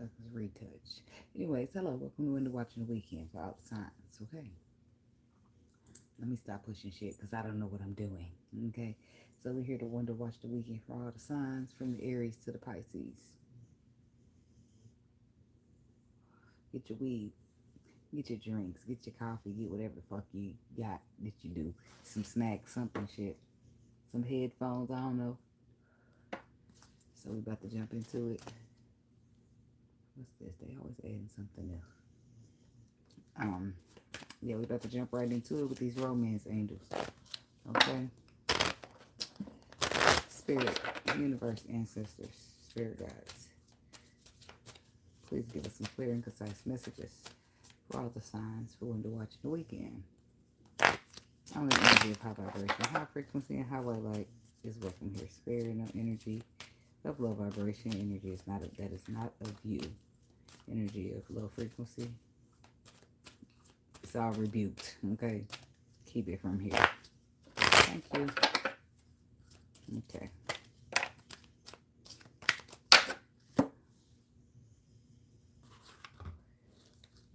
motherfuckers retouch. Anyways, hello, welcome to Window Watching the Weekend for all the signs, okay? Let me stop pushing shit because I don't know what I'm doing, okay? So we're here to Window Watch the Weekend for all the signs from the Aries to the Pisces. Get your weed, get your drinks, get your coffee, get whatever the fuck you got that you do. Some snacks, something shit. Some headphones, I don't know. So we about to jump into it. What's this? They always adding something else. Yeah, we about to jump right into it with these romance angels. Okay. Spirit, universe, ancestors, spirit guides. Please give us some clear and concise messages for all the signs for when to watch the weekend. On the energy of high vibration, high frequency, and high white light is welcome here. Spirit, no energy of low vibration. Energy is not that is not of you. Energy of low frequency. It's all rebuked. Okay. Keep it from here. Thank you. Okay.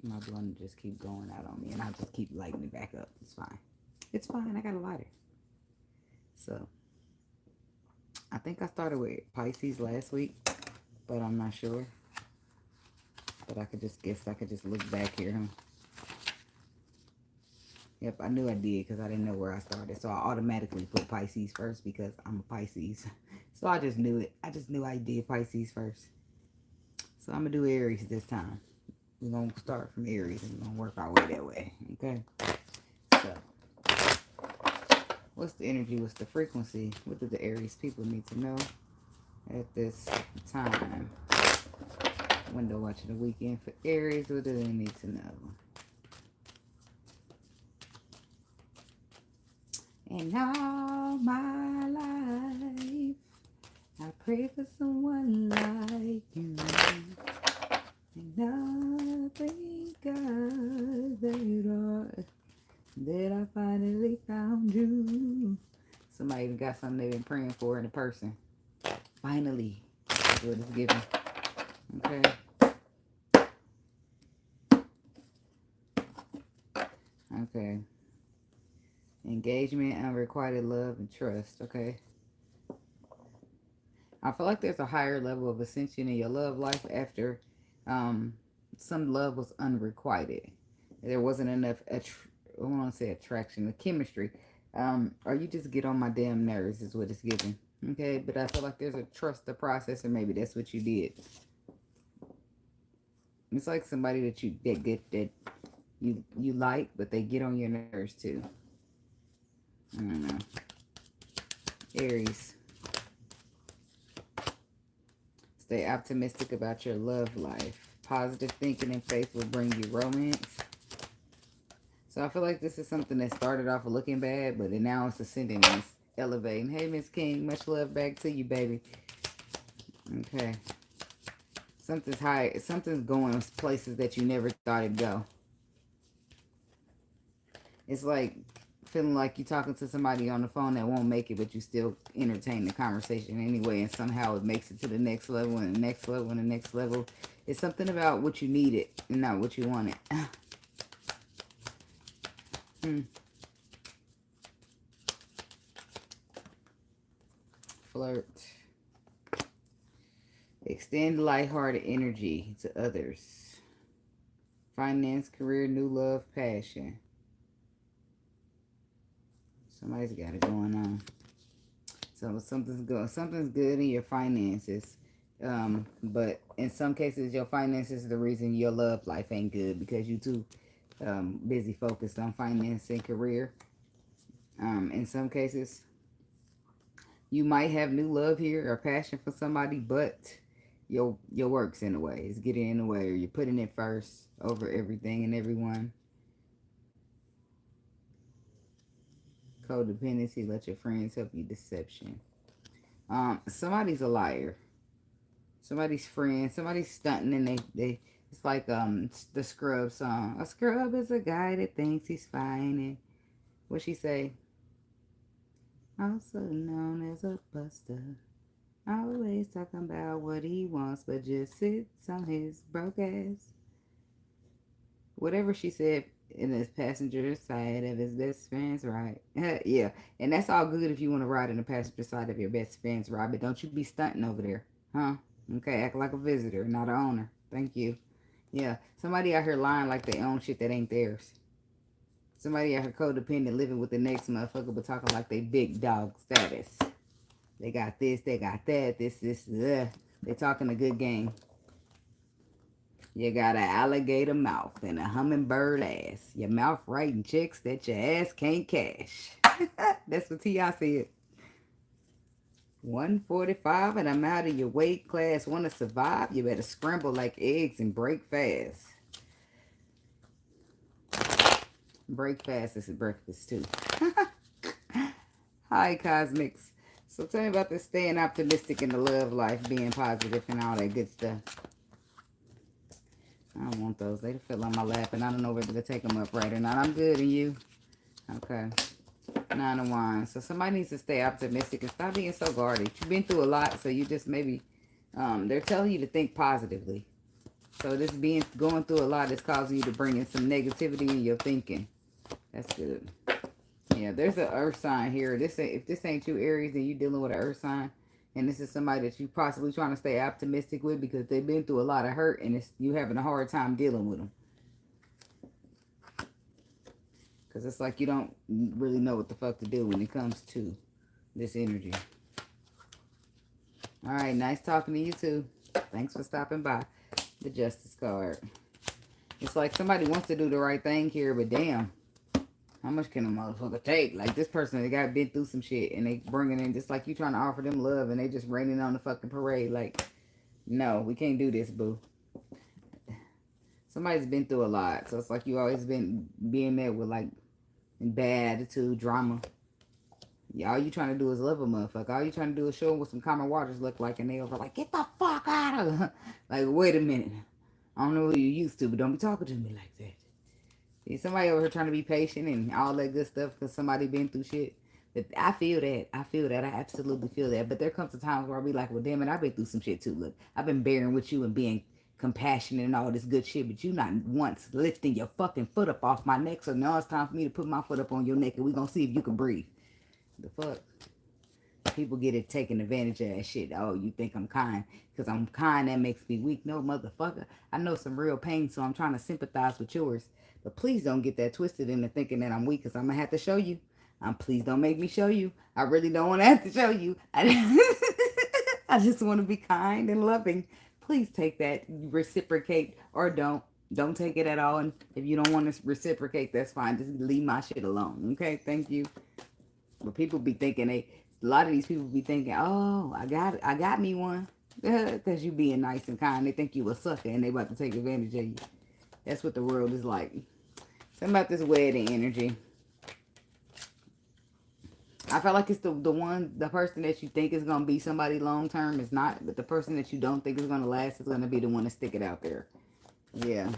My blunt just keep going out on me, and I'll just keep lighting it back up. It's fine. It's fine. I got a lighter. So, I think I started with Pisces last week, but I'm not sure. But I could just guess. I could just look back here, huh? Yep, I knew I did because I didn't know where I started. So I automatically put Pisces first because I'm a Pisces. So I just knew it. I just knew I did Pisces first. So I'm going to do Aries this time. We're going to start from Aries and we're going to work our way that way. Okay? So, what's the energy? What's the frequency? What do the Aries people need to know at this time? Window watching the weekend for Aries. What do they need to know? And all my life, I pray for someone like you. And I thank God that I finally found you. Somebody got something they've been praying for in a person. Finally, that's what it's giving. Okay. Okay. Engagement, unrequited love, and trust. Okay. I feel like there's a higher level of ascension in your love life after some love was unrequited. There wasn't enough, I want to say attraction, the chemistry. Or you just get on my damn nerves is what it's giving. Okay, but I feel like there's a trust the process, or maybe that's what you did. It's like somebody that you like, but they get on your nerves too. I don't know. Aries. Stay optimistic about your love life. Positive thinking and faith will bring you romance. So I feel like this is something that started off looking bad, but now it's ascending and it's elevating. Hey, Miss King, much love back to you, baby. Okay. Something's high. Something's going places that you never thought it'd go. It's like feeling like you're talking to somebody on the phone that won't make it, but you still entertain the conversation anyway, and somehow it makes it to the next level and the next level and the next level. It's something about what you needed and not what you wanted. Flirt. Extend lighthearted energy to others. Finance, career, new love, passion. Somebody's got it going on. So something's good in your finances. But in some cases, your finances is the reason your love life ain't good because you too busy focused on finance and career. In some cases, you might have new love here or passion for somebody, but your work's in the way. It's getting in the way, or you're putting it first over everything and everyone. Codependency, let your friends help you. Deception. Somebody's a liar. Somebody's friend. Somebody's stunting, and they it's like the Scrub song. A scrub is a guy that thinks he's fine, and what she say? Also known as a buster. Always talking about what he wants, but just sits on his broke ass. Whatever she said in his passenger side of his best friend's ride. Yeah, and that's all good if you want to ride in the passenger side of your best friend's ride, but don't you be stunting over there, huh? Okay, act like a visitor, not an owner. Thank you. Yeah, somebody out here lying like they own shit that ain't theirs. Somebody out here codependent living with the next motherfucker, but talking like they big dog status. They got this, they got that, this, they talking a good game. You got an alligator mouth and a hummingbird ass. Your mouth writing checks that your ass can't cash. That's what T.I. said. 145 and I'm out of your weight class. Want to survive? You better scramble like eggs and break fast. Break fast is breakfast too. Hi, Cosmics. So tell me about this staying optimistic in the love life, being positive and all that good stuff. I don't want those. They feel on my lap and I don't know whether to take them up right or not. I'm good, and you? Okay. 9 of Wands. So somebody needs to stay optimistic and stop being so guarded. You've been through a lot, so you just maybe, they're telling you to think positively. So this going through a lot is causing you to bring in some negativity in your thinking. That's good. Yeah, there's an earth sign here. If this ain't you, Aries, then you dealing with an earth sign. And this is somebody that you possibly trying to stay optimistic with because they've been through a lot of hurt and you having a hard time dealing with them. Because it's like you don't really know what the fuck to do when it comes to this energy. All right, nice talking to you too. Thanks for stopping by. The Justice card. It's like somebody wants to do the right thing here, but damn. How much can a motherfucker take? Like this person, they got been through some shit and they bringing in just like you trying to offer them love and they just raining on the fucking parade. Like, no, we can't do this, boo. Somebody's been through a lot. So it's like you always been being met with like bad attitude, drama. Yeah, all you trying to do is love a motherfucker. All you trying to do is show them what some common waters look like and they over like, get the fuck out of her. Like, wait a minute. I don't know who you used to, but don't be talking to me like that. See, somebody over here trying to be patient and all that good stuff because somebody been through shit. But I feel that. I feel that. I absolutely feel that. But there comes a times where I be like, well, damn it, I've been through some shit too. Look, I've been bearing with you and being compassionate and all this good shit, but you not once lifting your fucking foot up off my neck. So now it's time for me to put my foot up on your neck and we gonna see if you can breathe. The fuck? People get it taking advantage of that shit. Oh, you think I'm kind because I'm kind, that makes me weak. No, motherfucker. I know some real pain, so I'm trying to sympathize with yours. But please don't get that twisted into thinking that I'm weak because I'm going to have to show you. Please don't make me show you. I really don't want to have to show you. I just want to be kind and loving. Please take that, reciprocate, or don't. Don't take it at all. And if you don't want to reciprocate, that's fine. Just leave my shit alone. Okay? Thank you. But people be thinking a lot of these people be thinking, oh, I got me one. Because you being nice and kind. They think you a sucker and they about to take advantage of you. That's what the world is like. Something about this wedding energy. I feel like it's the person that you think is going to be somebody long term is not. But the person that you don't think is going to last is going to be the one to stick it out there. Yeah.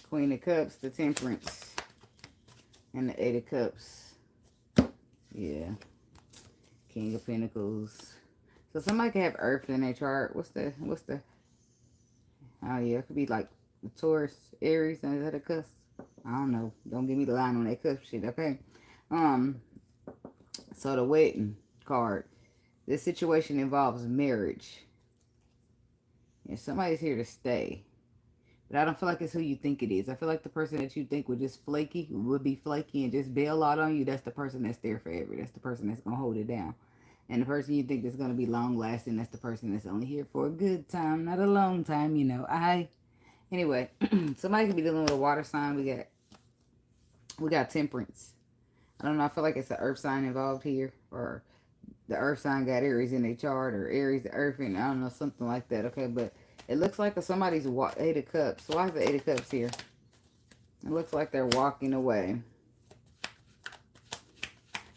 Queen of Cups, the Temperance. And the 8 of Cups. Yeah. King of Pentacles. So somebody could have Earth in their chart. What's the oh yeah, it could be like the Taurus, Aries, and is that a cuss? I don't know. Don't give me the line on that cuss shit, okay? So the wedding card. This situation involves marriage. And somebody's here to stay. But I don't feel like it's who you think it is. I feel like the person that you think would be flaky and just bail out on you, that's the person that's there forever. That's the person that's going to hold it down. And the person you think is going to be long lasting, that's the person that's only here for a good time, not a long time, you know. Anyway, somebody could be dealing with a water sign. We got Temperance. I don't know. I feel like it's an earth sign involved here. Or the earth sign got Aries in their chart. Or Aries, the earth, and I don't know, something like that. Okay, but it looks like somebody's 8 of Cups. So why is the 8 of Cups here? It looks like they're walking away.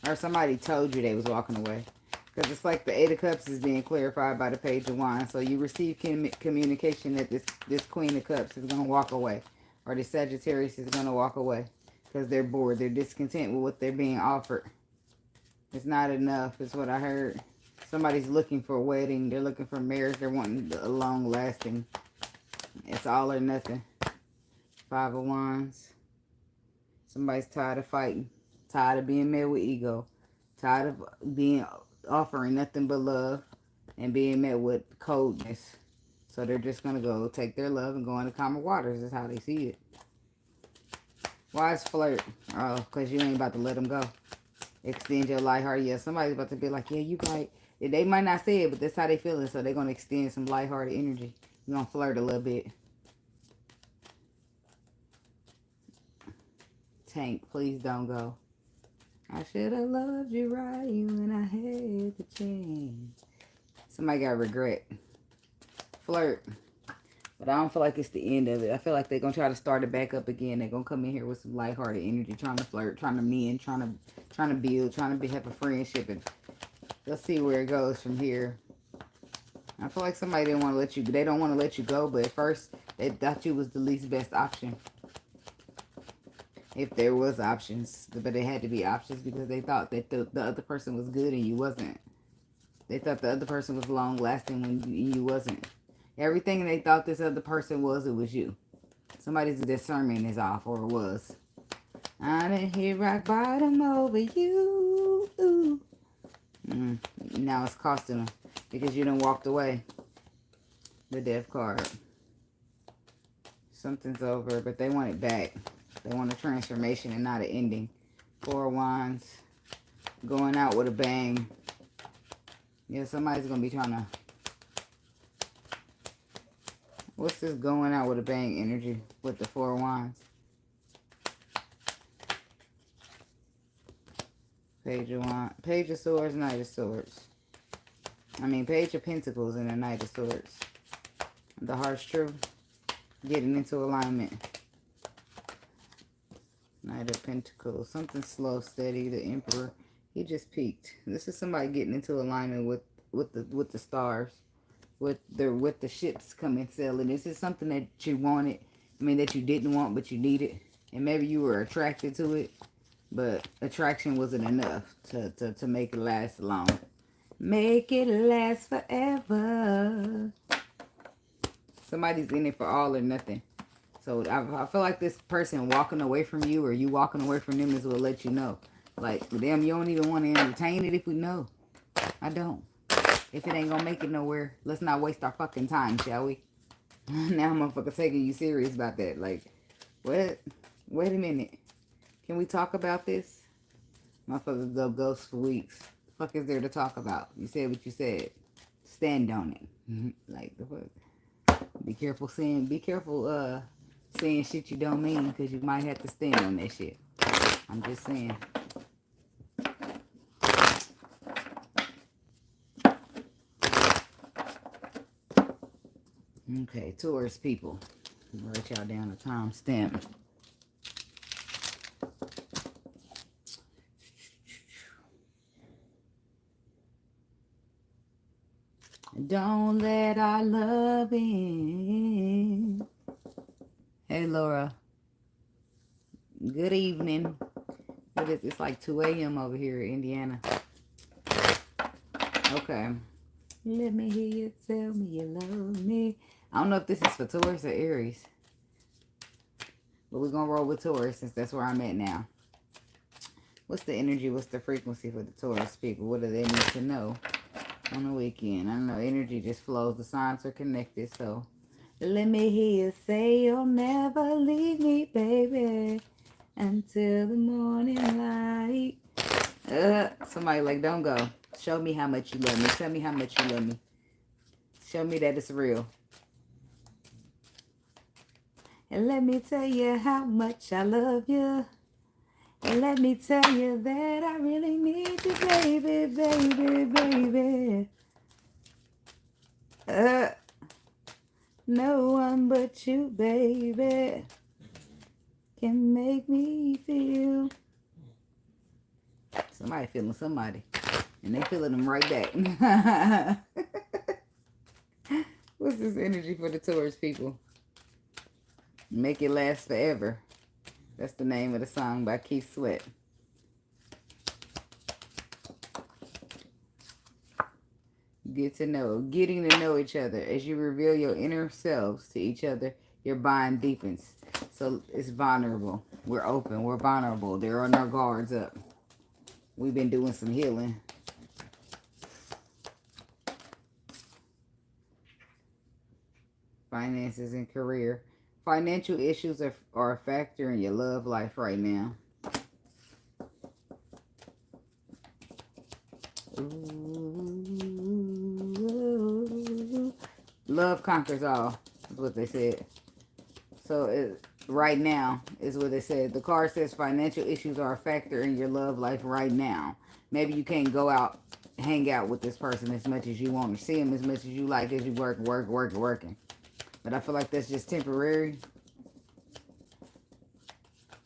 Or somebody told you they was walking away. Because it's like the 8 of Cups is being clarified by the Page of Wands. So you receive communication that this Queen of Cups is going to walk away. Or the Sagittarius is going to walk away. Because they're bored. They're discontent with what they're being offered. It's not enough, is what I heard. Somebody's looking for a wedding. They're looking for marriage. They're wanting a long lasting. It's all or nothing. 5 of Wands. Somebody's tired of fighting. Tired of being met with ego. Tired of being offering nothing but love and being met with coldness. So they're just going to go take their love and go into calmer waters. That's how they see it. Why is flirt? Oh, because you ain't about to let them go. Extend your lighthearted. Yeah, somebody's about to be like, yeah, you right. They might not say it, but that's how they feeling. So they're going to extend some lighthearted energy. You're going to flirt a little bit. Tank, please don't go. I should have loved you right when I had the chance. Somebody got regret. Flirt. But I don't feel like it's the end of it. I feel like they're going to try to start it back up again. They're going to come in here with some lighthearted energy, trying to flirt, trying to mend, trying to build, trying to have a friendship. And let's see where it goes from here. I feel like somebody didn't want to let you, they don't want to let you go, but at first they thought you was the least best option. If there was options, but they had to be options because they thought that the other person was good and you wasn't. They thought the other person was long lasting when you wasn't. Everything they thought this other person was, it was you. Somebody's discernment is off, or it was. I didn't hit rock bottom over you. Now it's costing them because you done walked away. The Death card. Something's over, but they want it back. They want a transformation and not an ending. 4 of Wands. Going out with a bang. Yeah, somebody's going to be trying to... What's this going out with a bang energy with the 4 of Wands? Page of Wands. Page of Swords, Knight of Swords. I mean, Page of Pentacles and a Knight of Swords. The Heart's True. Getting into alignment. Knight of Pentacles. Something slow, steady. The Emperor. He just peaked. This is somebody getting into alignment with the stars. With the ships coming sailing. This is something that you wanted. I mean, that you didn't want, but you needed. And maybe you were attracted to it. But attraction wasn't enough to make it last long. Make it last forever. Somebody's in it for all or nothing. So I feel like this person walking away from you or you walking away from them is what let you know. Like, damn, you don't even want to entertain it if we know. I don't. If it ain't gonna make it nowhere, let's not waste our fucking time, shall we? Now motherfucker taking you serious about that. Like, what? Wait a minute. Can we talk about this? Motherfucker go ghost for weeks. The fuck is there to talk about? You said what you said. Stand on it. Like, the fuck? Be careful saying shit you don't mean, because you might have to stand on that shit. I'm just saying. Okay, Taurus people. I'll write y'all down a timestamp. Don't let our love in. Hey, Laura. Good evening. What is it's like 2 a.m. over here in Indiana. Okay. Let me hear you tell me you love me. I don't know if this is for Taurus or Aries. But we're going to roll with Taurus since that's where I'm at now. What's the energy? What's the frequency for the Taurus people? What do they need to know on the weekend? I don't know. Energy just flows. The signs are connected. So let me hear you say you'll never leave me, baby, until the morning light. Somebody like, don't go. Show me how much you love me. Tell me how much you love me. Show me that it's real. And let me tell you how much I love you. And let me tell you that I really need you, baby, baby, baby. No one but you, baby, can make me feel. Somebody feeling somebody. And they feeling them right back. What's this energy for the Taurus people? Make it last forever. That's the name of the song by Keith Sweat. Getting to know each other. As you reveal your inner selves to each other, your bond deepens. So it's vulnerable. We're open. We're vulnerable. There are no guards up. We've been doing some healing. Finances and career. Financial issues are a factor in your love life right now. Ooh. Love conquers all, is what they said. So right now is what they said. The card says financial issues are a factor in your love life right now. Maybe you can't go out, hang out with this person as much as you want, or see him as much as you like, as you working. But I feel like that's just temporary.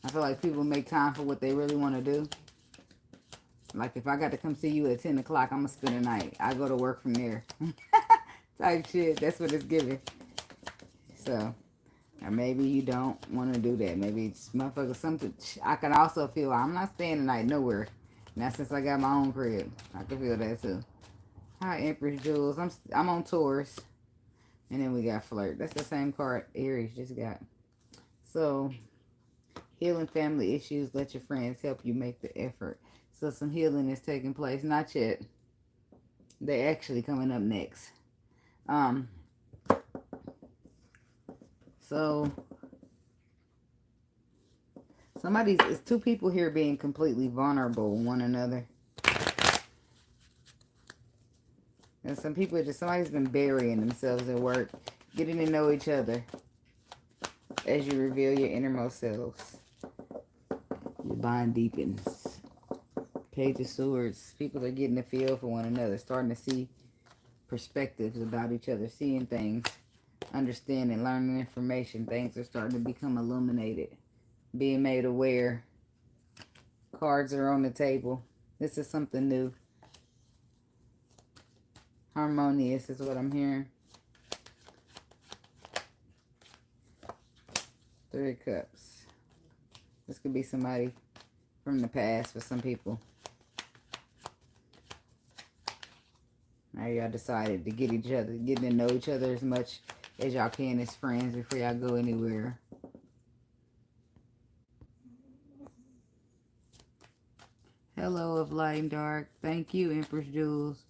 I feel like people make time for what they really want to do. Like if I got to come see you at 10 o'clock, I'm going to spend the night. I go to work from there. Type shit. That's what it's giving. So, or maybe you don't want to do that. Maybe it's motherfucker something. I can also feel I'm not staying the night nowhere. Now since I got my own crib, I can feel that too. Hi, Empress Jules. I'm on tours. And then we got flirt. That's the same card Aries just got. So, healing family issues. Let your friends help you make the effort. So some healing is taking place. Not yet. They're actually coming up next. So it's two people here being completely vulnerable with one another. And some people somebody's been burying themselves at work, getting to know each other as you reveal your innermost selves. Your bond deepens. Page of Swords. People are getting a feel for one another, starting to see perspectives about each other, seeing things, understanding, learning information. Things are starting to become illuminated, being made aware. Cards are on the table. This is something new. Harmonious is what I'm hearing. 3 of Cups. This could be somebody from the past for some people. Now y'all decided to getting to know each other as much as y'all can as friends before y'all go anywhere. Hello of light and dark. Thank you, Empress Jules.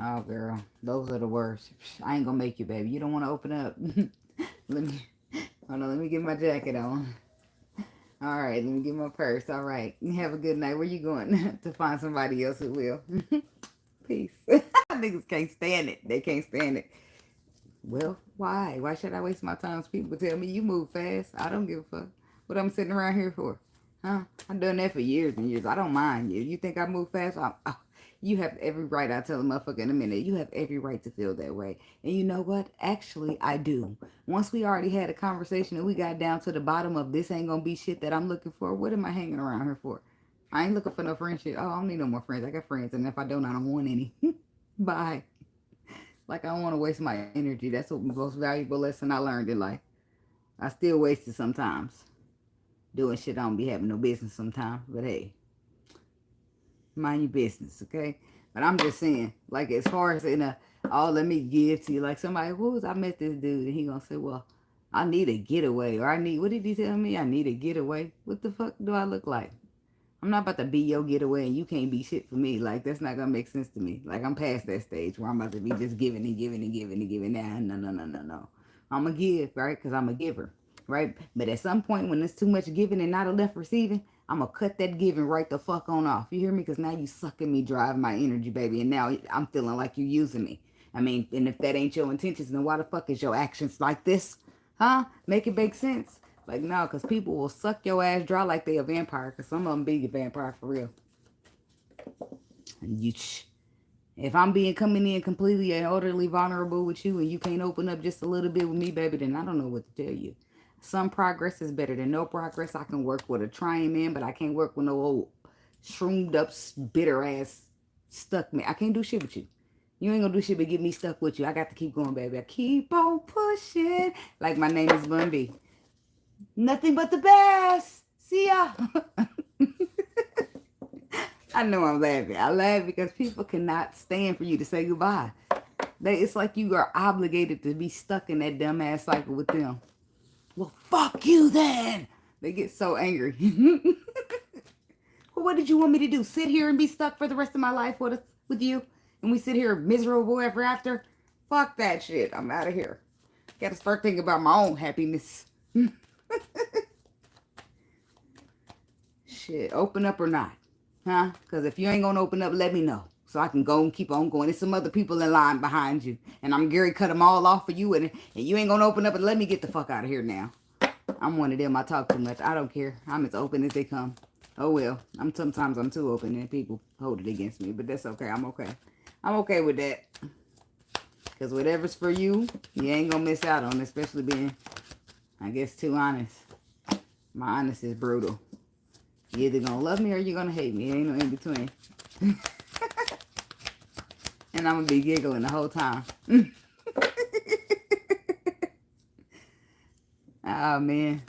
Oh, girl. Those are the worst. I ain't gonna make you, baby. You don't want to open up. Hold on. Let me get my jacket on. All right. Let me get my purse. All right. Have a good night. Where you going? To find somebody else who will. Peace. Niggas can't stand it. They can't stand it. Well, why? Why should I waste my time? People tell me you move fast. I don't give a fuck. What I'm sitting around here for? Huh? I've done that for years and years. I don't mind you. You think I move fast? You have every right. I tell a motherfucker in a minute. You have every right to feel that way. And you know what? Actually, I do. Once we already had a conversation and we got down to the bottom of this ain't gonna be shit that I'm looking for, what am I hanging around here for? I ain't looking for no friendship. Oh, I don't need no more friends. I got friends. And if I don't want any. Bye. Like, I don't want to waste my energy. That's the most valuable lesson I learned in life. I still waste it sometimes. Doing shit I don't be having no business sometimes. But hey, mind your business, okay? But I'm just saying, like, as far as in let me give to you. Like, somebody, I met this dude, and he gonna say, well, I need a getaway. Or what did he tell me? I need a getaway. What the fuck do I look like? I'm not about to be your getaway and you can't be shit for me. Like, that's not gonna make sense to me. Like, I'm past that stage where I'm about to be just giving and giving and giving and giving. No. I'm gonna give, right? Because I'm a giver, right? But at some point when there's too much giving and not enough receiving, I'm gonna cut that giving right the fuck on off. You hear me? Because now you sucking me, driving my energy, baby. And now I'm feeling like you using me. I mean, and if that ain't your intentions, then why the fuck is your actions like this? Huh? Make it make sense. Like, no, because people will suck your ass dry like they a vampire. Because some of them be a vampire for real. And if I'm coming in completely and utterly vulnerable with you and you can't open up just a little bit with me, baby, then I don't know what to tell you. Some progress is better than no progress. I can work with a trying man, but I can't work with no old shroomed up, bitter ass stuck man. I can't do shit with you. You ain't gonna do shit but get me stuck with you. I got to keep going, baby. I keep on pushing. Like, my name is Bun B. Nothing but the best. See ya. I know I'm laughing. I laugh because people cannot stand for you to say goodbye. It's like you are obligated to be stuck in that dumbass cycle with them. Well, fuck you then. They get so angry. Well, what did you want me to do? Sit here and be stuck for the rest of my life with you? And we sit here miserable ever after? Fuck that shit. I'm out of here. Gotta start thinking about my own happiness. Shit, open up or not? Huh? Because if you ain't gonna open up, let me know. So I can go and keep on going. There's some other people in line behind you. And I'm Gary cut them all off for you. And you ain't gonna open up and let me get the fuck out of here now. I'm one of them. I talk too much. I don't care. I'm as open as they come. Oh well. Sometimes I'm too open and people hold it against me. But that's okay. I'm okay. I'm okay with that. Because whatever's for you, you ain't gonna miss out on. Especially being, I guess, too honest. My honest is brutal. You either gonna love me or you're gonna hate me. It ain't no in between. And I'm gonna be giggling the whole time. Oh man.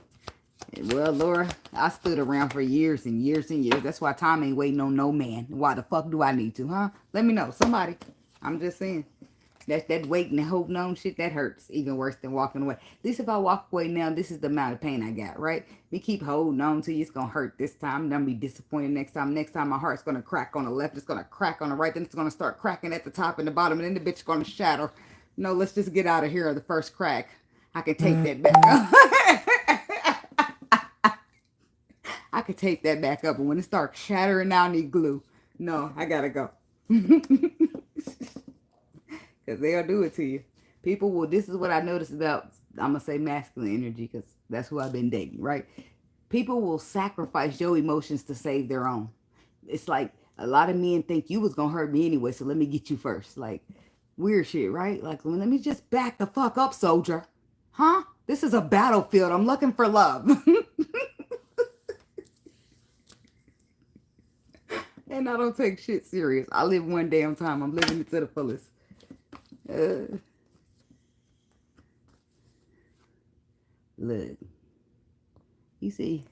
Well, Laura, I stood around for years and years and years. That's why time ain't waiting on no man. Why the fuck do I need to, huh? Let me know. Somebody. I'm just saying. That waiting and holding on shit, that hurts even worse than walking away. At least if I walk away now, this is the amount of pain I got, right? Me keep holding on to you, it's going to hurt this time. Then I'm going to be disappointed next time. Next time, my heart's going to crack on the left. It's going to crack on the right. Then it's going to start cracking at the top and the bottom. And then the bitch is going to shatter. No, let's just get out of here at the first crack. I can take that back up. I could take that back up. And when it starts shattering, now I need glue. No, I got to go. Because they'll do it to you. People will, this is what I noticed about, I'm going to say masculine energy because that's who I've been dating, right? People will sacrifice your emotions to save their own. It's like a lot of men think you was going to hurt me anyway, so let me get you first. Like, weird shit, right? Like, well, let me just back the fuck up, soldier. Huh? This is a battlefield. I'm looking for love. And I don't take shit serious. I live one damn time. I'm living it to the fullest. Look, you see,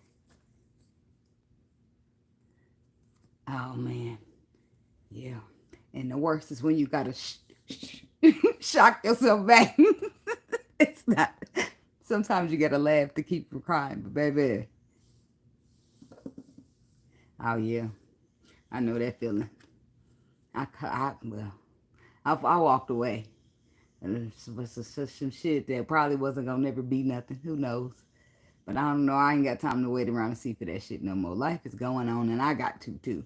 oh man, yeah, and the worst is when you gotta shock yourself back. It's not, sometimes you gotta laugh to keep from crying, but baby, oh yeah, I know that feeling. I walked away. And it was some shit that probably wasn't going to never be nothing. Who knows? But I don't know. I ain't got time to wait around and see for that shit no more. Life is going on and I got to too.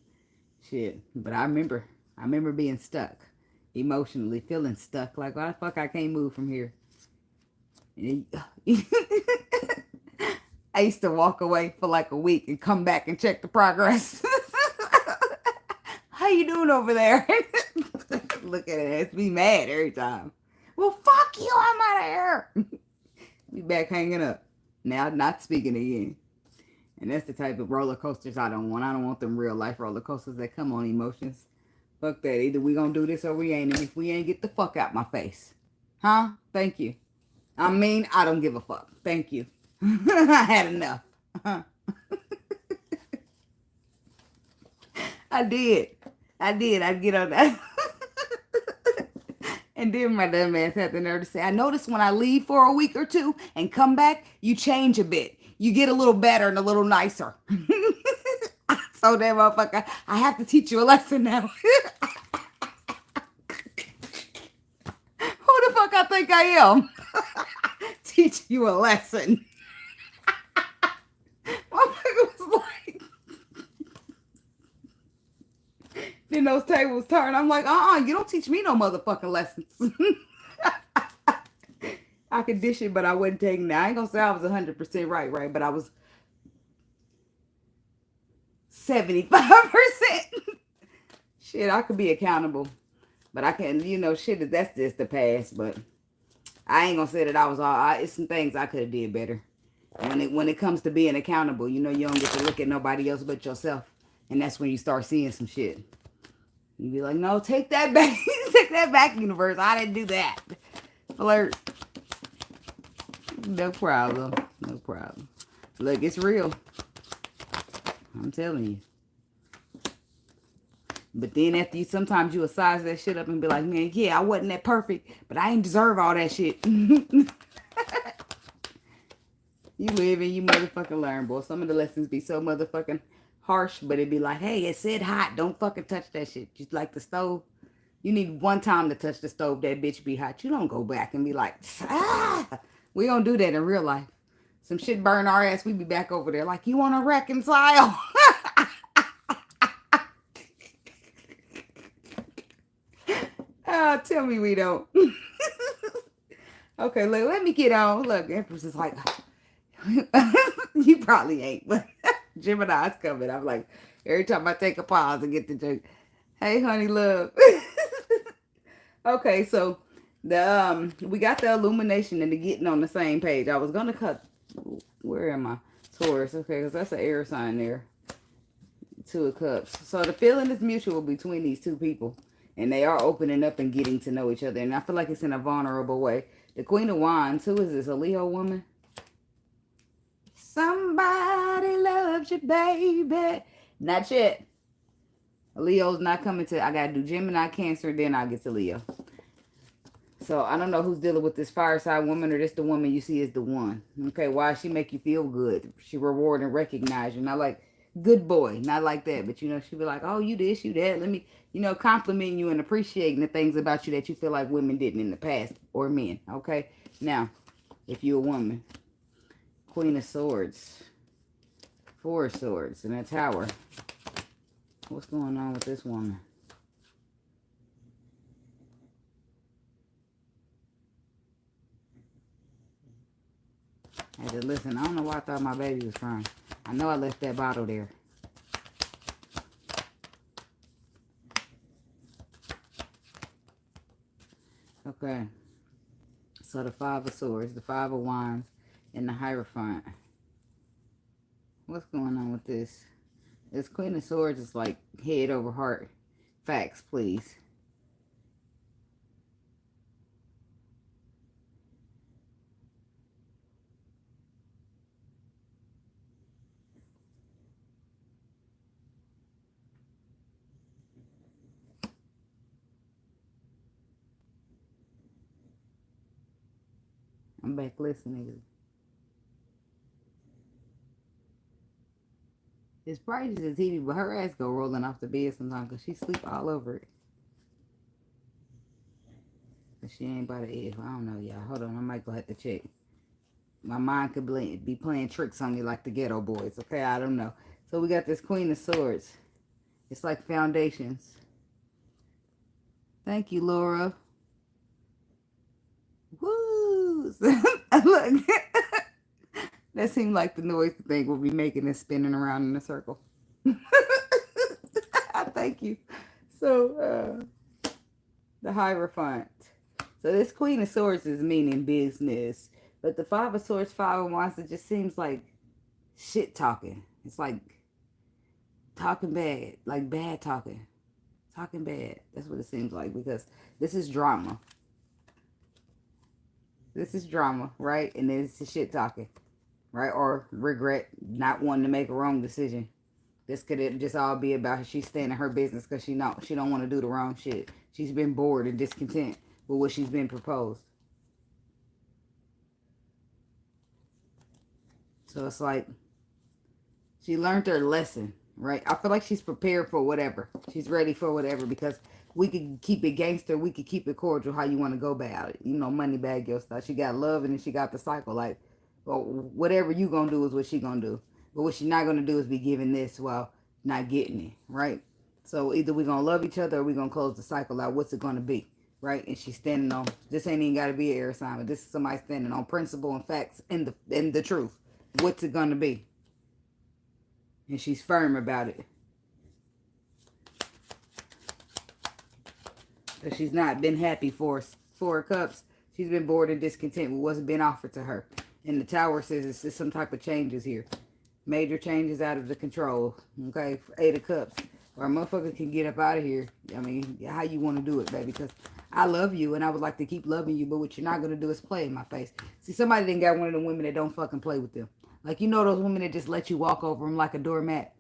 Shit. But I remember being stuck. Emotionally feeling stuck. Like, why the fuck I can't move from here? And I used to walk away for like a week and come back and check the progress. How you doing over there? Look at it. It's be mad every time. Well, fuck you. I'm out of here. Be back hanging up. Now, not speaking again. And that's the type of roller coasters I don't want. I don't want them real life roller coasters that come on emotions. Fuck that. Either we gonna do this or we ain't. And if we ain't, get the fuck out my face. Huh? Thank you. I mean, I don't give a fuck. Thank you. I had enough. I did. I'd get on that. And then my dumb ass had the nerve to say, I noticed when I leave for a week or two and come back, you change a bit. You get a little better and a little nicer. So that motherfucker, I have to teach you a lesson now. Who the fuck I think I am? Teach you a lesson. Motherfucker was like, then those tables turn. I'm like, you don't teach me no motherfucking lessons. I could dish it, but I wasn't taking it. I ain't gonna say I was 100% right, but I was 75%. Shit, I could be accountable. But I can't, shit, that's just the past. But I ain't gonna say that I was all, it's some things I could have did better. When it comes to being accountable, you don't get to look at nobody else but yourself. And that's when you start seeing some shit. You be like, no, take that back. Take that back, universe. I didn't do that. Flirt. No problem. No problem. Look, it's real. I'm telling you. But then after you, sometimes you will size that shit up and be like, man, yeah, I wasn't that perfect, but I ain't deserve all that shit. You live and you motherfucking learn, boy. Some of the lessons be so motherfucking harsh, but it be like, hey, it said hot. Don't fucking touch that shit. Just like the stove. You need one time to touch the stove, that bitch be hot. You don't go back and be like, ah. We don't do that in real life. Some shit burn our ass, we be back over there like, you want to reconcile? Oh, tell me we don't. Okay, look, let me get on. Look, Empress is like, you probably ain't, but Gemini's coming. I'm like, every time I take a pause and get the joke, hey, honey, love. Okay, so the we got the illumination and the getting on the same page. I was gonna cut. Where am I? Taurus. Okay, because that's an air sign there. Two of Cups. So the feeling is mutual between these two people, and they are opening up and getting to know each other. And I feel like it's in a vulnerable way. The Queen of Wands. Who is this? A Leo woman? Somebody loves you, baby. Not yet. Leo's not coming to. I gotta do Gemini, Cancer, then I'll get to Leo. So I don't know who's dealing with this fire sign woman or just the woman you see as the one. Okay, why she make you feel good? She reward and recognize you. Not like good boy, not like that. But you know, she be like, oh, you this, you that. Let me, you know, compliment you and appreciating the things about you that you feel like women didn't in the past or men. Okay, now if you're a woman, Queen of Swords, Four of Swords, and a Tower. What's going on with this woman? I had to listen. I don't know why I thought my baby was crying. I know I left that bottle there. Okay. So the Five of Swords, the Five of Wands, and the Hierophant. What's going on with this? This Queen of Swords is like head over heart. Facts, please. I'm back listening. It's bright as a TV, but her ass go rolling off the bed sometimes because she sleep all over it. But she ain't by the edge. I don't know, y'all. Hold on, I might go have to check. My mind could be playing tricks on me like the Ghetto Boys. Okay, I don't know. So we got this Queen of Swords. It's like foundations. Thank you, Laura. Woo! Look. That seemed like the noise the thing will be making and spinning around in a circle. Thank you. So, the Hierophant. So this Queen of Swords is meaning business. But the Five of Swords, Five of Wands, it just seems like shit talking. It's like talking bad. Like bad talking. Talking bad. That's what it seems like. Because this is drama. This is drama, right? And this is shit talking. Right? Or regret not wanting to make a wrong decision. This could just all be about she's staying in her business because she don't want to do the wrong shit. She's been bored and discontent with what she's been proposed. So it's like she learned her lesson, right? I feel like she's prepared for whatever. She's ready for whatever because we could keep it gangster. We could keep it cordial how you want to go about it. You know, money bag your stuff. She got love and then she got the cycle. Like, well, whatever you gonna do is what she gonna do. But what she not gonna do is be giving this while not getting it, right? So either we gonna love each other or we gonna close the cycle out. What's it gonna be, right? And she's standing on, this ain't even gotta be an air sign, but this is somebody standing on principle and facts and the truth. What's it gonna be? And she's firm about it. Because she's not been happy for Four of Cups. She's been bored and discontent with what's been offered to her. And the Tower says it's just some type of changes here. Major changes out of the control. Okay? Eight of Cups. Or a motherfucker can get up out of here. I mean, how you want to do it, baby? Because I love you and I would like to keep loving you. But what you're not going to do is play in my face. See, somebody didn't got one of the women that don't fucking play with them. Like, you know those women that just let you walk over them like a doormat.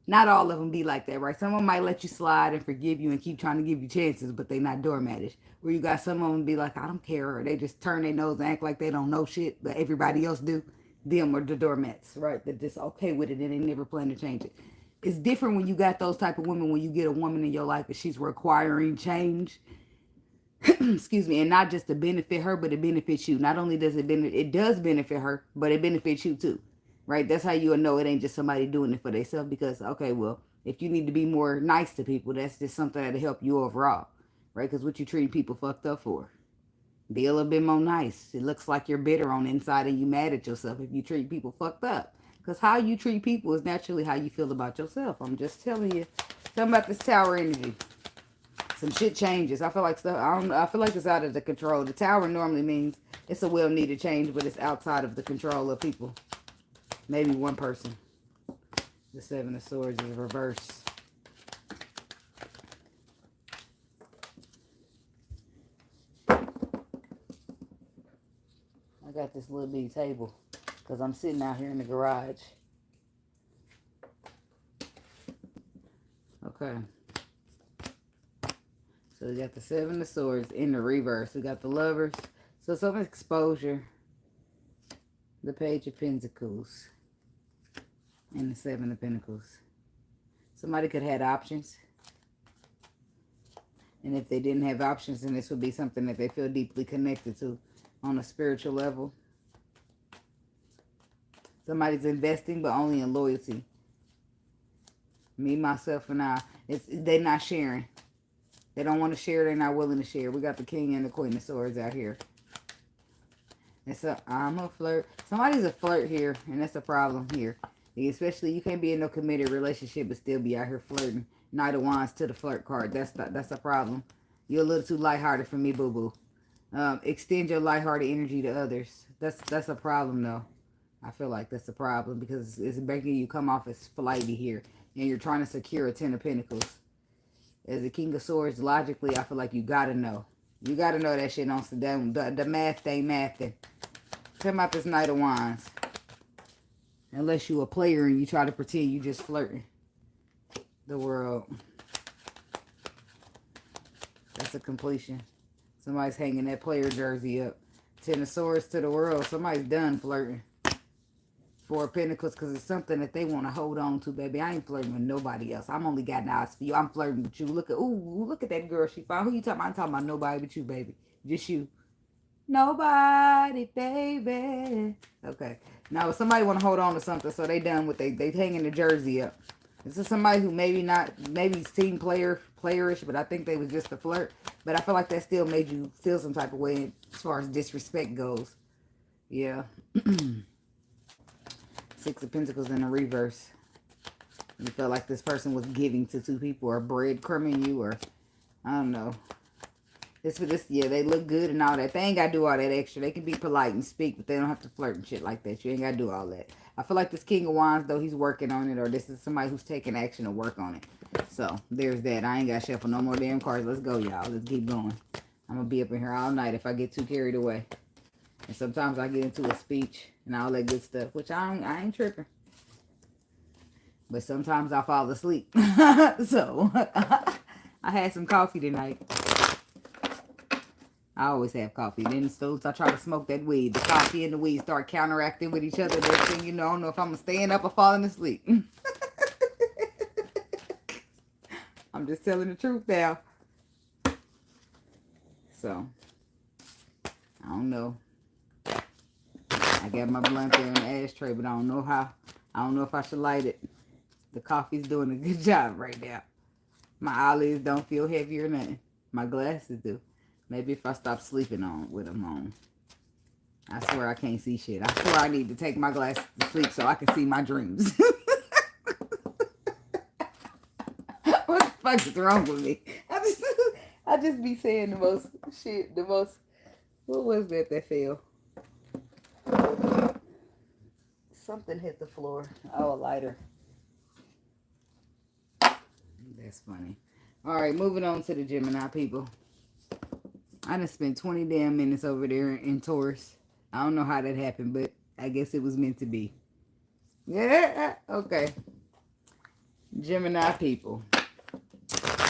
Not all of them be like that, right? Some of them might let you slide and forgive you and keep trying to give you chances, but they not doormatish. Where you got some of them be like, I don't care, or they just turn their nose and act like they don't know shit, but everybody else do. Them are the doormats, right? They're just okay with it and they never plan to change it. It's different when you got those type of women, when you get a woman in your life and she's requiring change, excuse me, and not just to benefit her, but it benefits you. Not only does it does benefit her, but it benefits you too, right? That's how you'll know it ain't just somebody doing it for themselves. Because okay, well, if you need to be more nice to people, that's just something that'll help you overall, right? Because what you treat people fucked up for? Be a little bit more nice. It looks like you're bitter on the inside and you mad at yourself if you treat people fucked up. Because how you treat people is naturally how you feel about yourself. I'm just telling you. Tell me about this tower energy. Some shit changes. I feel like stuff. I feel like it's out of the control. The tower normally means it's a well-needed change, but it's outside of the control of people. Maybe one person. The Seven of Swords is reversed. I got this little bitty table because I'm sitting out here in the garage. Okay. So we got the Seven of Swords in the reverse. We got the Lovers. So some exposure. The Page of Pentacles. And the Seven of Pentacles. Somebody could have had options. And if they didn't have options, then this would be something that they feel deeply connected to on a spiritual level. Somebody's investing, but only in loyalty. Me, myself, and I. They're not sharing. They don't want to share. They're not willing to share. We got the King and the Queen of Swords out here. And so I'm a flirt. Somebody's a flirt here, and that's a problem here. Especially, you can't be in no committed relationship but still be out here flirting. Knight of Wands to the flirt card. That's a problem. You're a little too lighthearted for me, boo-boo. Extend your lighthearted energy to others. That's a problem, though. I feel like that's a problem because it's making you come off as flighty here. And you're trying to secure a Ten of Pentacles. As the King of Swords, logically, I feel like you gotta know. You gotta know that shit on the math ain't mathing. Tell me about this Knight of Wands. Unless you a player and you try to pretend you just flirting. The World. That's a completion. Somebody's hanging that player jersey up. Ten of Swords to the World. Somebody's done flirting. Four of Pentacles, because it's something that they want to hold on to, baby. I ain't flirting with nobody else. I'm only got eyes for you. I'm flirting with you. Look at that girl she found. Who you talking about? I'm talking about nobody but you, baby. Just you. Nobody, baby. Okay. Now, if somebody want to hold on to something, so they done with they hanging the jersey up. This is somebody who maybe he's team playerish, but I think they was just a flirt. But I feel like that still made you feel some type of way as far as disrespect goes. Yeah. Six of Pentacles in the reverse. You felt like this person was giving to two people or breadcrumbing you, or I don't know. Yeah, they look good and all that. They ain't got to do all that extra. They can be polite and speak, but they don't have to flirt and shit like that. You ain't got to do all that. I feel like this King of Wands, though, he's working on it, or this is somebody who's taking action to work on it. So, there's that. I ain't got to shuffle no more damn cards. Let's go, y'all. Let's keep going. I'm going to be up in here all night if I get too carried away. And sometimes I get into a speech and all that good stuff, which I ain't tripping. But sometimes I fall asleep. So, I had some coffee tonight. I always have coffee. Then as soon as I try to smoke that weed, the coffee and the weed start counteracting with each other. Next thing you know, I don't know if I'm staying up or falling asleep. I'm just telling the truth now. So, I don't know. I got my blunt there in the ashtray, but I don't know how. I don't know if I should light it. The coffee's doing a good job right now. My eyelids don't feel heavy or nothing. My glasses do. Maybe if I stop sleeping with them on. I swear I can't see shit. I swear I need to take my glasses to sleep so I can see my dreams. What the fuck is wrong with me? I just be saying the most shit. What was that fell? Something hit the floor. Oh, a lighter. That's funny. All right, moving on to the Gemini people. I done spent 20 damn minutes over there in Taurus. I don't know how that happened, but I guess it was meant to be. Yeah, okay. Gemini people.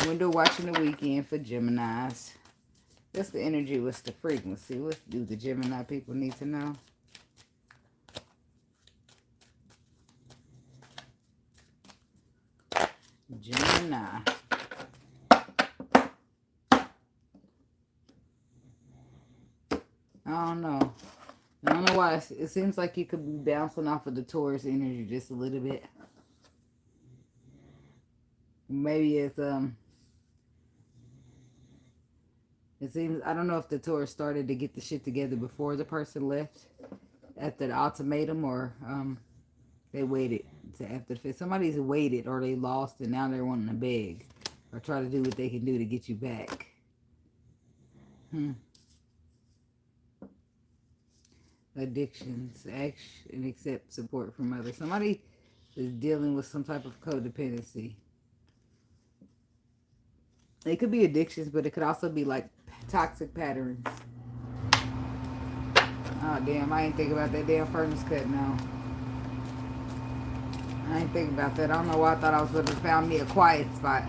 Window watching the weekend for Geminis. What's the energy? What's the frequency? What do the Gemini people need to know? Gemini. I don't know. I don't know why. It seems like you could be bouncing off of the Taurus energy just a little bit. Maybe it's it seems, I don't know if the Taurus started to get the shit together before the person left after the ultimatum, or they waited to after the fifth. Somebody's waited, or they lost and now they're wanting to beg or try to do what they can do to get you back. Addictions, action, and accept support from others. Somebody is dealing with some type of codependency. It could be addictions, but it could also be like toxic patterns. Oh, damn. I ain't think about that damn furnace cut now. I ain't think about that. I don't know why I thought I was going to found me a quiet spot.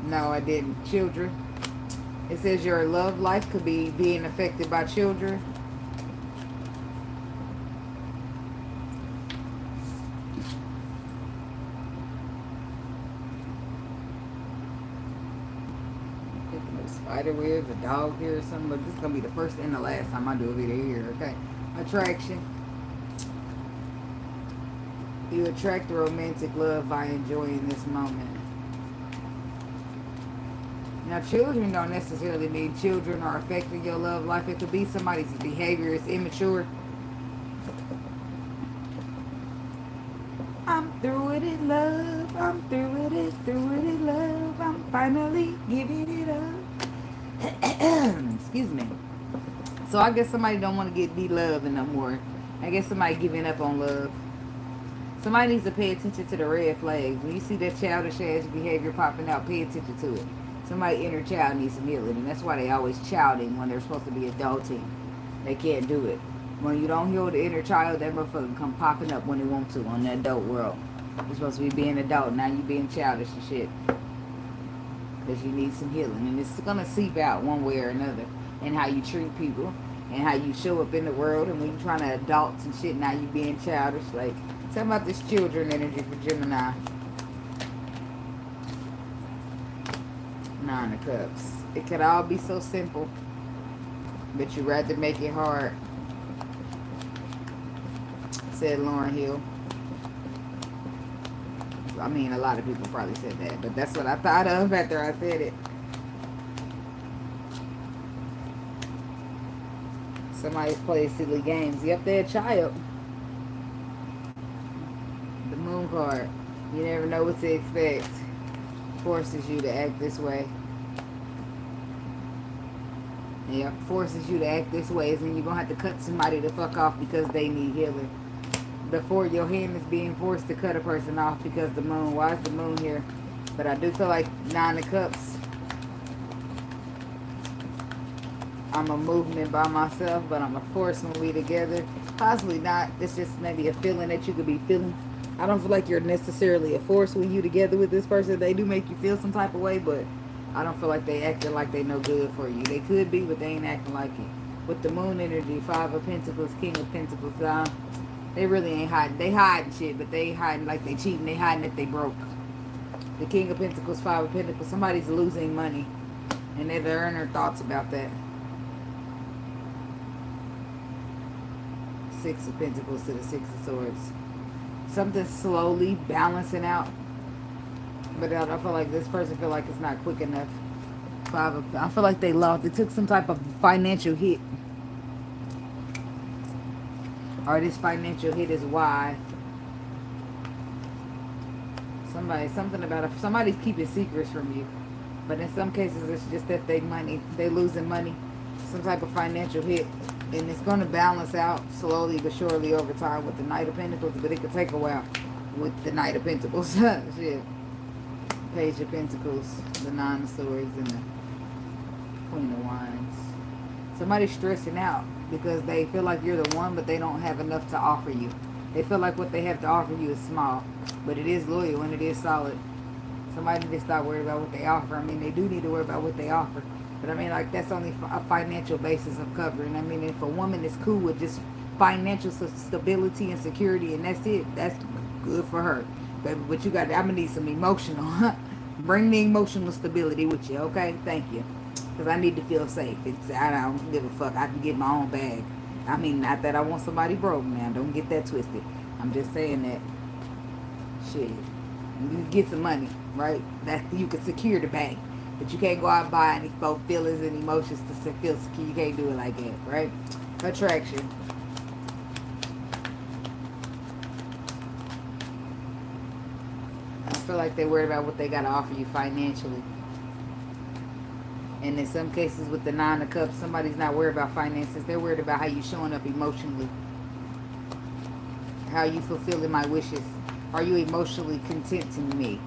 No, I didn't. Children. It says your love life could be being affected by children. Spider webs, a dog here or something, but this is going to be the first and the last time I do a video here, okay? Attraction. You attract romantic love by enjoying this moment. Now, children don't necessarily mean children are affecting your love life. It could be somebody's behavior is immature. I'm through with it, love. I'm through with it, love. I'm finally giving it up. Excuse me. So I guess somebody don't want to be loved no more. I guess somebody giving up on love. Somebody needs to pay attention to the red flags. When you see that childish ass behavior popping out, pay attention to it. Somebody inner child needs some healing, and that's why they always childing when they're supposed to be adulting. They can't do it. When you don't heal the inner child, that motherfucker come popping up when they want to on the adult world. You're supposed to be being adult, now you being childish and shit. Because you need some healing, and it's gonna seep out one way or another, and how you treat people, and how you show up in the world, and when you're trying to adult and shit, now you being childish. Like, tell about this children energy for Gemini. Nine of Cups. It could all be so simple, but you rather make it hard, said Lauryn Hill. I mean, a lot of people probably said that, but that's what I thought of after I said it. Somebody's playing silly games. Yep, they're a child. The Moon card. You never know what to expect. Forces you to act this way. Yep, forces you to act this way. And you're going to have to cut somebody the fuck off because they need healing. Before your hand is being forced to cut a person off because the moon. Why is the moon here? But I do feel like Nine of Cups. I'm a movement by myself, but I'm a force when we together. Possibly not. It's just maybe a feeling that you could be feeling. I don't feel like you're necessarily a force when you together with this person. They do make you feel some type of way, but I don't feel like they acting like they no good for you. They could be, but they ain't acting like it. With the moon energy, Five of Pentacles, King of Pentacles, they really ain't hiding. They hiding shit, but they ain't hiding like they cheating. They hiding that they broke. The King of Pentacles, Five of Pentacles. Somebody's losing money. And they're in their thoughts about that. Six of Pentacles to the Six of Swords. Something slowly balancing out. But I feel like this person feel like it's not quick enough. I feel like they lost. They took some type of financial hit. Or this financial hit is why somebody's keeping secrets from you. But in some cases, it's just that they losing money, some type of financial hit, and it's going to balance out slowly but surely over time with the Knight of Pentacles. But it could take a while with the Knight of Pentacles. Shit. Page of Pentacles, the Nine of Swords, and the Queen of Wands. Somebody's stressing out because they feel like you're the one, but they don't have enough to offer you. They feel like what they have to offer you is small, but it is loyal and it is solid. Somebody needs to stop worried about what they offer. I mean, they do need to worry about what they offer. But I mean, like, that's only a financial basis of covering. I mean, if a woman is cool with just financial stability and security and that's it, that's good for her. But you got, I'm going to need some emotional. Bring the emotional stability with you, okay? Thank you. Because I need to feel safe. I don't give a fuck. I can get my own bag. I mean, not that I want somebody broke now. Don't get that twisted. I'm just saying that, shit, you get some money, right? That you can secure the bank. But you can't go out and buy any folk feelings and emotions to feel secure. You can't do it like that, right? Attraction. I feel like they're worried about what they got to offer you financially. And in some cases with the Nine of Cups, somebody's not worried about finances. They're worried about how you showing up emotionally. How you fulfilling my wishes. Are you emotionally content to me?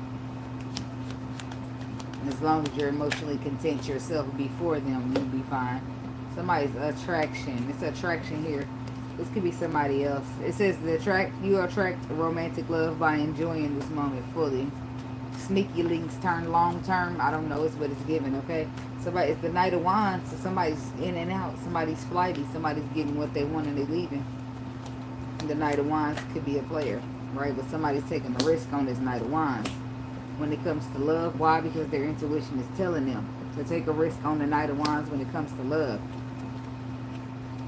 And as long as you're emotionally content yourself before them, you'll be fine. Somebody's attraction. It's attraction here. This could be somebody else. It says you attract romantic love by enjoying this moment fully. Sneaky links turn long term. I don't know. It's what it's given, okay? Somebody, it's the Knight of Wands. So somebody's in and out. Somebody's flighty. Somebody's getting what they want and they're leaving. The Knight of Wands could be a player, right? But somebody's taking a risk on this Knight of Wands. When it comes to love, why? Because their intuition is telling them to take a risk on the Knight of Wands when it comes to love.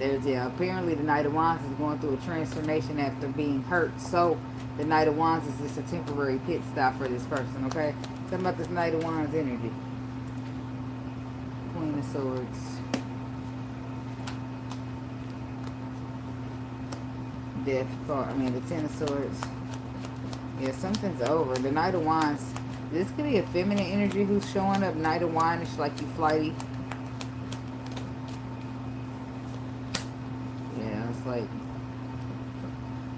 Apparently the Knight of Wands is going through a transformation after being hurt. So the Knight of Wands is just a temporary pit stop for this person, okay? Talking about this Knight of Wands energy. Queen of Swords. Death card. I mean, the Ten of Swords. Yeah, something's over. The Knight of Wands. This could be a feminine energy who's showing up. Knight of Wands, like you flighty. Yeah, it's like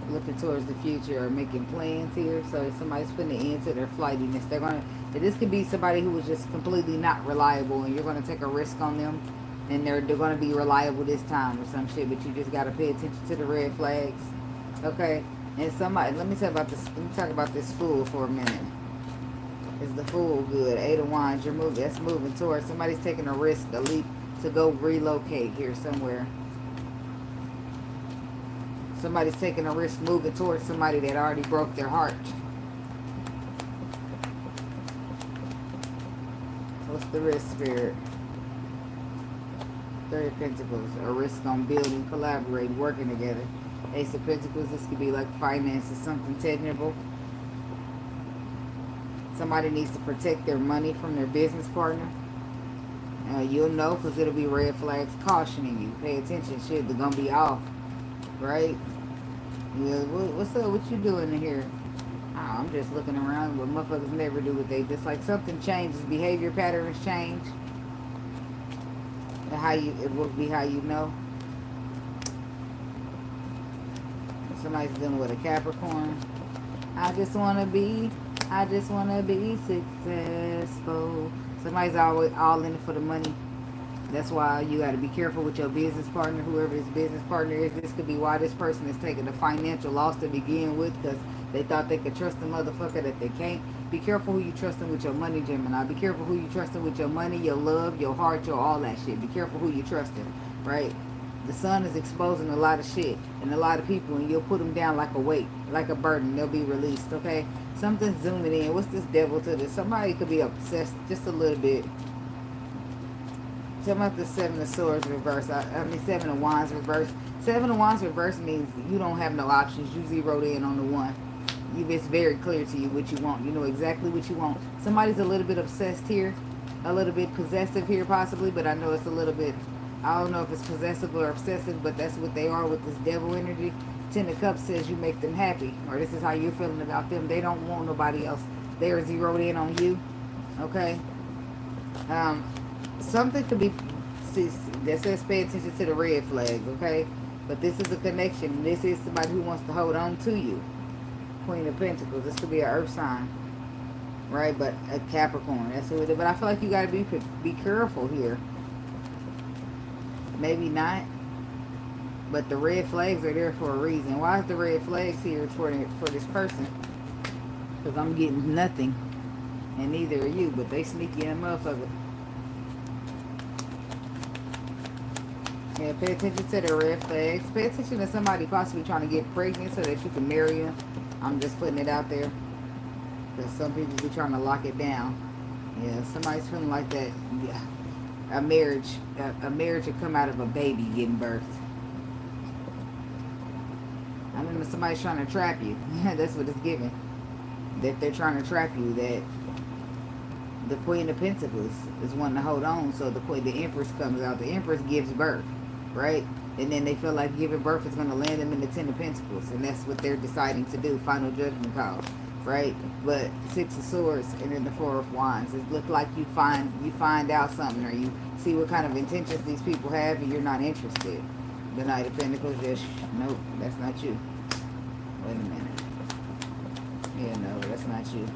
looking towards the future or making plans here. So somebody's putting an end to their flightiness. They're gonna. This could be somebody who was just completely not reliable, and you're gonna take a risk on them, and they're gonna be reliable this time or some shit. But you just gotta pay attention to the red flags, okay? And somebody, let me talk about this. Let me talk about this Fool for a minute. Is the Fool good? Eight of Wands. You're moving. That's moving towards somebody's taking a risk, a leap to go relocate here somewhere. Somebody's taking a risk moving towards somebody that already broke their heart. What's the risk, Spirit? Three of Pentacles. A risk on building, collaborating, working together. Ace of Pentacles. This could be like finances, something technical. Somebody needs to protect their money from their business partner. You'll know because it'll be red flags cautioning you. Pay attention. Shit, they're going to be off. Right? Yeah, what's up? What you doing in here? Oh, I'm just looking around. What motherfuckers never do what they just like. Something changes. Behavior patterns change. It will be how you know. Somebody's dealing with a Capricorn. I just want to be successful. Somebody's always all in it for the money. That's why you got to be careful with your business partner, whoever his business partner is. This could be why this person is taking a financial loss to begin with, because they thought they could trust the motherfucker that they can't. Be careful who you trusting with your money, Gemini. Be careful who you trusting with your money, your love, your heart, your all that shit. Be careful who you trusting, right? The sun is exposing a lot of shit and a lot of people, and you'll put them down like a weight, like a burden. They'll be released, okay? Something's zooming in. What's this devil to this? Somebody could be obsessed just a little bit. Tell me about the Seven of Swords reverse. Seven of Wands reverse. Seven of Wands reverse means you don't have no options. You zeroed in on the one. It's very clear to you what you want. You know exactly what you want. Somebody's a little bit obsessed here. A little bit possessive here possibly. But I know it's a little bit... I don't know if it's possessive or obsessive. But that's what they are with this devil energy. Ten of Cups says you make them happy. Or this is how you're feeling about them. They don't want nobody else. They are zeroed in on you. Okay? Something could be that says pay attention to the red flags, okay? But this is a connection. This is somebody who wants to hold on to you. Queen of Pentacles. This could be an earth sign, right? But a Capricorn. That's who it is. But I feel like you got to be careful here. Maybe not. But the red flags are there for a reason. Why is the red flags here for this person? Because I'm getting nothing. And neither are you, but they sneaky in a motherfucker. Yeah, pay attention to the red flags. Pay attention to somebody possibly trying to get pregnant so that you can marry them. I'm just putting it out there. Because some people be trying to lock it down. Yeah, somebody's feeling like that. Yeah. A marriage would come out of a baby getting birthed. I remember somebody's trying to trap you. That's what it's giving. That they're trying to trap you. That the Queen of Pentacles is wanting to hold on. So the Empress comes out. The Empress gives birth, right? And then they feel like giving birth is going to land them in the Ten of Pentacles. And that's what they're deciding to do. Final judgment call, right? But Six of Swords and then the Four of Wands. It looks like you find out something, or you see what kind of intentions these people have, and you're not interested. The Knight of Pentacles just, nope, that's not you. Wait a minute. Yeah, no, that's not you.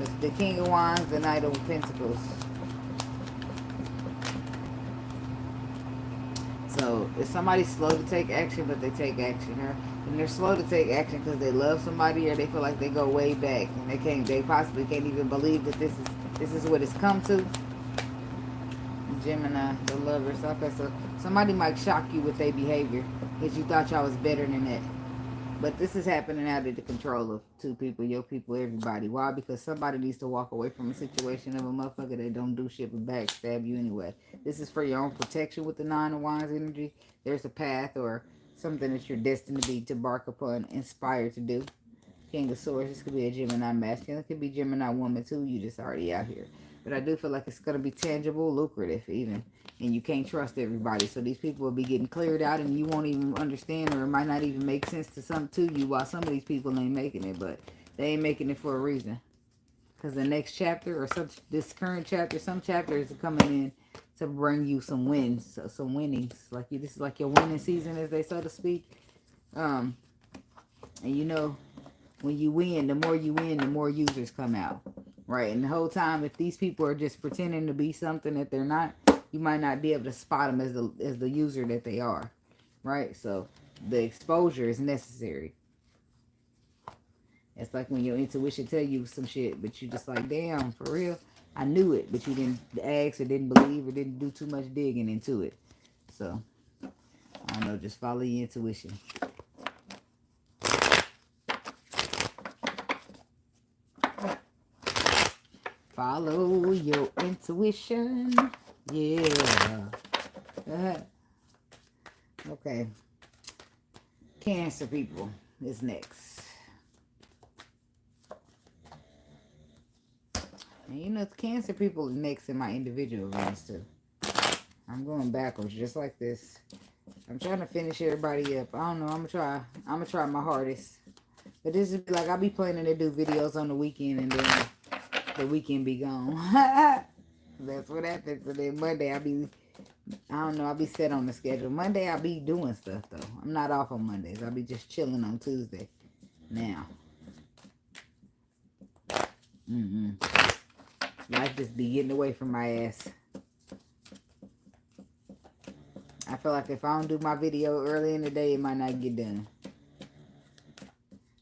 It's the King of Wands, the Knight of Pentacles. So, if somebody's slow to take action, but they take action, huh? And they're slow to take action because they love somebody, or they feel like they go way back, and they possibly can't even believe that this is what it's come to. Gemini, the lovers. Okay, so somebody might shock you with their behavior because you thought y'all was better than that. But this is happening out of the control of two people, your people, everybody. Why? Because somebody needs to walk away from a situation of a motherfucker that don't do shit but backstab you anyway. This is for your own protection with the Nine of Wands energy. There's a path or something that you're destined to be, to embark upon, inspired to do. King of Swords, this could be a Gemini masculine. It could be Gemini woman too. You just already out here. But I do feel like it's going to be tangible, lucrative even. And you can't trust everybody. So these people will be getting cleared out and you won't even understand, or it might not even make sense to you, while some of these people ain't making it. But they ain't making it for a reason. Because the next chapter, or this current chapter, some chapters are coming in to bring you some wins, some winnings. Like this is like your winning season, as they so to speak. And you know, when you win, the more you win, the more users come out. Right? And the whole time, if these people are just pretending to be something that they're not, you might not be able to spot them as the user that they are. Right? So the exposure is necessary. It's like when your intuition tell you some shit, but you just like, damn, for real, I knew it, but you didn't ask or didn't believe or didn't do too much digging into it. So, I don't know, just follow your intuition. Follow your intuition. Yeah. Okay. Cancer people is next. And you know, Cancer people is next in my individual readings too. I'm going backwards just like this. I'm trying to finish everybody up. I don't know. I'm gonna try my hardest. But this is like, I'll be planning to do videos on the weekend, and then the weekend be gone. That's what happens. And then Monday I'll be set on the schedule. Monday I'll be doing stuff though. I'm not off on Mondays. I'll be just chilling on Tuesday. Now. Life just be getting away from my ass. I feel like if I don't do my video early in the day, it might not get done.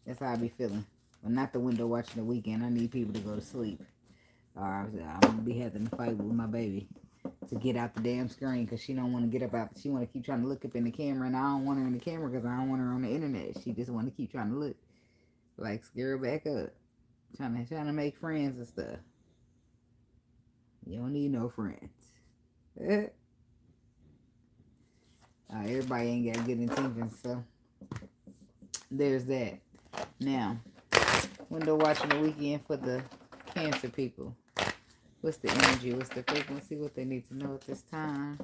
That's how I be feeling. But not the window watching the weekend. I need people to go to sleep. I'm going to be having to fight with my baby to get out the damn screen, because she don't want to get up out. She want to keep trying to look up in the camera, and I don't want her in the camera because I don't want her on the internet. She just want to keep trying to look. Like, scare her back up. Trying to make friends and stuff. You don't need no friends. Everybody ain't got good intentions, so there's that. Now, window watching the weekend for the Cancer people. What's the energy? What's the frequency? What they need to know at this time?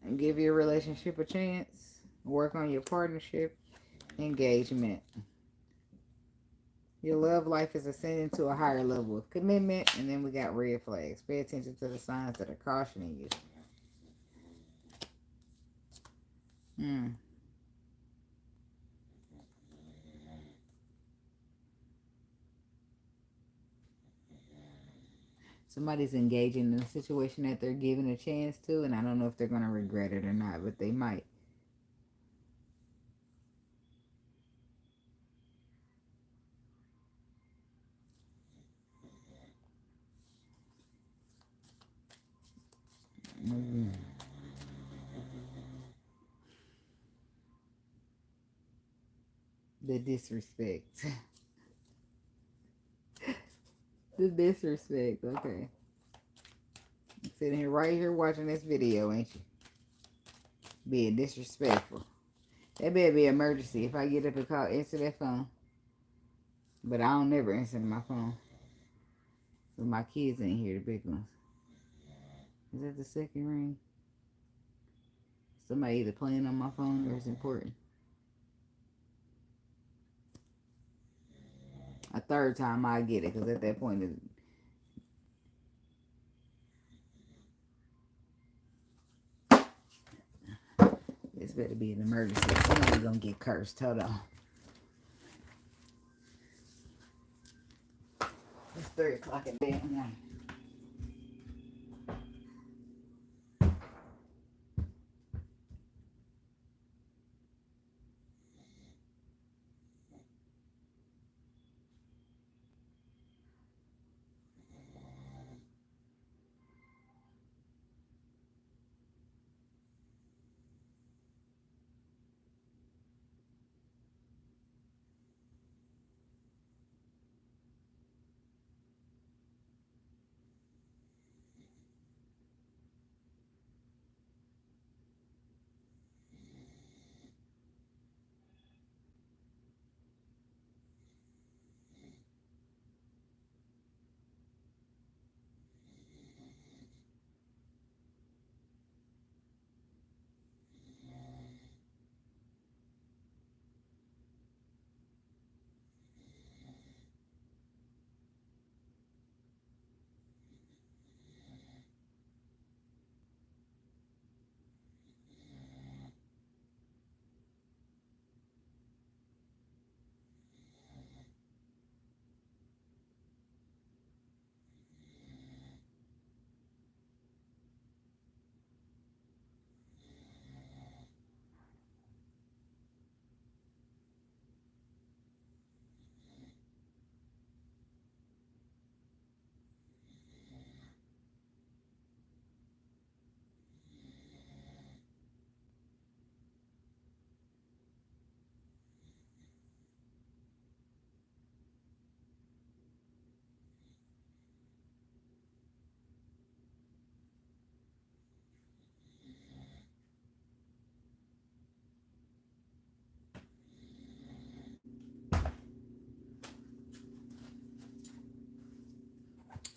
And give your relationship a chance. Work on your partnership. Engagement. Your love life is ascending to a higher level of commitment. And then we got red flags. Pay attention to the signs that are cautioning you. Somebody's engaging in a situation that they're given a chance to, and I don't know if they're going to regret it or not, but they might. The disrespect. The disrespect. Okay. I'm sitting here right here watching this video, ain't you? Being disrespectful. That better be an emergency. If I get up and call, answer that phone. But I don't never answer my phone. With my kids ain't here, the big ones. Is that the second ring? Somebody either playing on my phone or it's important. A third time I get it, because at that point this better be an emergency. Somebody's gonna get cursed. Hold on. It's 3 o'clock in the damn night.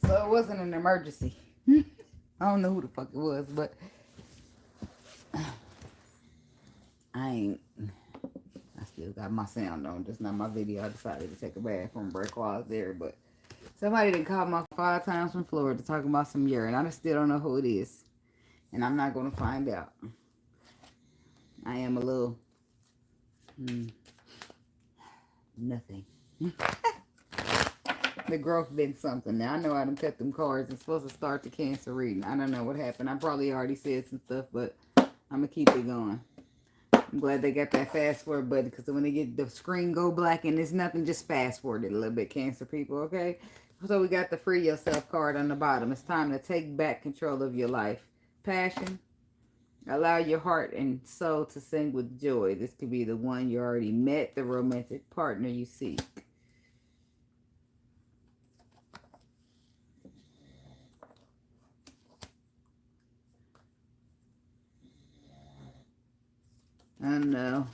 So it wasn't an emergency. I don't know who the fuck it was, but I still got my sound on, just not my video. I decided to take a bath from break while I was there, but somebody done called my 5 times from Florida talking about some urine. I still don't know who it is, and I'm not going to find out. I am a little nothing. The growth been something. Now I know I done cut them cards. It's supposed to start the Cancer reading. I don't know what happened. I probably already said some stuff, but I'm gonna keep it going. I'm glad they got that fast forward button, because when they get the screen go black and it's nothing, just fast forward it a little bit, Cancer people, okay? So we got the free yourself card on the bottom. It's time to take back control of your life. Passion. Allow your heart and soul to sing with joy. This could be the one you already met, the romantic partner you seek. I don't know.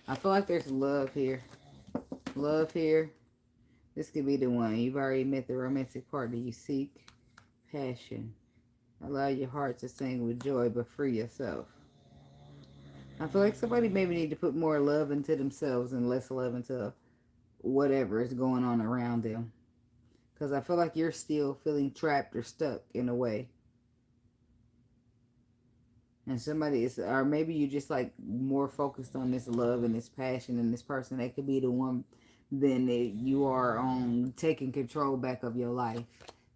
I feel like there's love here. Love here. This could be the one. You've already met the romantic partner you seek. Passion. Allow your heart to sing with joy, but free yourself. I feel like somebody maybe need to put more love into themselves and less love into whatever is going on around them. Because I feel like you're still feeling trapped or stuck in a way. And somebody is, or maybe you just like more focused on this love and this passion and this person that could be the one than you are on taking control back of your life.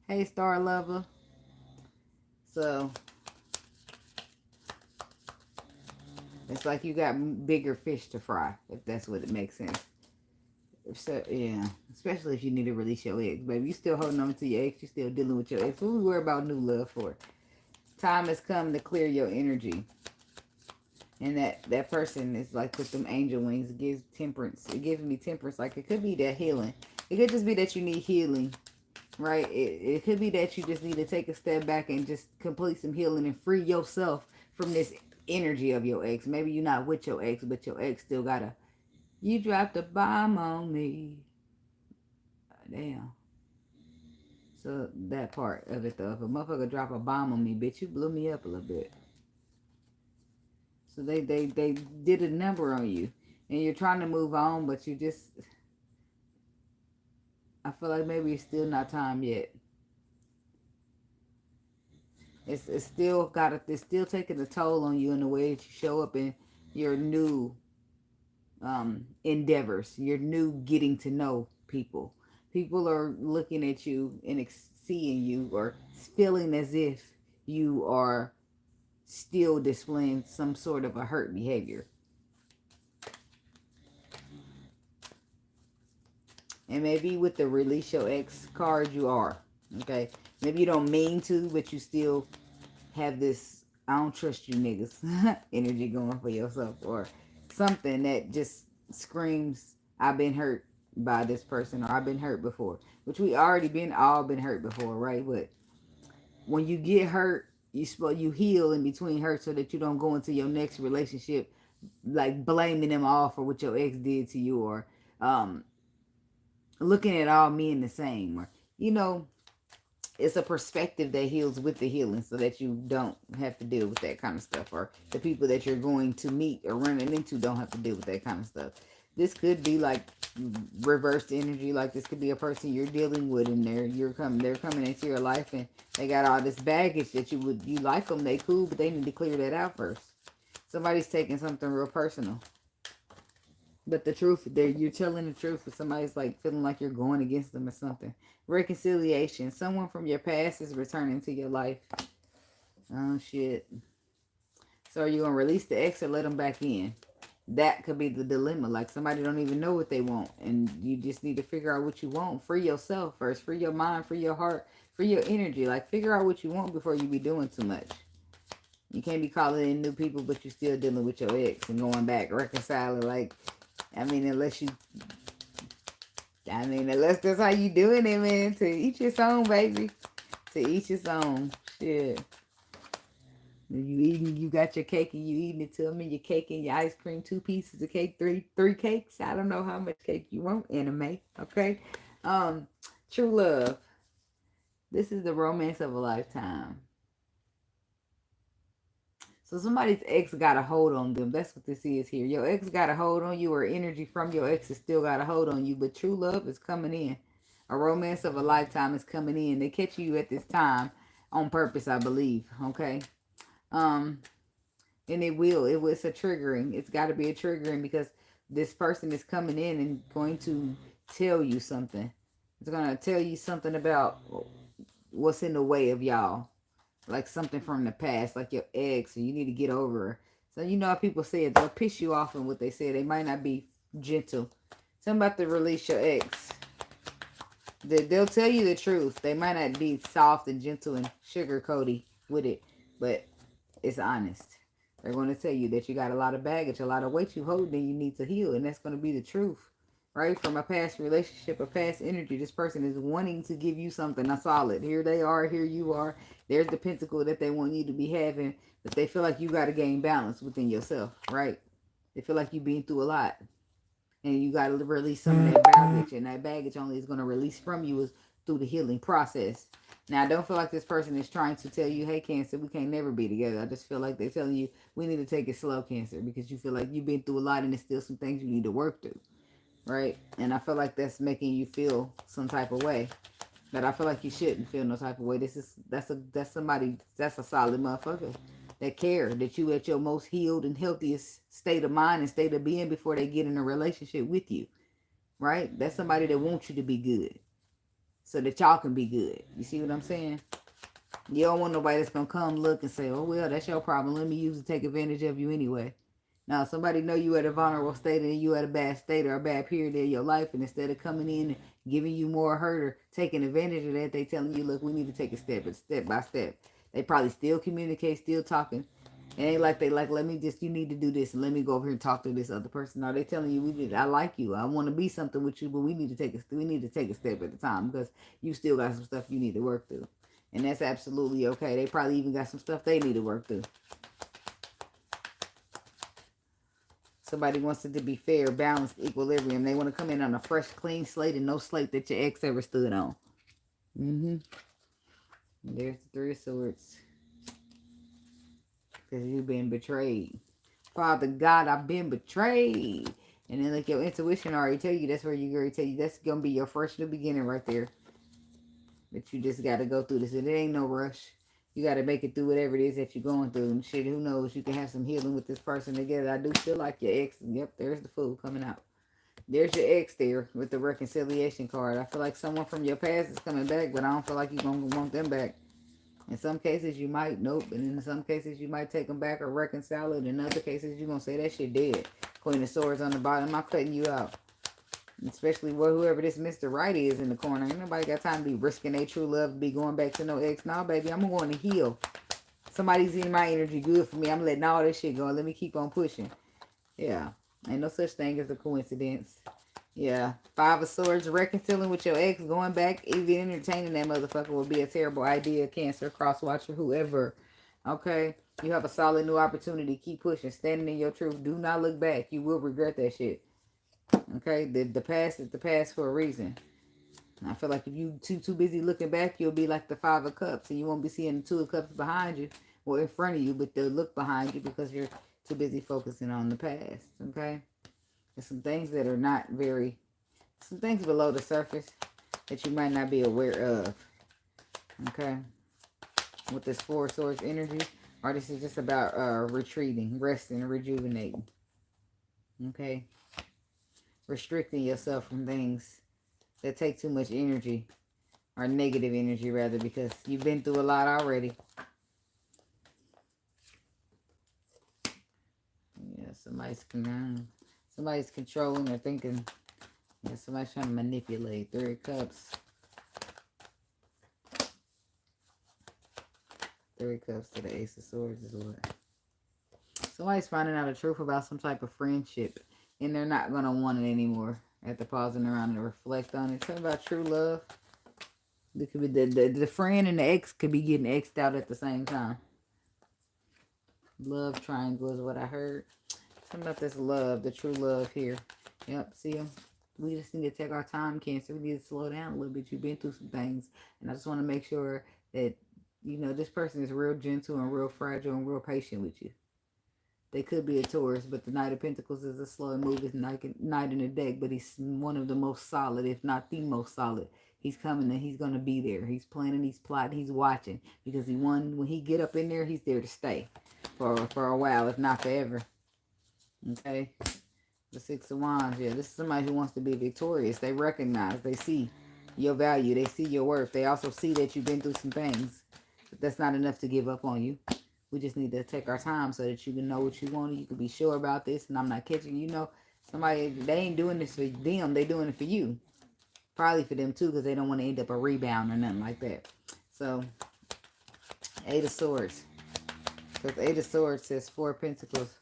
Hey, Star Lover. So, it's like you got bigger fish to fry, if that's what it makes sense. So, yeah. Especially if you need to release your ex. Baby, you still holding on to your ex. You still dealing with your ex. What we worry about new love for? Time has come to clear your energy. And that person is like with them angel wings. It gives temperance. It gives me temperance. Like it could be that healing. It could just be that you need healing. Right? It could be that you just need to take a step back and just complete some healing and free yourself from this energy of your ex. Maybe you're not with your ex, but your ex still gotta. You dropped a bomb on me. Damn. So that part of it though, if a motherfucker drop a bomb on me, bitch, you blew me up a little bit. So they did a number on you, and you're trying to move on, but you just, I feel like maybe it's still not time yet. It's still it's still taking a toll on you in the way that you show up in your new endeavors, your new getting to know people. People are looking at you and seeing you or feeling as if you are still displaying some sort of a hurt behavior. And maybe with the release your ex card, you are. Okay? Maybe you don't mean to, but you still have this I don't trust you niggas energy going for yourself. Or something that just screams, I've been hurt by this person, or I've been hurt before. Which we already all been hurt before, right? But when you get hurt, you heal in between hurt so that you don't go into your next relationship like blaming them all for what your ex did to you, or um looking at all men the same, or it's a perspective that heals with the healing so that you don't have to deal with that kind of stuff, or the people that you're going to meet or running into don't have to deal with that kind of stuff. This could be like reversed energy. Like this could be a person you're dealing with, and they're coming into your life, and they got all this baggage that you like them, they cool, but they need to clear that out first. Somebody's taking something real personal. But the truth, you're telling the truth, but somebody's like feeling like you're going against them or something. Reconciliation. Someone from your past is returning to your life. Oh, shit. So are you going to release the ex or let them back in? That could be the dilemma. Like somebody don't even know what they want, and you just need to figure out what you want. Free yourself first. Free your mind. Free your heart. Free your energy. Like figure out what you want before you be doing too much. You can't be calling in new people, but you're still dealing with your ex and going back, reconciling. Like, unless that's how you doing it, man. To each his own, baby. To each his own. Shit. You got your cake and you eating it. Tell me your cake and your ice cream, 2 pieces of cake, three cakes. I don't know how much cake you want, anime. Okay. True love. This is the romance of a lifetime. So somebody's ex got a hold on them. That's what this is here. Your ex got a hold on you, or energy from your ex is still got a hold on you. But true love is coming in. A romance of a lifetime is coming in. They catch you at this time on purpose, I believe. Okay. And it's a triggering. It's got to be a triggering because this person is coming in and going to tell you something. It's going to tell you something about what's in the way of y'all. Like something from the past, like your ex, or you need to get over her. So you know how people say it, they'll piss you off in what they say. They might not be gentle. Something about to release your ex. They'll tell you the truth. They might not be soft and gentle and sugar-coaty with it, but it's honest. They're going to tell you that you got a lot of baggage, a lot of weight you hold, and you need to heal, and that's going to be the truth. Right? From a past relationship, a past energy, this person is wanting to give you something, a solid. Here they are, here you are. There's the pentacle that they want you to be having, but they feel like you got to gain balance within yourself, right? They feel like you've been through a lot, and you got to release some of that baggage, and that baggage only is going to release from you is through the healing process. Now, I don't feel like this person is trying to tell you, hey, Cancer, we can't never be together. I just feel like they're telling you, we need to take it slow, Cancer, because you feel like you've been through a lot, and there's still some things you need to work through. Right? And I feel like that's making you feel some type of way. But I feel like you shouldn't feel no type of way. That's a solid motherfucker that care that you at your most healed and healthiest state of mind and state of being before they get in a relationship with you. Right? That's somebody that wants you to be good. so that y'all can be good. You see what I'm saying? You don't want nobody that's going to come look and say, oh, well, that's your problem. Let me use to take advantage of you anyway. Now, somebody know you at a vulnerable state and you at a bad state or a bad period in your life, and instead of coming in and giving you more hurt or taking advantage of that, they telling you, look, we need to take a step by step. They probably still communicate, still talking. It ain't like they like, let me just, you need to do this and let me go over here and talk to this other person. No, they telling you, I like you. I want to be something with you, but we need to take a step at a time because you still got some stuff you need to work through. And that's absolutely okay. They probably even got some stuff they need to work through. Somebody wants it to be fair, balanced, equilibrium. They want to come in on a fresh, clean slate and no slate that your ex ever stood on. There's the Three of Swords. Because you've been betrayed. Father God, I've been betrayed. And then like your intuition already tell you, that's where you already tell you, that's going to be your fresh new beginning right there. But you just got to go through this. And it ain't no rush. You got to make it through whatever it is that you're going through. And shit, who knows? You can have some healing with this person together. I do feel like your ex. Yep, there's the Fool coming out. There's your ex there with the reconciliation card. I feel like someone from your past is coming back, but I don't feel like you're going to want them back. In some cases, you might, nope. And in some cases, you might take them back or reconcile it. In other cases, you're going to say that shit dead. Queen of Swords on the bottom. I'm cutting you out. Especially whoever this Mr. Right is in the corner. Ain't nobody got time to be risking their true love, be going back to no ex. Nah, baby, I'm going to heal. Somebody's in my energy good for me. I'm letting all this shit go. Let me keep on pushing. Yeah. Ain't no such thing as a coincidence. Yeah. Five of Swords, reconciling with your ex, going back, even entertaining that motherfucker would be a terrible idea. Cancer, crosswatcher, whoever. Okay? You have a solid new opportunity. Keep pushing. Standing in your truth. Do not look back. You will regret that shit. Okay, the past is the past for a reason. I feel like if you too busy looking back, you'll be like the Five of Cups, and you won't be seeing the Two of Cups behind you or in front of you, but they'll look behind you because you're too busy focusing on the past. Okay, there's some things that are not very, some things below the surface that you might not be aware of. Okay, with this Four of Swords energy, or this is just about retreating, resting, rejuvenating. Okay. Restricting yourself from things that take too much energy, or negative energy rather, because you've been through a lot already. Yeah, somebody's controlling or thinking. Yeah, somebody's trying to manipulate. Three of Cups. Three of Cups to the Ace of Swords is what. Somebody's finding out the truth about some type of friendship, and they're not going to want it anymore after pausing around and reflect on it. Talk about true love. It could be the friend and the ex could be getting exed out at the same time. Love triangle is what I heard. Talking about this love, the true love here. Yep, see them? We just need to take our time, Cancer. We need to slow down a little bit. You've been through some things. And I just want to make sure that, you know, this person is real gentle and real fragile and real patient with you. They could be a Taurus, but the Knight of Pentacles is a slow moving knight in the deck, but he's one of the most solid, if not the most solid. He's coming and he's going to be there. He's planning, he's plotting, he's watching. Because when he get up in there, he's there to stay for a while, if not forever. Okay? The Six of Wands, yeah, this is somebody who wants to be victorious. They recognize, they see your value, they see your worth. They also see that you've been through some things. But that's not enough to give up on you. We just need to take our time so that you can know what you want and you can be sure about this. And I'm not catching, you know, somebody, they ain't doing this for them. They doing it for you. Probably for them too, because they don't want to end up a rebound or nothing like that. So, Eight of Swords. Because Eight of Swords says Four of Pentacles.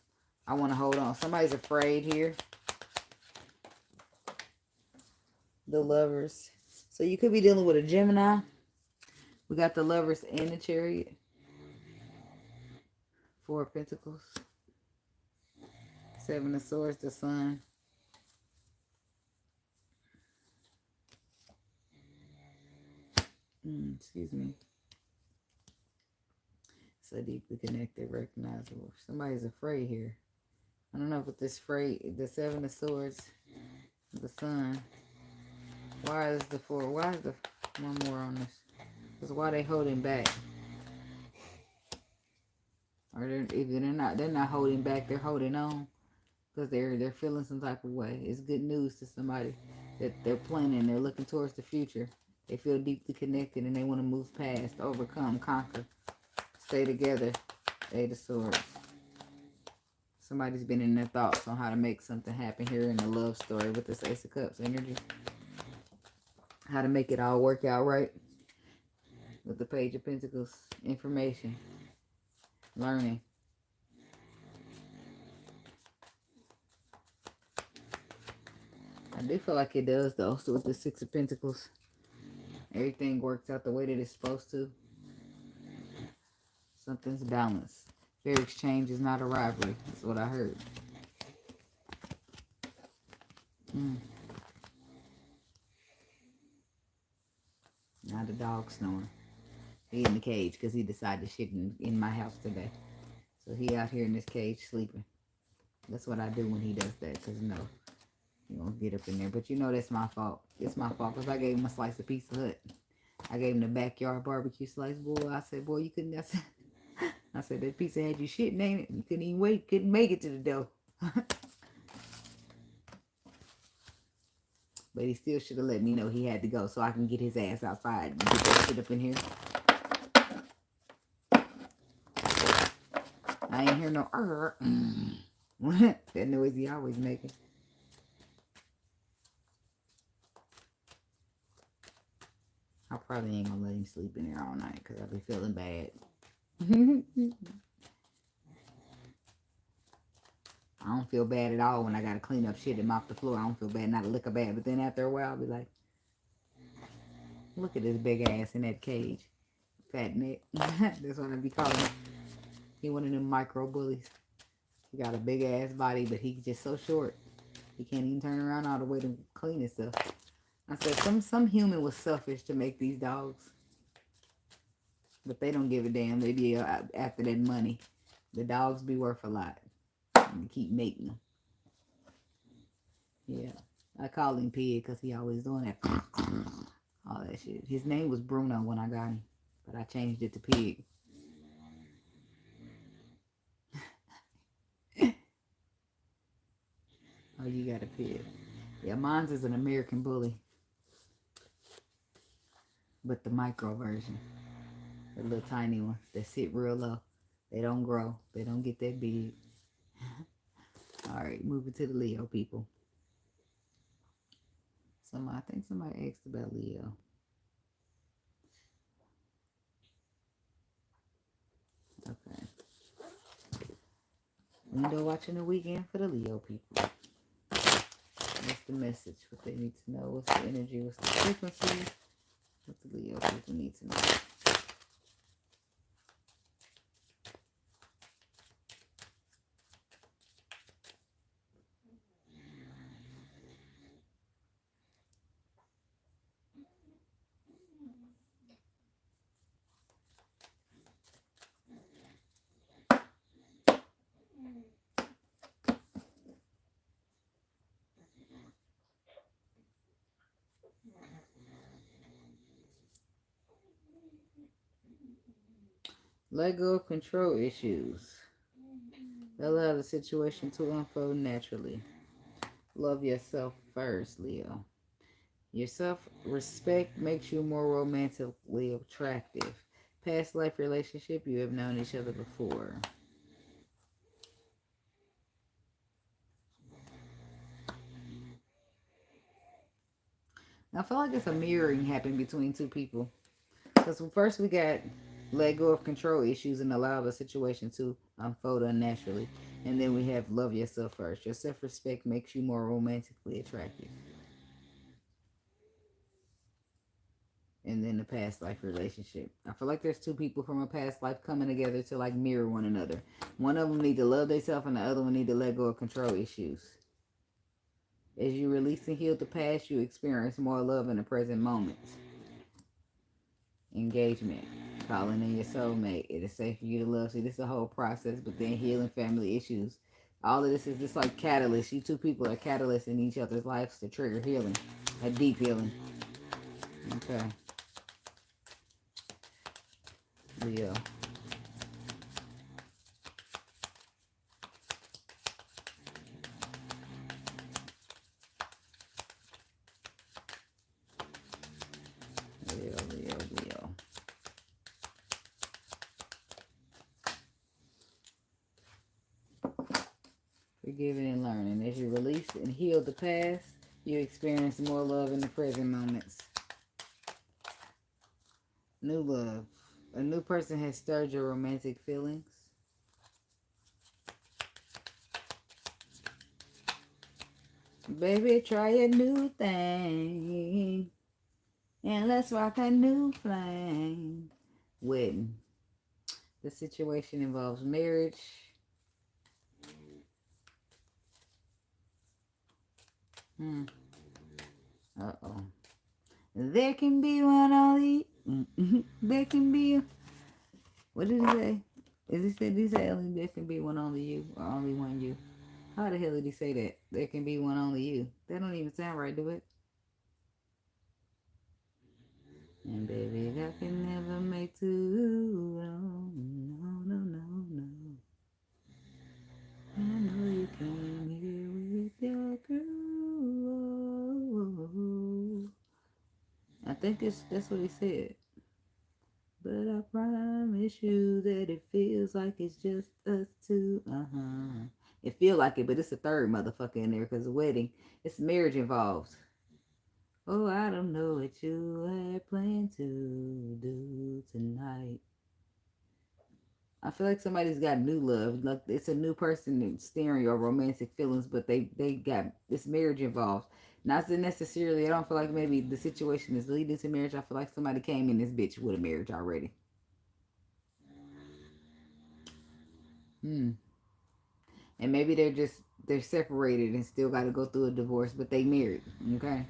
I want to hold on. Somebody's afraid here. The Lovers. So you could be dealing with a Gemini. We got the Lovers and the Chariot. Four of Pentacles. Seven of Swords, the Sun. Excuse me. So deeply connected, recognizable. Somebody's afraid here. I don't know, but this afraid, the Seven of Swords, the Sun. Why is the four? Why is the one more on this? Because why they holding back? Or they're not holding back. They're holding on because they're feeling some type of way. It's good news to somebody that they're planning. They're looking towards the future. They feel deeply connected and they want to move past, overcome, conquer, stay together. Eight of Swords. Somebody's been in their thoughts on how to make something happen here in the love story with this Ace of Cups energy. How to make it all work out right. With the Page of Pentacles. Information. Learning. I do feel like it does though. So with the Six of Pentacles, everything works out the way that it's supposed to. Something's balanced. Fair exchange is not a rivalry. That's what I heard. Now the dog snoring. He in the cage because he decided to shit in my house today. So he out here in this cage sleeping. That's what I do when he does that. Because no, he won't get up in there. But you know that's my fault. It's my fault because I gave him a slice of Pizza Hut. I gave him the backyard barbecue slice. Boy, I said, boy, you couldn't. I said, that pizza had you shitting, ain't it? You couldn't even wait. Couldn't make it to the door. But he still should have let me know he had to go so I can get his ass outside and get that shit up in here. I ain't hear no that noise he always making. I probably ain't gonna let him sleep in there all night because I'll be feeling bad. I don't feel bad at all when I gotta clean up shit and mop the floor. I don't feel bad, not a lick of bad. But then after a while, I'll be like, look at this big ass in that cage. Fat neck. That's what I be calling him. He one of them micro bullies. He got a big ass body, but he's just so short. He can't even turn around all the way to clean his stuff. I said, some human was selfish to make these dogs. But they don't give a damn. They be after that money. The dogs be worth a lot. And keep making them. Yeah. I call him Pig because he always doing that. All that shit. His name was Bruno when I got him. But I changed it to Pig. Oh, you got a Pig. Yeah, mine's is an American Bully. But the micro version. The little tiny ones that sit real low. They don't grow. They don't get that big. Alright, moving to the Leo people. I think somebody asked about Leo. Okay. Window watching the weekend for the Leo people. What's the message? What they need to know? What's the energy? What's the frequency? What the Leo people need to know? Let go of control issues. Allow the situation to unfold naturally. Love yourself first, Leo. Your self-respect makes you more romantically attractive. Past life relationship, you have known each other before. I feel like it's a mirroring happened between two people. Because first we got let go of control issues and allow the situation to unfold unnaturally. And then we have love yourself first. Your self-respect makes you more romantically attractive. And then the past life relationship. I feel like there's two people from a past life coming together to like mirror one another. One of them need to love themselves and the other one need to let go of control issues. As you release and heal the past, you experience more love in the present moment. Engagement. Calling in your soulmate. It is safe for you to love. See, this is a whole process, but then healing family issues. All of this is just like catalyst. You two people are catalysts in each other's lives to trigger healing. A deep healing. Okay. Leo. Leo, Leo, Leo. Forgiving and learning. As you release and heal the past, you experience more love in the present moments. New love. A new person has stirred your romantic feelings. Baby, try a new thing. And let's rock a new flame. Wedding. The situation involves marriage. Uh-oh. There can be one only. There can be. What did he say? Did he say only there can be one only you or only one you? How the hell did he say that? There can be one only you. That don't even sound right, do it? And baby, I can never make two. No, no, no, no, no. I know you came here with your crew. I think that's what he said. But I promise you that it feels like it's just us two. It feel like it, but it's a third motherfucker in there because the wedding, it's marriage involved. Oh, I don't know what you had planned to do tonight. I feel like somebody's got new love. Like it's a new person steering your romantic feelings, but they got this marriage involved. Not so necessarily. I don't feel like maybe the situation is leading to marriage. I feel like somebody came in this bitch with a marriage already. And maybe they're separated and still got to go through a divorce, but they married. Okay.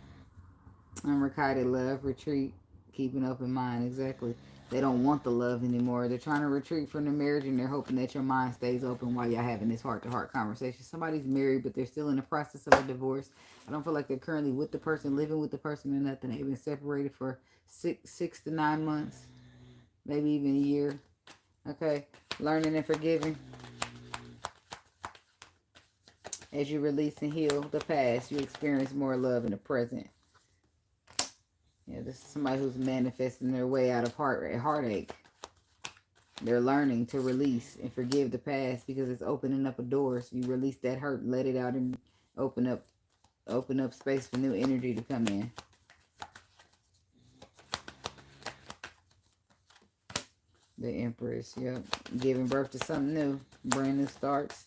Unrequited love, retreat, keep an open mind. Exactly. They don't want the love anymore. They're trying to retreat from the marriage and they're hoping that your mind stays open while y'all having this heart-to-heart conversation. Somebody's married, but they're still in the process of a divorce. I don't feel like they're currently with the person, living with the person or nothing. They've been separated for six to 9 months, maybe even a year. Okay. Learning and forgiving. As you release and heal the past, you experience more love in the present. Yeah, this is somebody who's manifesting their way out of heartache. They're learning to release and forgive the past because it's opening up a door. So you release that hurt, let it out, and open up space for new energy to come in. The Empress, yep. Giving birth to something new. Brand new starts.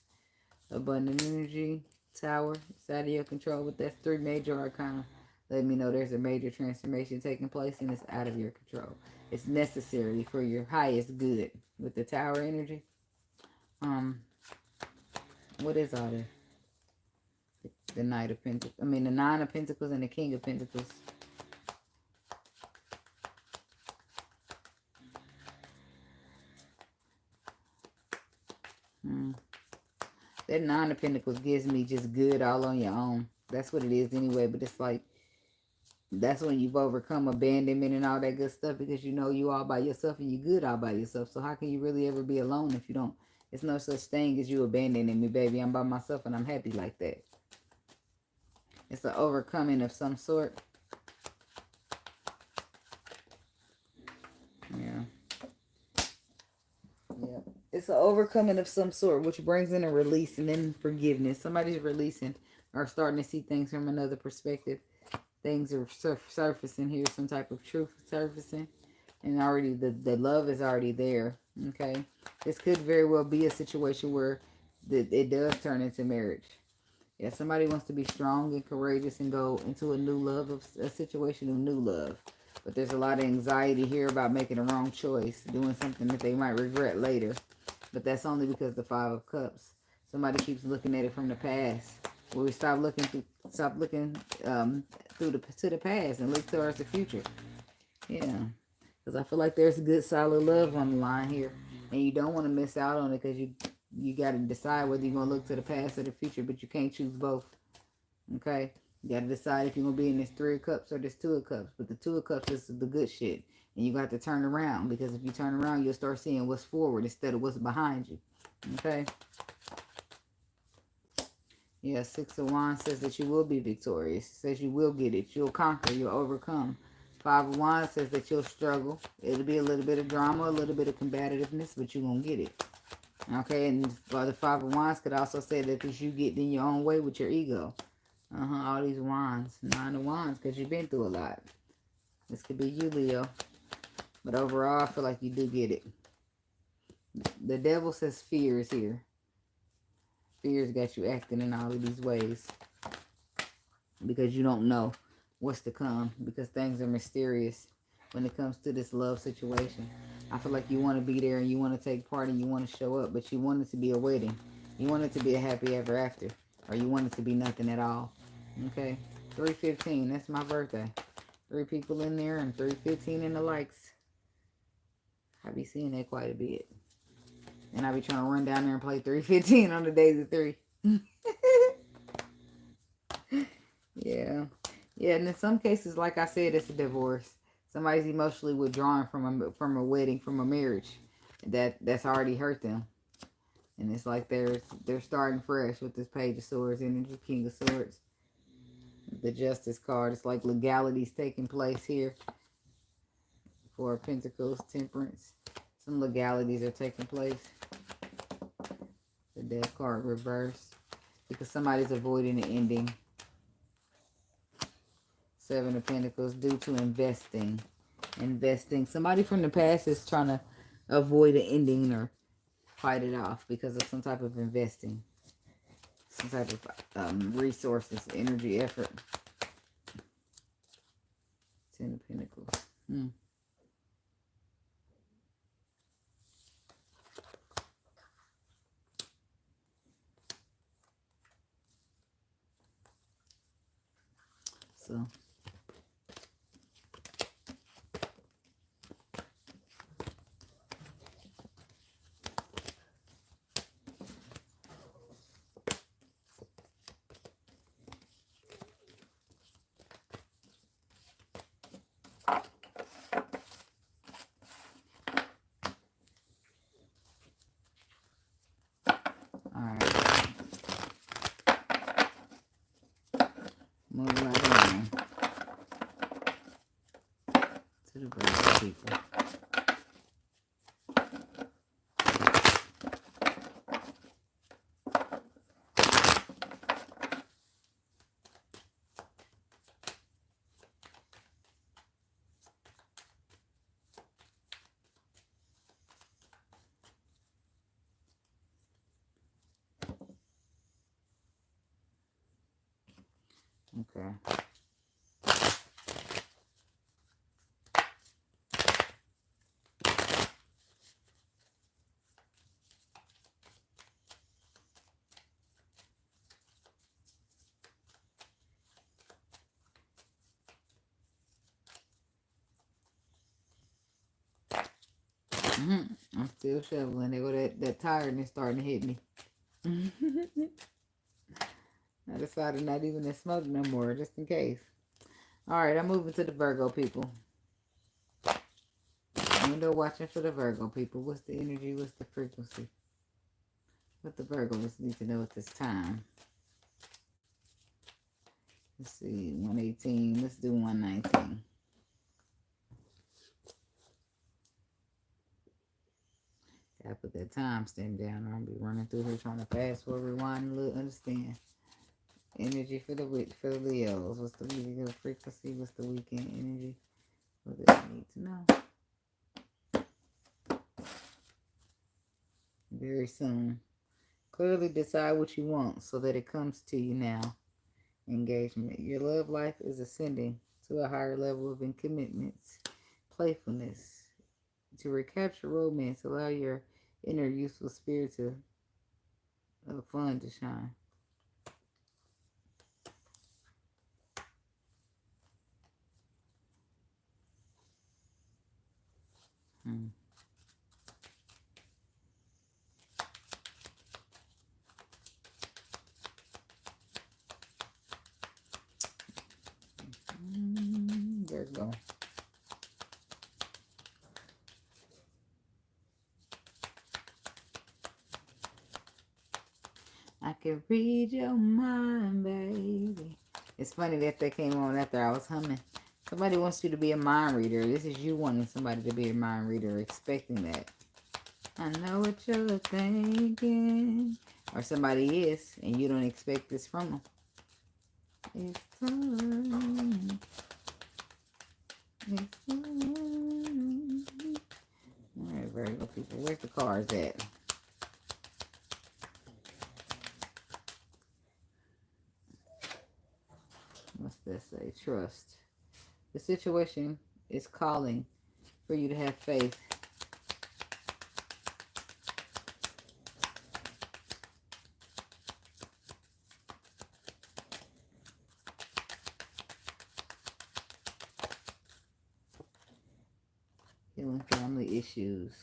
Abundant energy. Tower. It's out of your control, but that's 3 major arcana. Let me know there's a major transformation taking place and it's out of your control. It's necessary for your highest good. With the Tower energy. What is all this? The Knight of Pentacles. I mean the 9 of Pentacles and the King of Pentacles. That 9 of Pentacles gives me just good all on your own. That's what it is anyway, but it's like that's when you've overcome abandonment and all that good stuff because you know you all by yourself and you good all by yourself. So how can you really ever be alone if you don't? It's no such thing as you abandoning me, baby. I'm by myself and I'm happy like that. It's an overcoming of some sort. Yeah. Yeah. It's an overcoming of some sort, which brings in a release and then forgiveness. Somebody's releasing or starting to see things from another perspective. Things are surfacing here, some type of truth surfacing, and already the love is already there. Okay, this could very well be a situation where it does turn into marriage. Yeah, somebody wants to be strong and courageous and go into a new love, of a situation of new love, but there's a lot of anxiety here about making a wrong choice, doing something that they might regret later, but that's only because the 5 of Cups. Somebody keeps looking at it from the past. Where we stop looking to the past and look towards the future. Yeah, because I feel like there's good solid love on the line here, and you don't want to miss out on it because you got to decide whether you're gonna look to the past or the future, but you can't choose both. Okay, you got to decide if you're gonna be in this 3 of Cups or this 2 of Cups. But the 2 of Cups is the good shit, and you got to turn around because if you turn around, you'll start seeing what's forward instead of what's behind you. Okay. Yeah, 6 of Wands says that you will be victorious. It says you will get it. You'll conquer. You'll overcome. Five of Wands says that you'll struggle. It'll be a little bit of drama, a little bit of combativeness, but you're going to get it. Okay, and the Five of Wands could also say that it's you getting in your own way with your ego. All these wands. Nine of Wands, because you've been through a lot. This could be you, Leo. But overall, I feel like you do get it. The devil says fear is here. Fear's got you acting in all of these ways. Because you don't know what's to come. Because things are mysterious when it comes to this love situation. I feel like you want to be there and you want to take part and you want to show up. But you want it to be a wedding. You want it to be a happy ever after. Or you want it to be nothing at all. Okay? 315. That's my birthday. 3 people in there and 315 in the likes. I be seeing that quite a bit. And I be trying to run down there and play 315 on the days of 3. Yeah. Yeah, and in some cases, like I said, it's a divorce. Somebody's emotionally withdrawing from a wedding, from a marriage that's already hurt them. And it's like they're starting fresh with this Page of Swords, energy, King of Swords. The Justice card. It's like legality's taking place here. Four of Pentacles, Temperance. Some legalities are taking place. The Death card reversed. Because somebody's avoiding the ending. Seven of Pentacles due to investing. Somebody from the past is trying to avoid an ending or fight it off because of some type of investing. Some type of resources, energy, effort. Ten of Pentacles. So move right along to the Virgo people. Okay. I'm still shoveling. There go that tiredness starting to hit me. I decided not even to smoke no more, just in case. Alright, I'm moving to the Virgo people. Window watching for the Virgo people. What's the energy? What's the frequency? What the Virgos need to know at this time. Let's see, 118. Let's do 119. Gotta put that timestamp down or I'll be running through here trying to fast forward, rewind, and look, understand. Energy for the Leos. What's the weekend frequency? What's the weekend energy? What do I need to know? Very soon. Clearly decide what you want so that it comes to you now. Engagement. Your love life is ascending to a higher level of commitments, playfulness. To recapture romance, allow your inner youthful spirit to fun to shine. There we go. I can read your mind, baby. It's funny that came on after I was humming. Somebody wants you to be a mind reader. This is you wanting somebody to be a mind reader, expecting that. I know what you're thinking. Or somebody is, and you don't expect this from them. It's time. It's time. Alright, Virgo people. Where's the cards at? What's that say? Trust. The situation is calling for you to have faith. Healing family issues.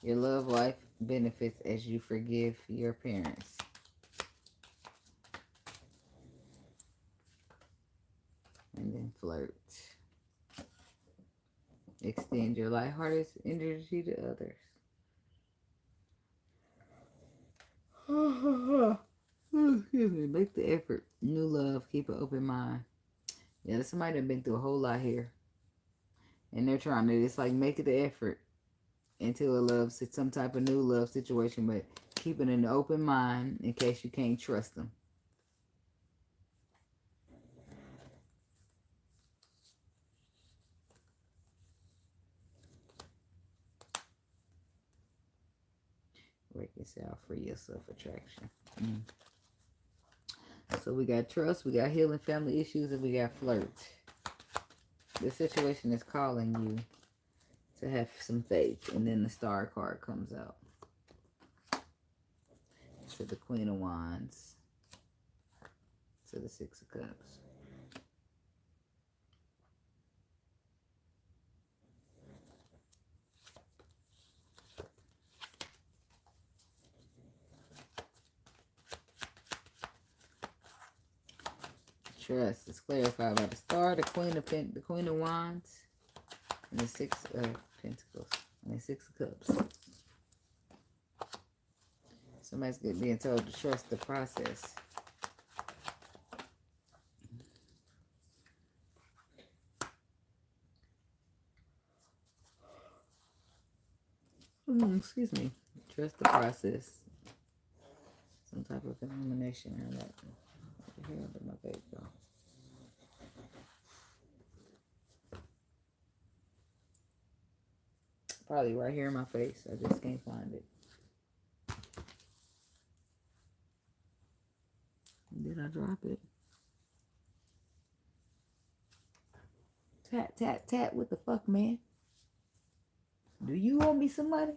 Your love life benefits as you forgive your parents. And then flirt. Extend your lighthearted energy to others. Excuse me. Make the effort. New love. Keep an open mind. Yeah, there's somebody that's been through a whole lot here. And they're trying to, it's like, make it the effort into a love, some type of new love situation, but keeping an open mind in case you can't trust them. Reconcile for your self-attraction. So we got trust, we got healing family issues, and we got flirt. This situation is calling you to have some faith. And then the star card comes out. To the Queen of Wands. To the Six of Cups. Trust is clarified by the star, the Queen of Wands, and the Six of Pentacles, and the Six of Cups. Somebody's being told to trust the process. Excuse me. Trust the process. Some type of illumination or that. What the hell did my face go? Probably right here in my face. I just can't find it. Did I drop it? Tap, tap, tap. What the fuck, man? Do you owe me some money?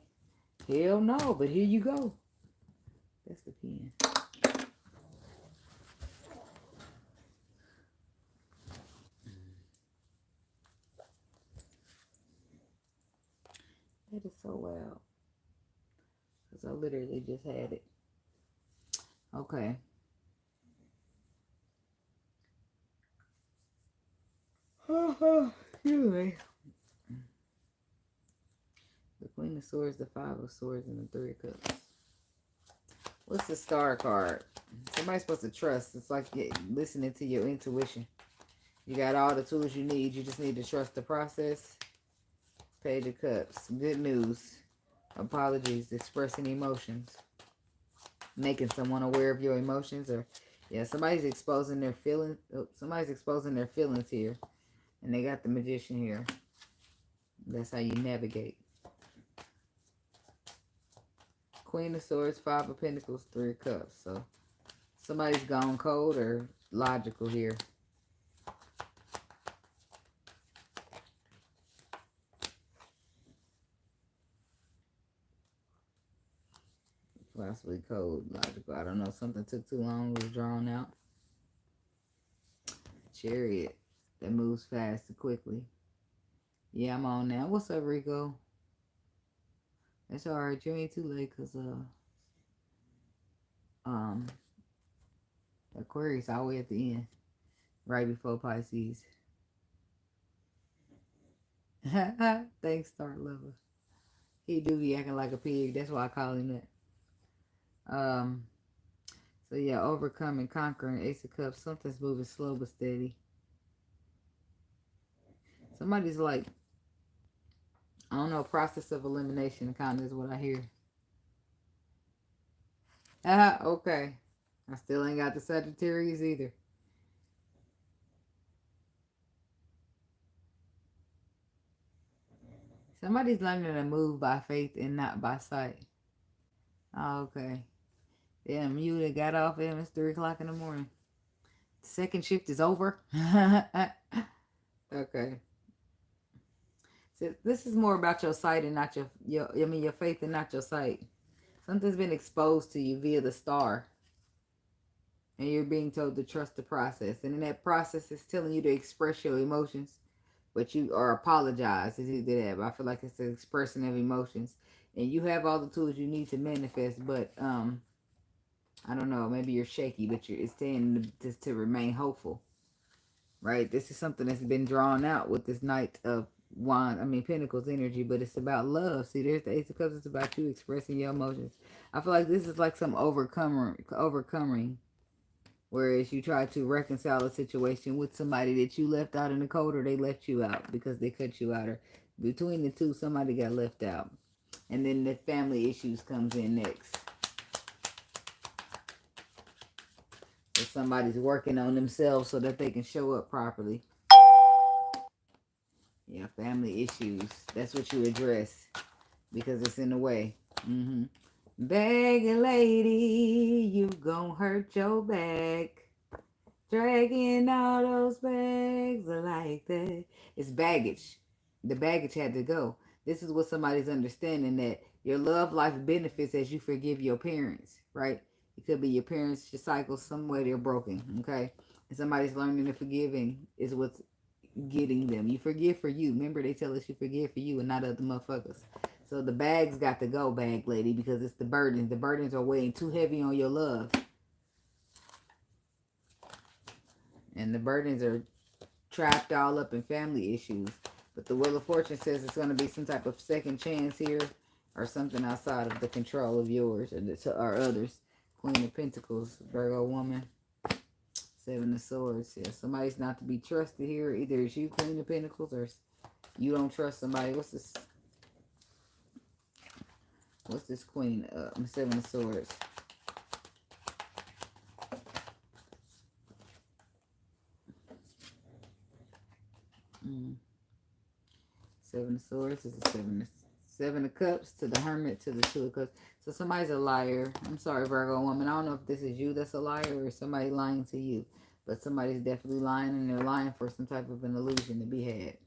Hell no, but here you go. That's the pen. That is so wild. Because I literally just had it. Okay. Anyway. The Queen of Swords, the Five of Swords, and the Three of Cups. What's the Star card? Somebody's supposed to trust. It's like listening to your intuition. You got all the tools you need. You just need to trust the process. Page of Cups. Good news. Apologies. Expressing emotions. Making someone aware of your emotions. Or, yeah, somebody's exposing their feelings. Somebody's exposing their feelings here. And they got the Magician here. That's how you navigate. Queen of Swords, Five of Pentacles, Three of Cups. So somebody's gone cold or logical here. Possibly cold, logical. I don't know. Something took too long. Was drawn out. Chariot that moves fast and quickly. Yeah, I'm on now. What's up, Rico? It's alright. You ain't too late because Aquarius all the way at the end, right before Pisces. Thanks, Star Lover. He do be acting like a pig. That's why I call him that. So yeah, overcoming, conquering, Ace of Cups. Something's moving slow but steady. Somebody's like, I don't know, process of elimination kind of is what I hear. Okay. I still ain't got the Sagittarius either. Somebody's learning to move by faith and not by sight. Okay. Damn, you that got off at it's 3 o'clock in the morning. Second shift is over. Okay. So this is more about your sight and not your faith and not your sight. Something's been exposed to you via the star. And you're being told to trust the process. And in that process, it's telling you to express your emotions. But you, or apologize, is either that. But I feel like it's an expression of emotions. And you have all the tools you need to manifest. But, I don't know, maybe you're shaky. But it's saying just to remain hopeful. Right? This is something that's been drawn out with this Knight of Pentacles energy, but it's about love. See, there's the Ace of Cups. It's about you expressing your emotions. I feel like this is like some overcoming, whereas you try to reconcile a situation with somebody that you left out in the cold, or they left you out because they cut you out, or between the two, somebody got left out. And then the family issues comes in next. So somebody's working on themselves so that they can show up properly. Yeah, family issues. That's what you address because it's in the way. Begging lady, you gon' hurt your back. Dragging all those bags like that. It's baggage. The baggage had to go. This is what somebody's understanding, that your love life benefits as you forgive your parents, right? It could be your parents, your cycle, some way they're broken, okay? And somebody's learning to forgiving is what's getting them. You forgive for you. Remember, they tell us you forgive for you and not other motherfuckers. So the bags got to go, bag lady, because it's the burdens. The burdens are weighing too heavy on your love. And the burdens are trapped all up in family issues. But the Wheel of Fortune says it's going to be some type of second chance here, or something outside of the control of yours or others. Queen of Pentacles, Virgo woman. Seven of Swords. Yeah, somebody's not to be trusted here. Either it's you, Queen of Pentacles, or you don't trust somebody. What's this? What's this Queen? Seven of Swords. Seven of Swords is a seven of Cups to the Hermit to the Two of Cups. So somebody's a liar. I'm sorry, Virgo woman. I don't know if this is you that's a liar or somebody lying to you. But somebody's definitely lying, and they're lying for some type of an illusion to be had.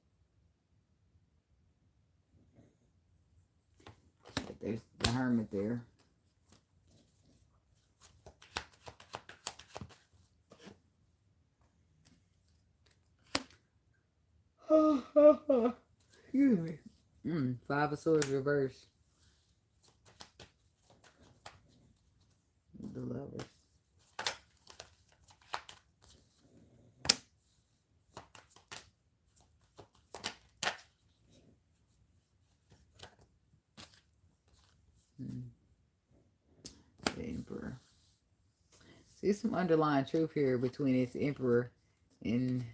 But there's the Hermit there. Excuse me. Five of Swords reverse. The Lovers. The Emperor. See some underlying truth here between this Emperor and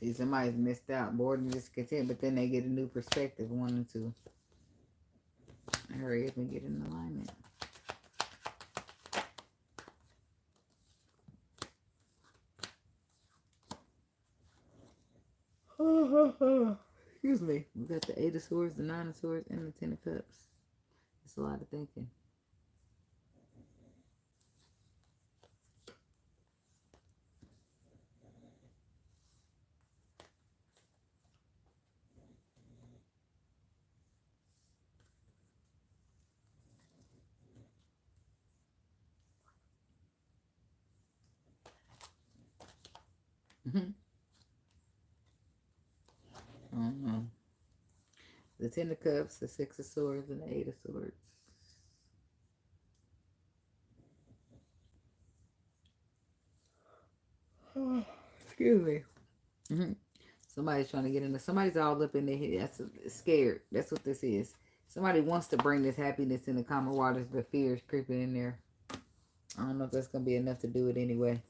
see, somebody's missed out, bored and discontent, but then they get a new perspective, wanting to hurry up and get in alignment. Excuse me. We got the Eight of Swords, the Nine of Swords, and the Ten of Cups. It's a lot of thinking. The Ten of Cups, the Six of Swords, and the Eight of Swords. Excuse me. Somebody's trying to get in there. Somebody's all up in their head. That's scared. That's what this is. Somebody wants to bring this happiness in the calmer waters, but fear is creeping in there. I don't know if that's going to be enough to do it anyway.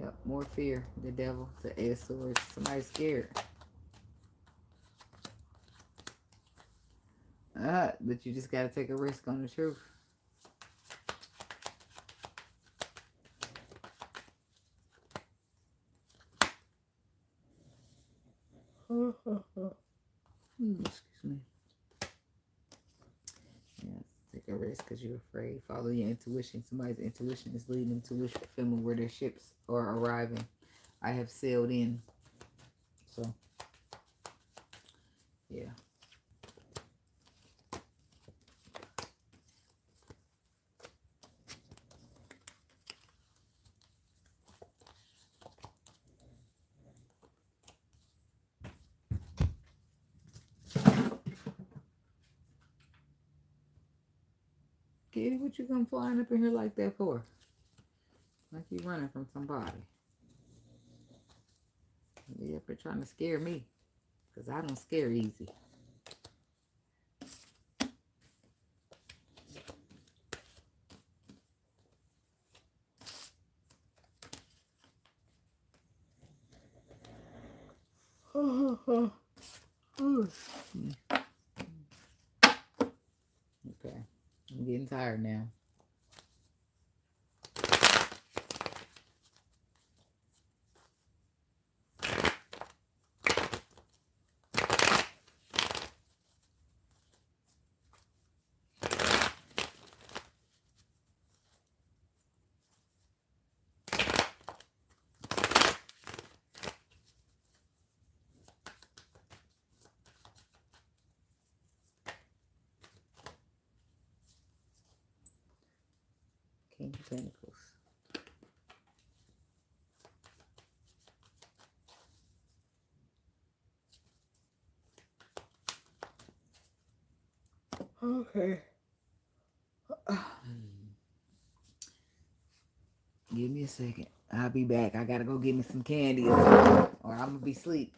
Yep, more fear. The devil, the Eight of Swords. Somebody's scared. But you just got to take a risk on the truth. Excuse me. Yeah, take a risk because you're afraid. Follow your intuition. Somebody's intuition is leading them to wish fulfillment where their ships are arriving. I have sailed in. So, yeah. Kitty, what you come flying up in here like that for? Like you running from somebody. You up here trying to scare me. Because I don't scare easy. Okay. I'm getting tired now. King of Pentacles. Okay. Give me a second. I'll be back. I gotta go get me some candy or I'm gonna be asleep.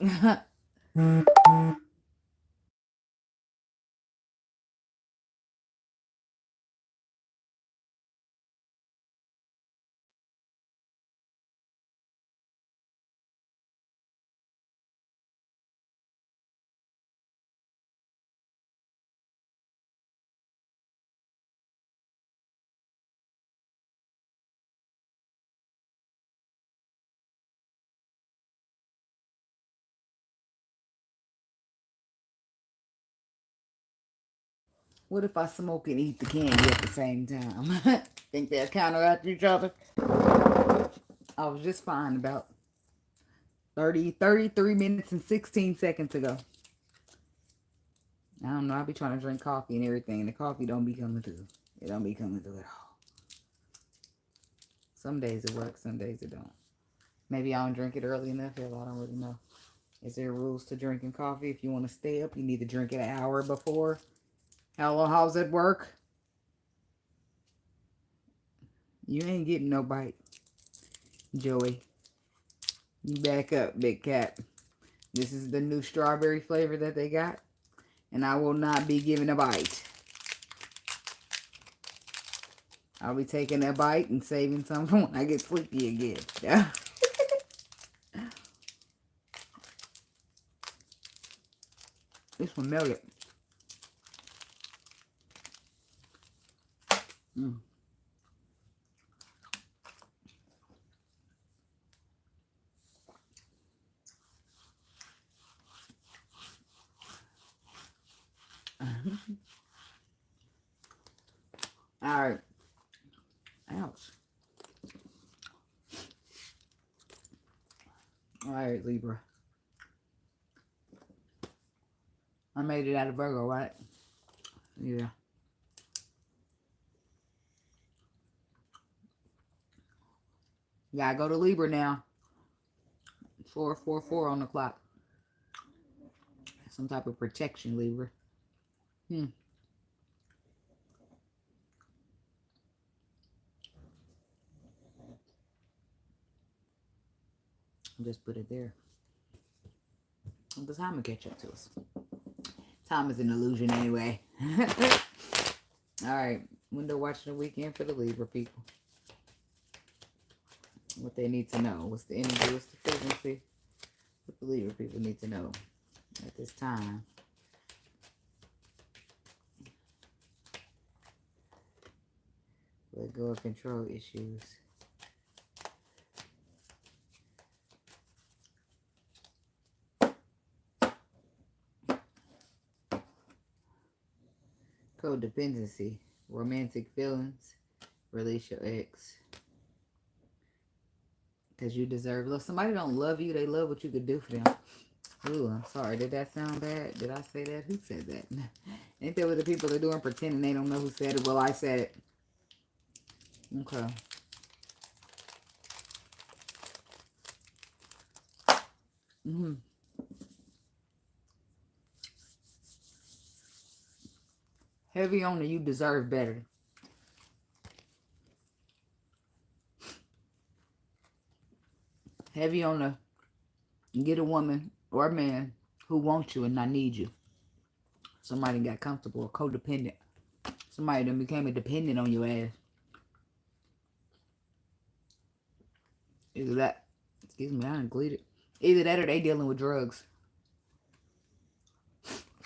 What if I smoke and eat the candy at the same time? Think they'll counteract each other? I was just fine about 33 minutes and 16 seconds ago. I don't know. I be trying to drink coffee and everything. The coffee don't be coming through. It don't be coming through at all. Some days it works. Some days it don't. Maybe I don't drink it early enough. Hell, I don't really know. Is there rules to drinking coffee? If you want to stay up, you need to drink it an hour before. How's it work? You ain't getting no bite. Joey. You back up, big cat. This is the new strawberry flavor that they got. And I will not be giving a bite. I'll be taking a bite and saving some for when I get sleepy again. This one melted. Alright. Ouch. Alright, Libra. I made it out of Virgo, right? Yeah. Gotta go to Libra now. 444 on the clock. Some type of protection, Libra. Just put it there. The time will catch up to us. Time is an illusion anyway. Alright. Window watching the weekend for the Libra people. What they need to know. What's the energy? What's the frequency? What the Libra people need to know at this time. Let go of control issues. Codependency. Romantic feelings. Release your ex. Because you deserve love. Somebody don't love you. They love what you could do for them. Ooh, I'm sorry. Did that sound bad? Did I say that? Who said that? Ain't that what the people are doing? Pretending they don't know who said it. Well, I said it. Okay. Heavy on the you deserve better. Heavy on the get a woman or a man who wants you and not need you. Somebody got comfortable or codependent. Somebody that became a dependent on your ass. Either that, excuse me, I didn't gleed it. Either that or they dealing with drugs.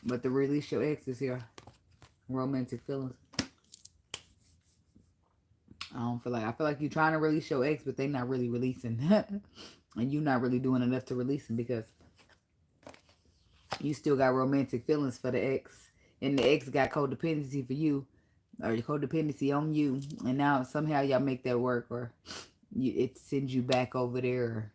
But the release your ex is here. Romantic feelings. I feel like you're trying to release your ex, but they not really releasing. And you not really doing enough to release them because you still got romantic feelings for the ex. And the ex got codependency for you. Or codependency on you. And now somehow y'all make that work. Or it sends you back over there. Or,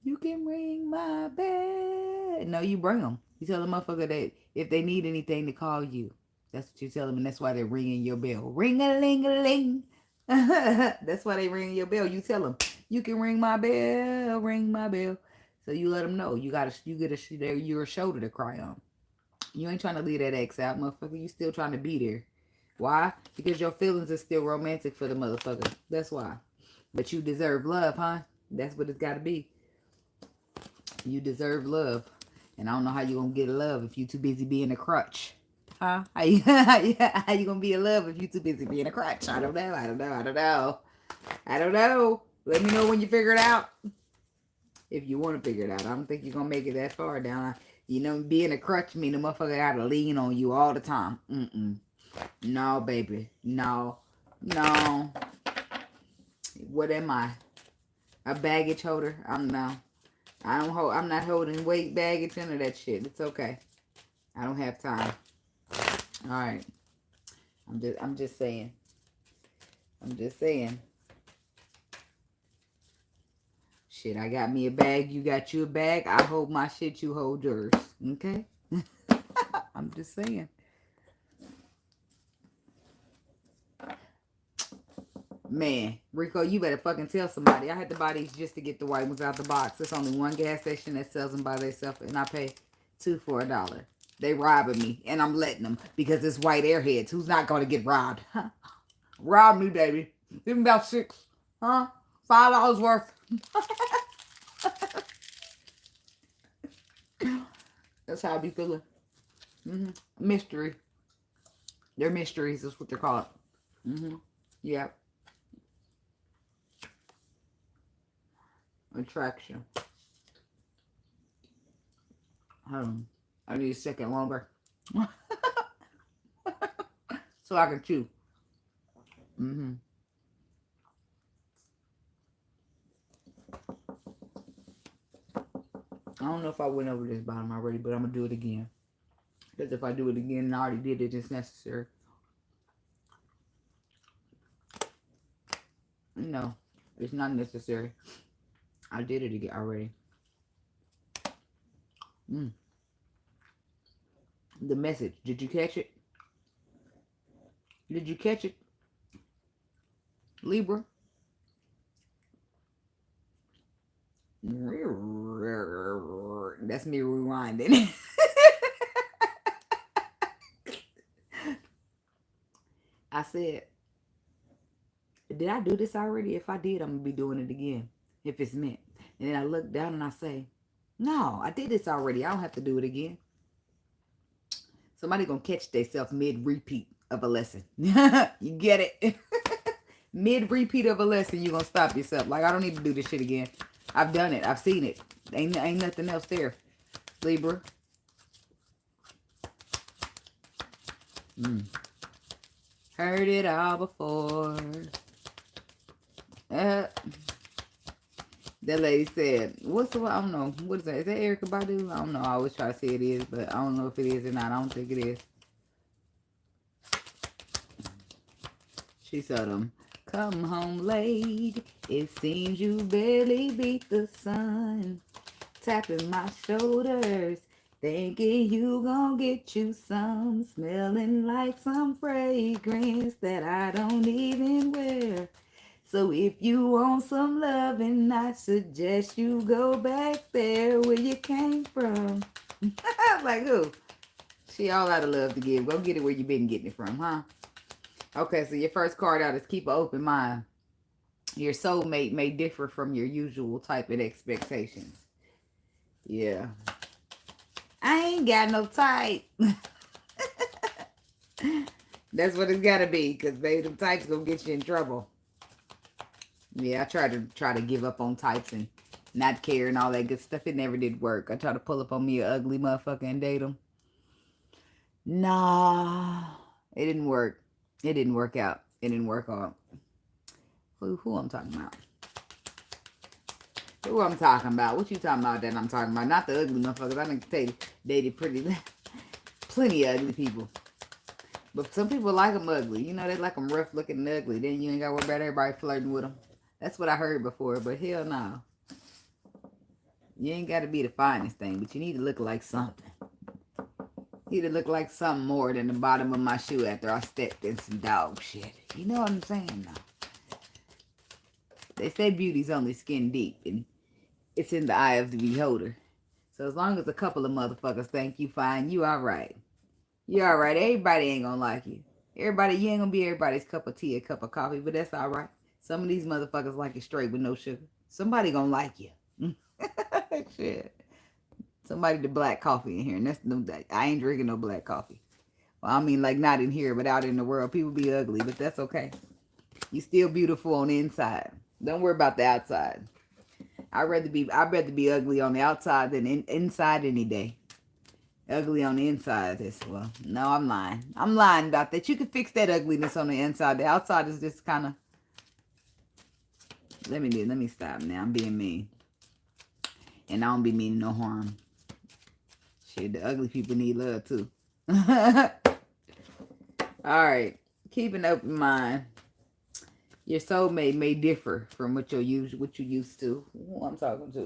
you can ring my bell. No, you bring them. You tell the motherfucker that if they need anything to call you. That's what you tell them. And that's why they're ringing your bell. Ring-a-ling-a-ling. That's why they ring your bell. You tell them, you can ring my bell, ring my bell. So you let them know you're a shoulder to cry on. You ain't trying to leave that ex out, motherfucker. You still trying to be there. Why? Because your feelings are still romantic for the motherfucker. That's why. But you deserve love, huh? That's what it's got to be. You deserve love. And I don't know how you gonna get love if you too busy being a crutch. Huh? How you gonna be in love if you too busy being a crutch? I don't know. Let me know when you figure it out. If you want to figure it out. I don't think you're gonna make it that far down. Being a crutch mean the motherfucker gotta lean on you all the time. No, baby. No. What am I? A baggage holder? I'm not holding weight, baggage, none of that shit. It's okay. I don't have time. All right. I'm just saying. Shit, I got me a bag. You got you a bag. I hold my shit. You hold yours. Okay? I'm just saying. Man, Rico, you better fucking tell somebody. I had to buy these just to get the white ones out the box. There's only one gas station that sells them by themselves, and I pay $2 for $1. They robbing me, and I'm letting them because it's white airheads. Who's not going to get robbed? Rob me, baby. Give me about $6. Huh? $5 worth. That's how I be feeling. Mystery. They're mysteries. That's what they're called. Yeah. Attraction. I need a second longer. So I can chew. I don't know if I went over this bottom already, but I'm going to do it again. Because if I do it again and I already did it, it's necessary. No, it's not necessary. I did it again already. The message. Did you catch it? Did you catch it? Libra? That's me rewinding. I said, did I do this already? If I did, I'm going to be doing it again. If it's meant. And then I look down and I say, No, I did this already. I don't have to do it again. Somebody gonna catch themselves mid-repeat of a lesson. You get it? Mid-repeat of a lesson, you gonna stop yourself. Like, I don't need to do this shit again. I've done it. I've seen it. Ain't nothing else there. Libra. Heard it all before. That lady said, what's the, I don't know. What is that? Is that Erykah Badu? I don't know. I always try to say it is, but I don't know if it is or not. I don't think it is. She said, come home late. It seems you barely beat the sun. Tapping my shoulders. Thinking you gon' get you some. Smelling like some fragrance that I don't even wear. So if you want some loving, I suggest you go back there where you came from. Like who? She all out of love to give. Go get it where you been getting it from, huh? Okay, so your first card out is keep an open mind. Your soulmate may differ from your usual type of expectations. Yeah. I ain't got no type. That's what it's gotta be, because the types gonna get you in trouble. Yeah, I try to give up on types and not care and all that good stuff. It never did work. I tried to pull up on me an ugly motherfucker and date him. Nah, it didn't work. It didn't work out. It didn't work out. Who I'm talking about? Who I'm talking about? What you talking about that I'm talking about? Not the ugly motherfuckers. I done dated plenty of ugly people. But some people like them ugly. You know, they like them rough looking and ugly. Then you ain't got to worry about everybody flirting with them. That's what I heard before, but hell no. You ain't got to be the finest thing, but you need to look like something. You need to look like something more than the bottom of my shoe after I stepped in some dog shit. You know what I'm saying now? They say beauty's only skin deep, and it's in the eye of the beholder. So as long as a couple of motherfuckers think you fine, you all right. You all right. Everybody ain't gonna like you. Everybody, you ain't gonna be everybody's cup of tea, a cup of coffee, but that's all right. Some of these motherfuckers like it straight with no sugar. Somebody gonna like you. Shit. Somebody the black coffee in here, and that's no. I ain't drinking no black coffee. Well, I mean, like not in here, but out in the world, people be ugly, but that's okay. You still beautiful on the inside. Don't worry about the outside. I'd rather be ugly on the outside than inside any day. Ugly on the inside as well. No, I'm lying. I'm lying about that. You can fix that ugliness on the inside. The outside is just kind of. Let me stop now. I'm being mean. And I don't be meaning no harm. Shit, the ugly people need love too. Alright. Keep an open mind. Your soulmate may differ from what you used to. Who I'm talking to.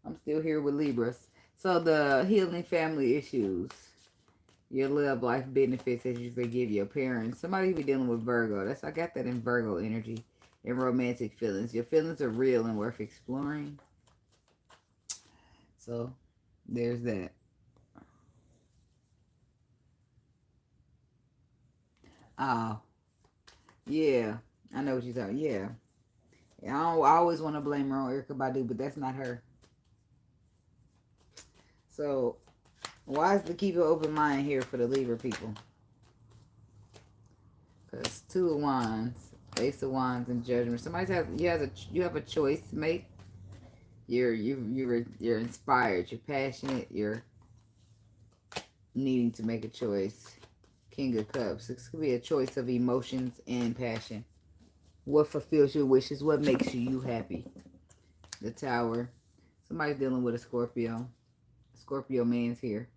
I'm still here with Libras. So the healing family issues. Your love life benefits as you forgive your parents. Somebody be dealing with Virgo. I got that in Virgo energy. And romantic feelings. Your feelings are real and worth exploring. So, there's that. Oh. Yeah. I know what you're talking. Yeah. I always want to blame her on Erykah Badu, but that's not her. So, why is the keep an open mind here for the Libra people? Because 2 of Wands, Ace of Wands, and Judgment. You have a choice to make. You're inspired. You're passionate. You're needing to make a choice. King of Cups. This could be a choice of emotions and passion. What fulfills your wishes? What makes you happy? The Tower. Somebody's dealing with a Scorpio. Scorpio man's here.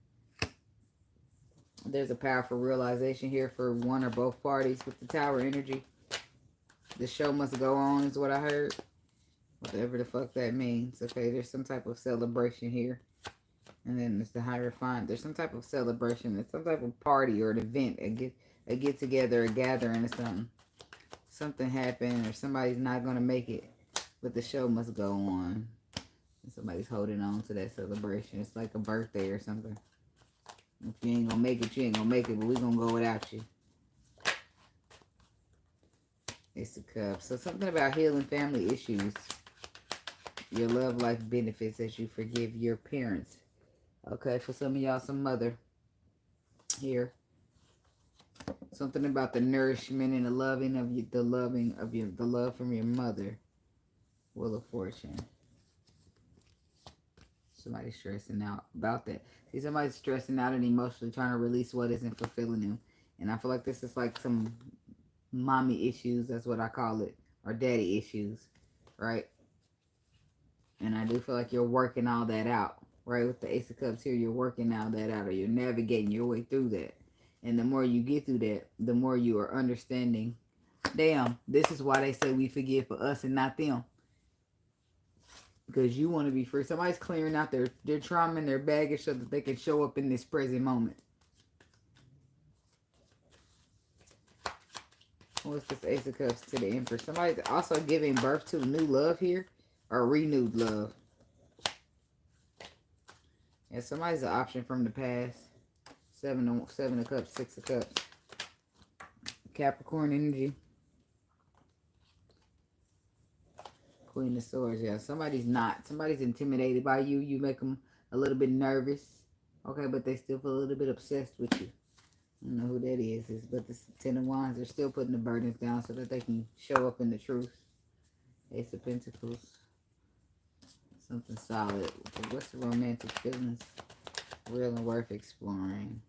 There's a powerful realization here for one or both parties with the Tower energy. The show must go on is what I heard. Whatever the fuck that means. Okay, there's some type of celebration here. And then it's the Hierophant. There's some type of celebration. It's some type of party or an event. A get together, a gathering or something. Something happened or somebody's not going to make it. But the show must go on. And somebody's holding on to that celebration. It's like a birthday or something. If you ain't going to make it, you ain't going to make it. But we're going to go without you. It's the Cups. So something about healing family issues. your love life benefits as you forgive your parents. Okay, for some of y'all, some mother here. Something about the nourishment and the loving of you, the love from your mother. Wheel of Fortune. Somebody's stressing out about that. See, somebody's stressing out and emotionally trying to release what isn't fulfilling them. And I feel like this is like some mommy issues. That's what I call it. Or daddy issues. Right? And I do feel like you're working all that out. Right? With the Ace of Cups here, you're working all that out. Or you're navigating your way through that. And the more you get through that, the more you are understanding. Damn, this is why they say we forgive for us and not them. Because you want to be free. Somebody's clearing out their trauma and their baggage so that they can show up in this present moment. What's this Ace of Cups to the Emperor? Somebody's also giving birth to new love here. Or renewed love. And somebody's an option from the past. Seven of Cups, Six of Cups. Capricorn energy. Queen of Swords, yeah. Somebody's intimidated by you. You make them a little bit nervous. Okay, but they still feel a little bit obsessed with you. I don't know who that is, but the Ten of Wands, they're still putting the burdens down so that they can show up in the truth. Ace of Pentacles. Something solid. What's the romantic feelings? Real and worth exploring.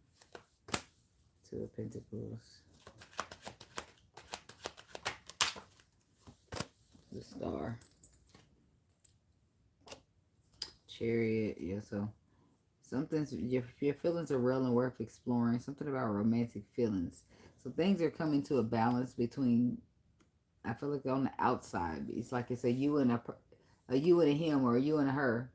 Two of Pentacles. The Star. Chariot, yeah, so something's, your feelings are real and worth exploring. Something about romantic feelings. So things are coming to a balance between, I feel like on the outside, it's like it's a you and a him or a you and a her.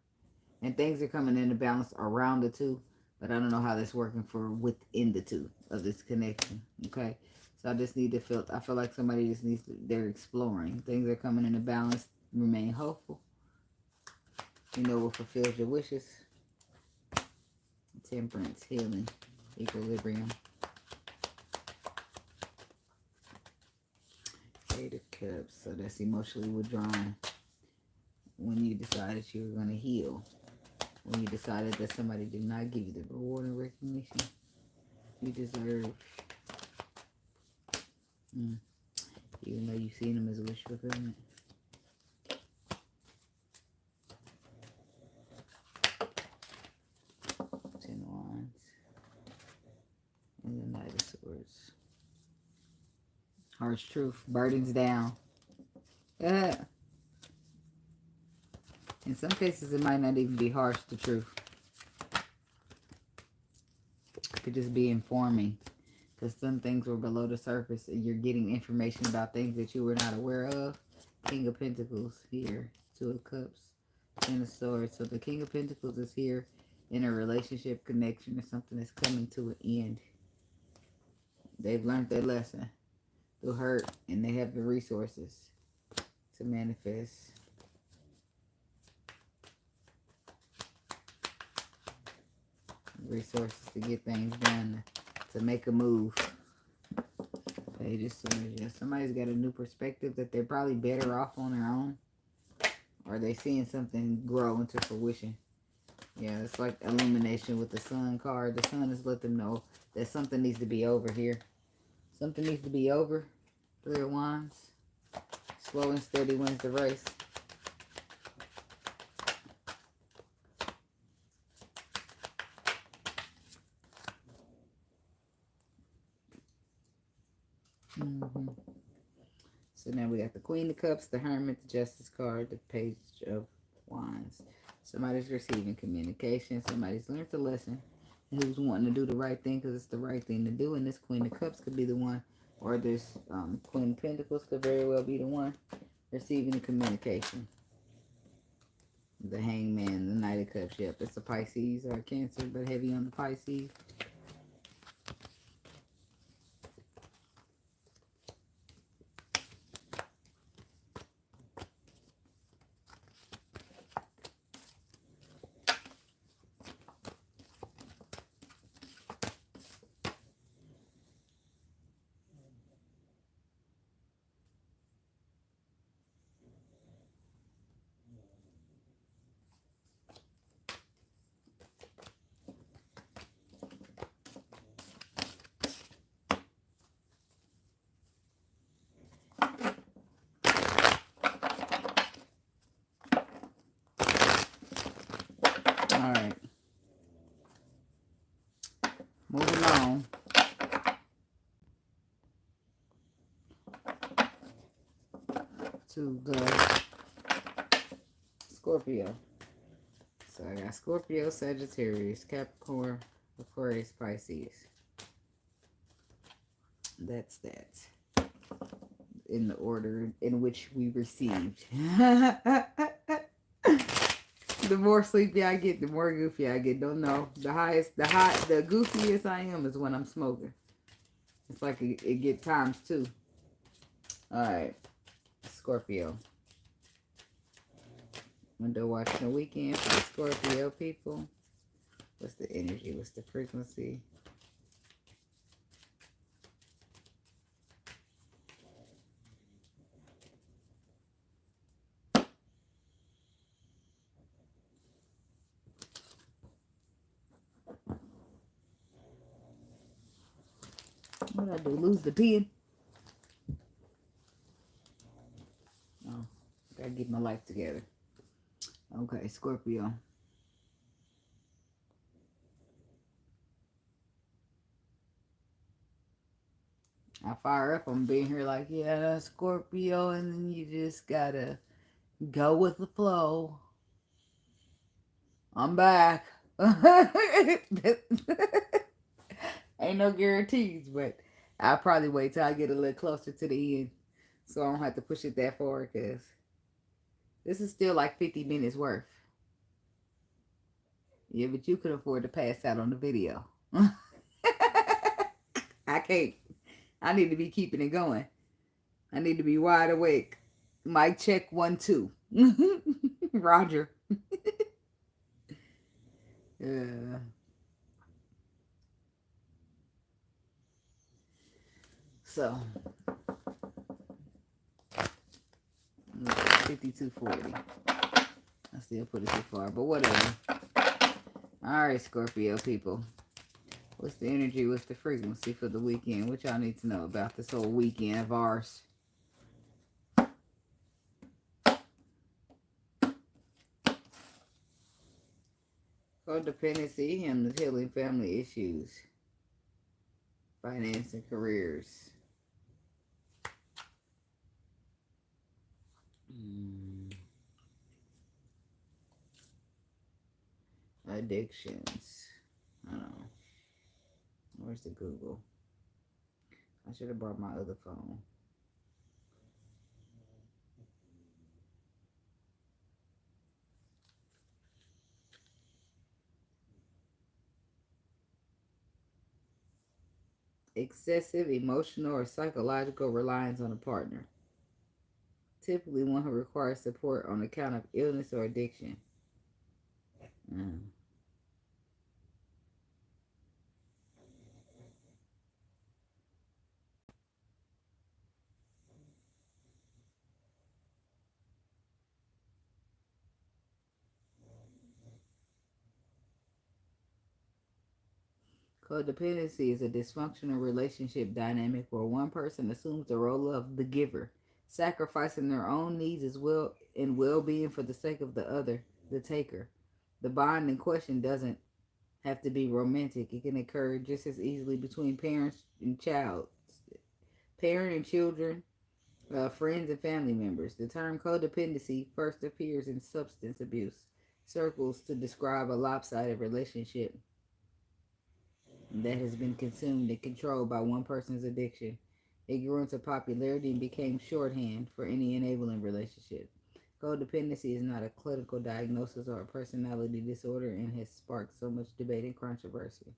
And things are coming into balance around the two. But I don't know how that's working for within the two of this connection. Okay. So I just need to feel, I feel like somebody just needs to, they're exploring. Things are coming into balance. Remain hopeful. You know what fulfills your wishes. Temperance, healing, equilibrium. Eight of Cups. So that's emotionally withdrawn. When you decided you were going to heal. When you decided that somebody did not give you the reward and recognition you deserve. Even though you've seen them as wish fulfillment. Ten of Wands. And the Knight of Swords. Harsh truth. Burdens down. In some cases, it might not even be harsh, the truth. It could just be informing. Because some things were below the surface and you're getting information about things that you were not aware of. King of Pentacles here. Two of Cups. Ten of Swords. So the King of Pentacles is here in a relationship, connection, or something that's coming to an end. They've learned their lesson through hurt and they have the resources to manifest. Resources to get things done, to make a move. Page of Swords. Yeah, somebody's got a new perspective that they're probably better off on their own. Or they're seeing something grow into fruition. Yeah, it's like illumination with the Sun card. The Sun has let them know that something needs to be over here. Something needs to be over. Three of Wands. Slow and steady wins the race. So now we got the Queen of Cups, the Hermit, the Justice card, the Page of Wands. Somebody's receiving communication. Somebody's learned the lesson. And who's wanting to do the right thing because it's the right thing to do. And this Queen of Cups could be the one. Or this Queen of Pentacles could very well be the one receiving the communication. The Hangman, the Knight of Cups. Yep, it's a Pisces or a Cancer, but heavy on the Pisces. moving on. To the Scorpio. So I got Scorpio, Sagittarius, Capricorn, Aquarius, Pisces. That's that. In the order in which we received. The more sleepy I get, the more goofy I get. Don't know. The goofiest I am is when I'm smoking. It's like it get times 2. Alright. Scorpio. Window watching the weekend for the Scorpio people. What's the energy? What's the frequency? What did I do? Lose the pen? Oh, gotta get my life together. Okay, Scorpio. I fire up on being here like, yeah, Scorpio, and then you just gotta go with the flow. I'm back. Ain't no guarantees, but I'll probably wait till I get a little closer to the end so I don't have to push it that far, because this is still like 50 minutes worth. Yeah, but you could afford to pass out on the video. I can't. I need to be keeping it going. I need to be wide awake. Mic check 1, 2. Roger. So 5240. I still put it too far, but whatever. Alright, Scorpio people. What's the energy? What's the frequency for the weekend? What y'all need to know about this whole weekend of ours? Codependency and healing family issues. Finance and careers. Addictions. I don't know. Where's the Google? I should have brought my other phone. Excessive emotional or psychological reliance on a partner. Typically one who requires support on account of illness or addiction. Codependency is a dysfunctional relationship dynamic where one person assumes the role of the giver, sacrificing their own needs as well and well-being for the sake of the other, the taker. The bond in question doesn't have to be romantic. It can occur just as easily between parents and child, parent and children, friends and family members. The term codependency first appears in substance abuse circles to describe a lopsided relationship that has been consumed and controlled by one person's addiction. It grew into popularity and became shorthand for any enabling relationship. Codependency is not a clinical diagnosis or a personality disorder and has sparked so much debate and controversy.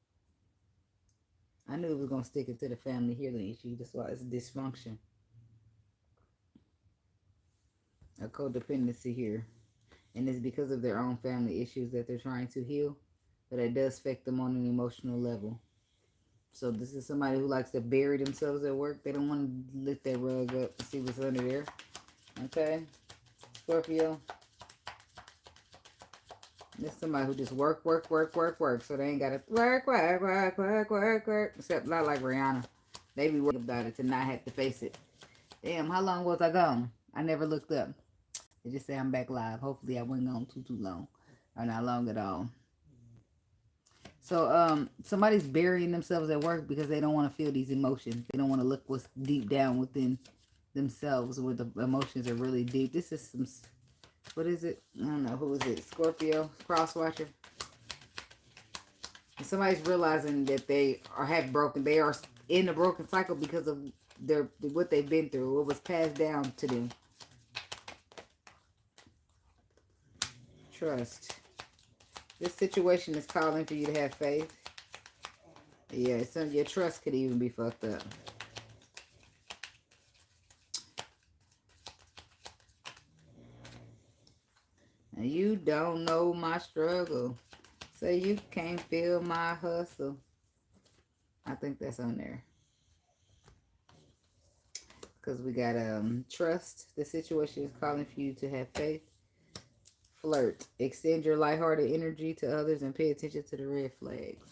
I knew it was going to stick it to the family healing issue. That's why it's dysfunction. A codependency here. And it's because of their own family issues that they're trying to heal. But it does affect them on an emotional level. So this is somebody who likes to bury themselves at work. They don't want to lift that rug up to see what's under there. Okay? Scorpio. This is somebody who just work. So they ain't got to work. Except not like Rihanna. They be working about it to not have to face it. Damn, how long was I gone? I never looked up. They just say I'm back live. Hopefully I wasn't gone too long. Or not long at all. So somebody's burying themselves at work because they don't want to feel these emotions. They don't want to look what's deep down within themselves where the emotions are really deep. This is some, what is it? I don't know. Who is it? Scorpio, crosswatcher. And somebody's realizing that they are in a broken cycle because of what they've been through, what was passed down to them. Trust. This situation is calling for you to have faith. Yeah, some your trust could even be fucked up. And you don't know my struggle, so you can't feel my hustle. I think that's on there. Because we got trust. The situation is calling for you to have faith. Flirt. Extend your lighthearted energy to others and pay attention to the red flags.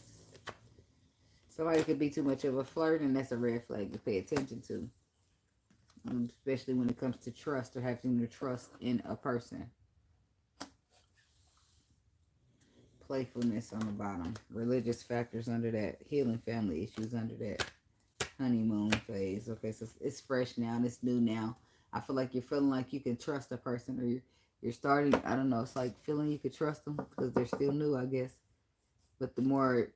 Somebody could be too much of a flirt, and that's a red flag to pay attention to. Especially when it comes to trust or having to trust in a person. Playfulness on the bottom. Religious factors under that. Healing family issues under that. Honeymoon phase. Okay, so it's fresh now and it's new now. I feel like you're feeling like you can trust a person, or you're starting, I don't know, it's like feeling you could trust them because they're still new, I guess. But the more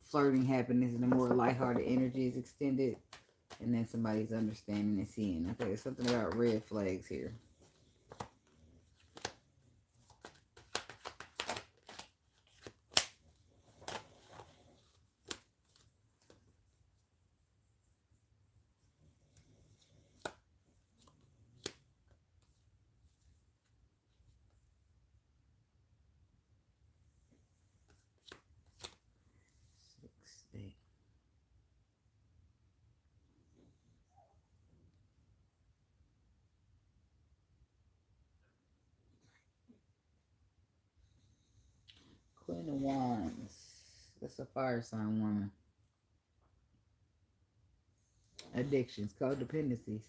flirting happens and the more lighthearted energy is extended, and then somebody's understanding and seeing. Okay, there's something about red flags here. Queen of Wands. That's a fire sign woman. Addictions, codependencies.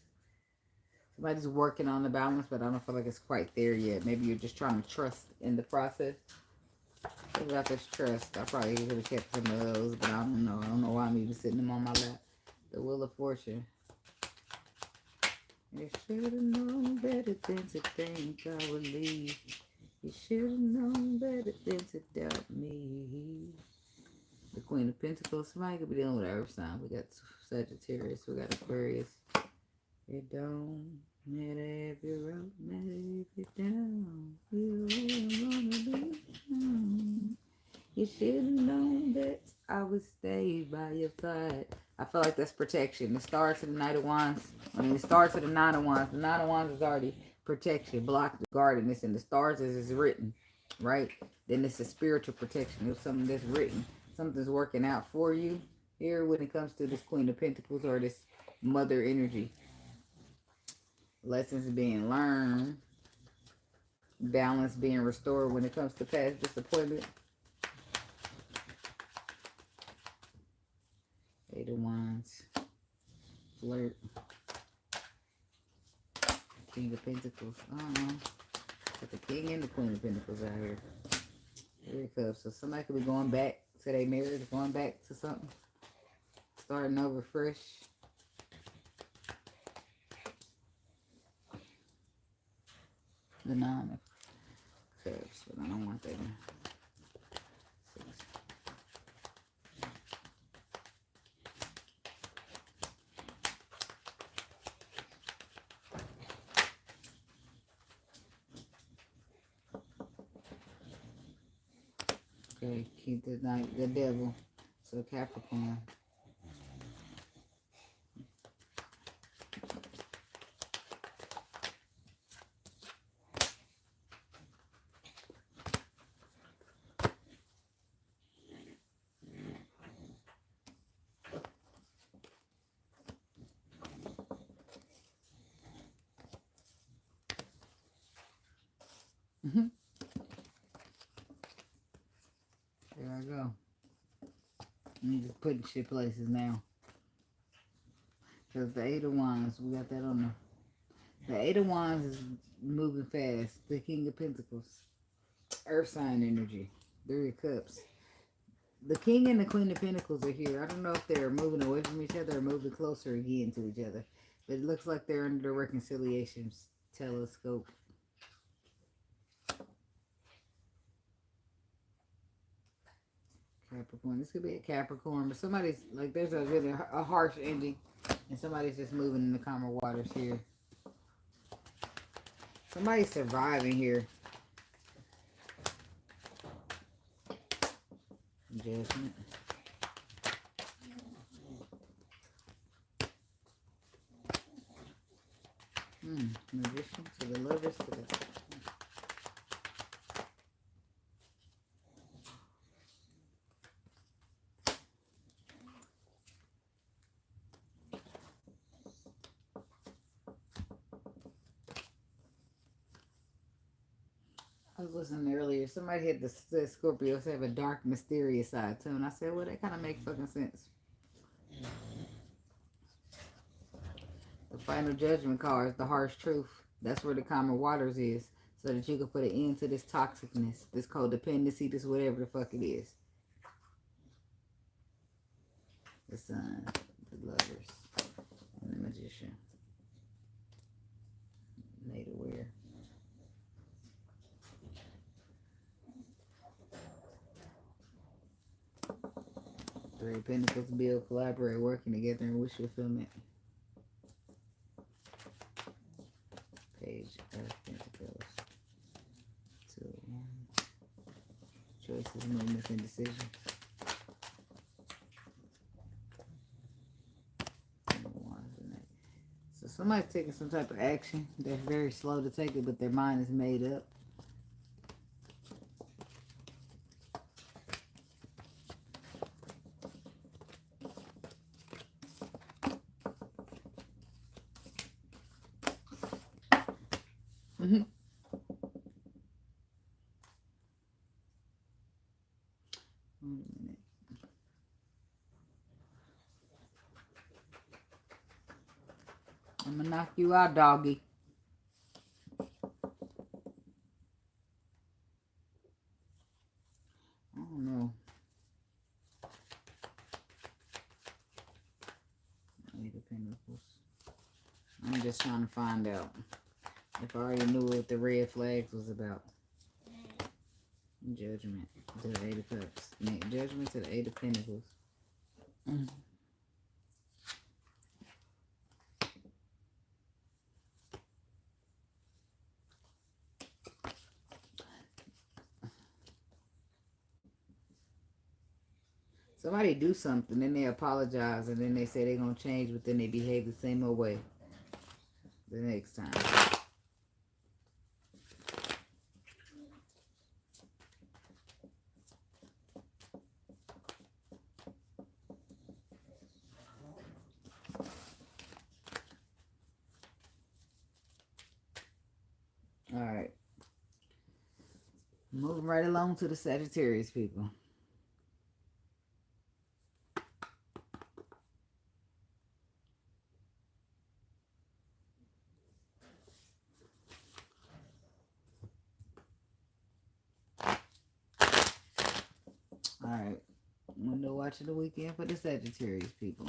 Somebody's working on the balance, but I don't feel like it's quite there yet. Maybe you're just trying to trust in the process. What about this trust? I probably could have kept some of those, but I don't know. I don't know why I'm even sitting them on my lap. The Wheel of Fortune. You should have known better than to think I would leave. You should have known better than to doubt me. The Queen of Pentacles. Somebody could be dealing with earth sign. We got Sagittarius. We got Aquarius. It don't matter if you're up, matter if you're down. You wanna be. You should have known that I would stay by your side. I feel like that's protection. The stars to the Knight of Wands. I mean, the stars to the Nine of Wands. The Nine of Wands is already protection, block the guardedness, and the stars is written, right? Then it's a spiritual protection. It's something that's written. Something's working out for you here when it comes to this Queen of Pentacles or this mother energy. Lessons being learned. Balance being restored when it comes to past disappointment. Eight of Wands. Flirt. King of Pentacles. Got the King and the Queen of Pentacles out here. Here it comes. So somebody could be going back to their marriage, going back to something. Starting over fresh. The Nine of Cups, but I don't want that. Okay, keep the night, the devil. So Capricorn. There I go. I'm just putting shit places now. Because the Eight of Wands, we got that on there. The Eight of Wands is moving fast. The King of Pentacles. Earth sign energy. Three of Cups. The King and the Queen of Pentacles are here. I don't know if they're moving away from each other or moving closer again to each other. But it looks like they're under the reconciliation telescope. Capricorn. This could be a Capricorn, but somebody's like there's a really a harsh ending, and somebody's just moving in the calmer waters here. Somebody's surviving here. Judgment. Magician to the Lovers to the... I was listening earlier. Somebody had the Scorpios have a dark, mysterious side too, and I said, well, that kind of makes fucking sense. The final judgment card is the harsh truth. That's where the calmer waters is, so that you can put an end to this toxicness, this codependency, this whatever the fuck it is. The Sun, the Lovers, and the Magician. Made aware. Three of Pentacles, build, collaborate, working together, and wish fulfillment. Page of Pentacles. 2 of Wands. Choices, movements, and decisions. So somebody's taking some type of action. They're very slow to take it, but their mind is made up. I'm gonna knock you out, doggy. I don't know. Eight of Pentacles. I'm just trying to find out if I already knew what the red flags was about. Judgment to the Eight of Cups. Judgment to the Eight of Pentacles. Somebody do something, then they apologize, and then they say they're going to change, but then they behave the same old way the next time. All right. Moving right along to the Sagittarius people. Alright, window watch of the weekend for the Sagittarius people.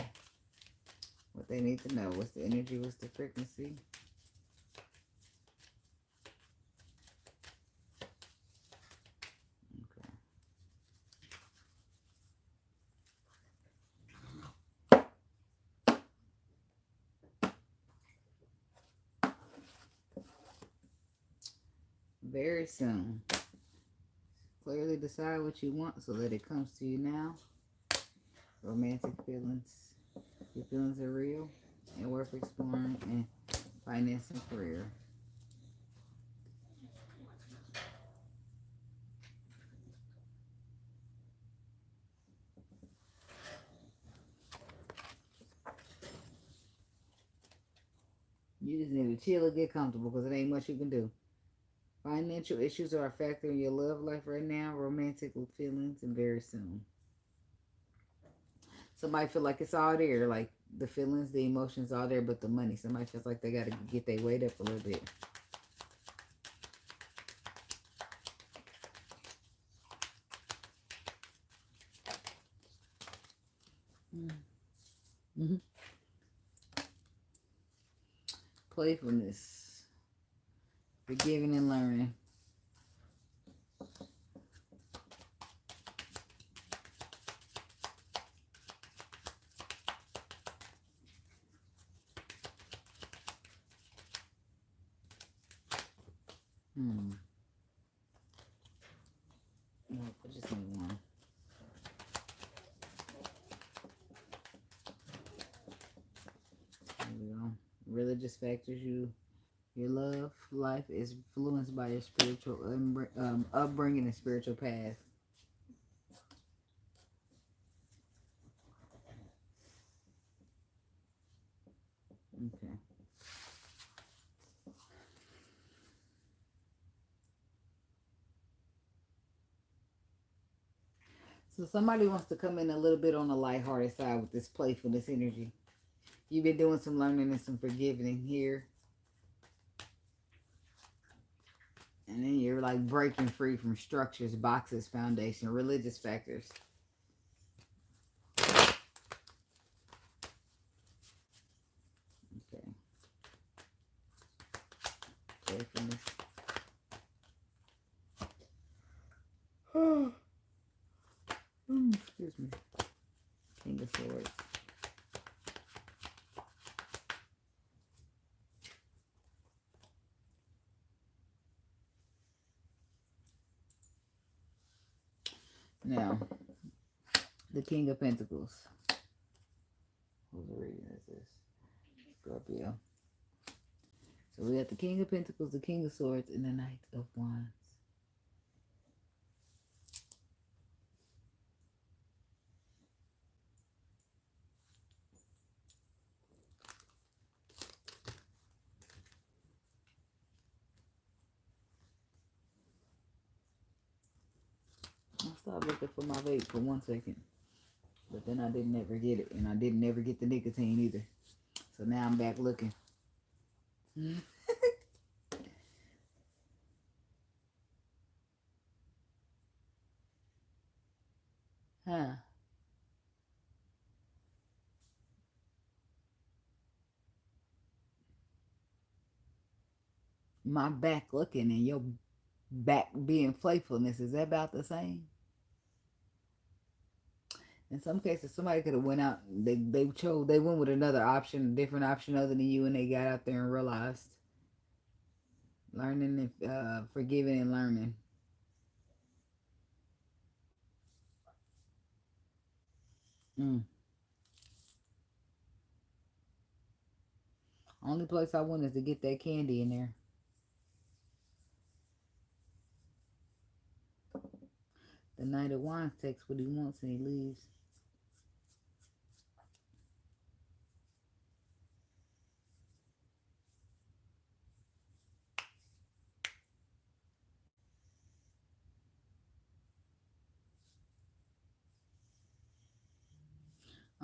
What they need to know. What's the energy? What's the frequency? Okay. Very soon. Clearly decide what you want so that it comes to you now. Romantic feelings. Your feelings are real and worth exploring, and finance and career. You just need to chill and get comfortable because it ain't much you can do. Financial issues are a factor in your love life right now. Romantic feelings, and very soon. Somebody feel like it's all there. Like the feelings, the emotions all there, but the money. Somebody feels like they got to get their weight up a little bit. Mm-hmm. Playfulness. Forgiving and learning. No, I just need one. There we go. Religious factors. Your love life is influenced by your spiritual upbringing and spiritual path. Okay. So somebody wants to come in a little bit on the lighthearted side with this playfulness energy. You've been doing some learning and some forgiving here. And then you're like breaking free from structures, boxes, foundation, religious factors. Okay. Playfulness. Excuse me. King of Swords. Now, the King of Pentacles. Who's reading this? Scorpio. So we got the King of Pentacles, the King of Swords, and the Knight of Wands. I started looking for my vape for 1 second. But then I didn't ever get it. And I didn't ever get the nicotine either. So now I'm back looking. Huh. My back looking and your back being playfulness. Is that about the same? In some cases, somebody could have went out. They went with another option, a different option other than you, and they got out there and realized learning and forgiving and learning. Only place I want is to get that candy in there. The Knight of Wands takes what he wants and he leaves.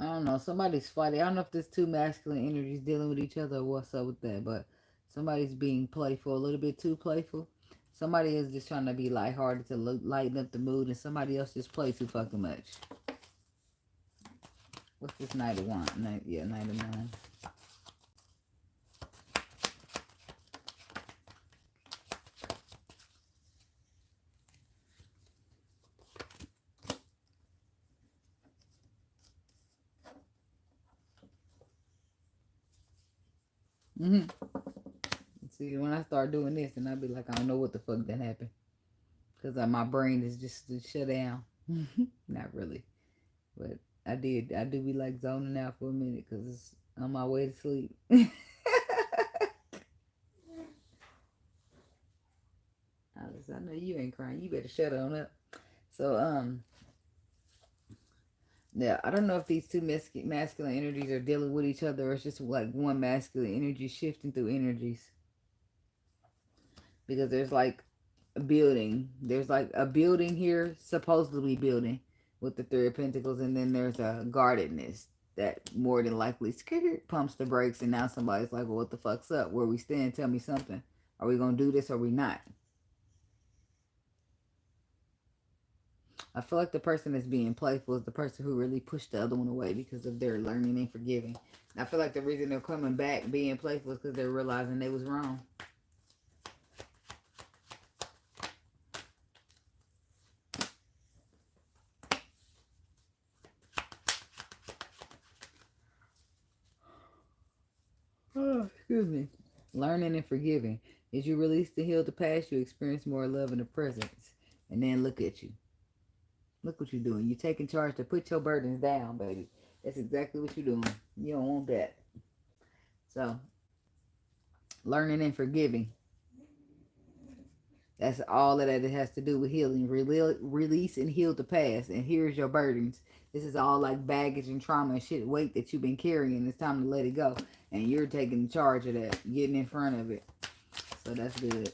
I don't know. Somebody's fighting. I don't know if there's two masculine energies dealing with each other or what's up with that, but somebody's being playful, a little bit too playful. Somebody is just trying to be lighthearted to lighten up the mood, and somebody else just plays too fucking much. What's this Knight of Wands? Knight of Wands. See, when I start doing this, and I'll be like, I don't know what the fuck that happened. Because my brain is just shut down. Not really. But I do be like zoning out for a minute because it's on my way to sleep. Alice, I know you ain't crying. You better shut on up. So, yeah, I don't know if these two masculine energies are dealing with each other or it's just like one masculine energy shifting through energies. Because there's like a building. There's like a building here, supposedly building with the Three of Pentacles, and then there's a guardedness that more than likely pumps the brakes, and now somebody's like, well, what the fuck's up? Where we stand? Tell me something. Are we going to do this or are we not? I feel like the person that's being playful is the person who really pushed the other one away because of their learning and forgiving. I feel like the reason they're coming back being playful is because they're realizing they was wrong. Oh, excuse me. Learning and forgiving. As you release the heal the past, you experience more love in the present. And then look at you. Look what you're doing. You're taking charge to put your burdens down, baby. That's exactly what you're doing. You don't want that. So, learning and forgiving. That's all that it has to do with healing. Release and heal the past. And here's your burdens. This is all like baggage and trauma and shit, weight that you've been carrying. It's time to let it go. And you're taking charge of that. Getting in front of it. So that's good.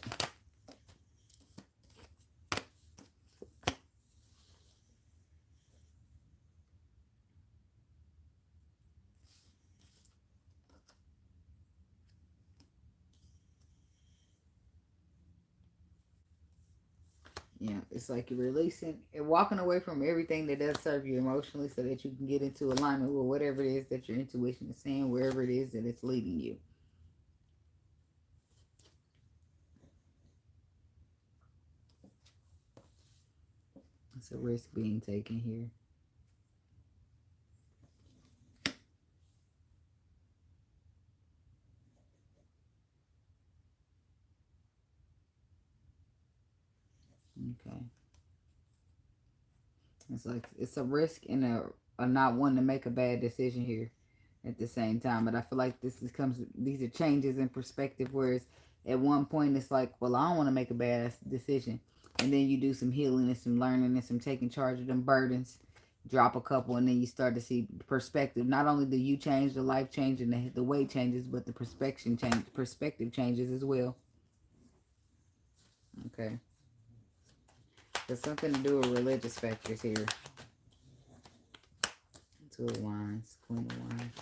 Yeah, it's like you're releasing and walking away from everything that does serve you emotionally so that you can get into alignment with whatever it is that your intuition is saying, wherever it is that it's leading you. It's a risk being taken here. Okay. It's like it's a risk and a not wanting to make a bad decision here at the same time. But I feel like these are changes in perspective, whereas at one point it's like, well, I don't want to make a bad decision. And then you do some healing and some learning and some taking charge of them burdens, drop a couple, and then you start to see perspective. Not only do you change, the life change and the way changes, but the perspective changes as well. Okay. There's something to do with religious factors here. Two of Wands, Queen of Wands.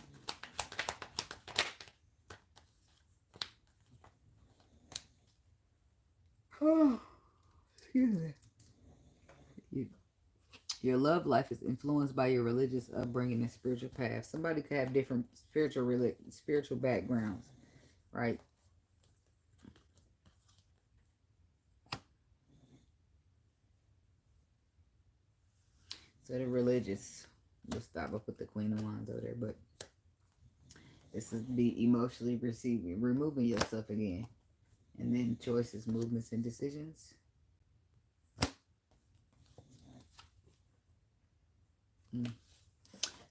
Oh, excuse me. Your love life is influenced by your religious upbringing and spiritual path. Somebody could have different spiritual backgrounds, right? So the religious, we'll stop. I'll put the Queen of Wands over there, but this is be emotionally removing yourself again. And then choices, movements, and decisions.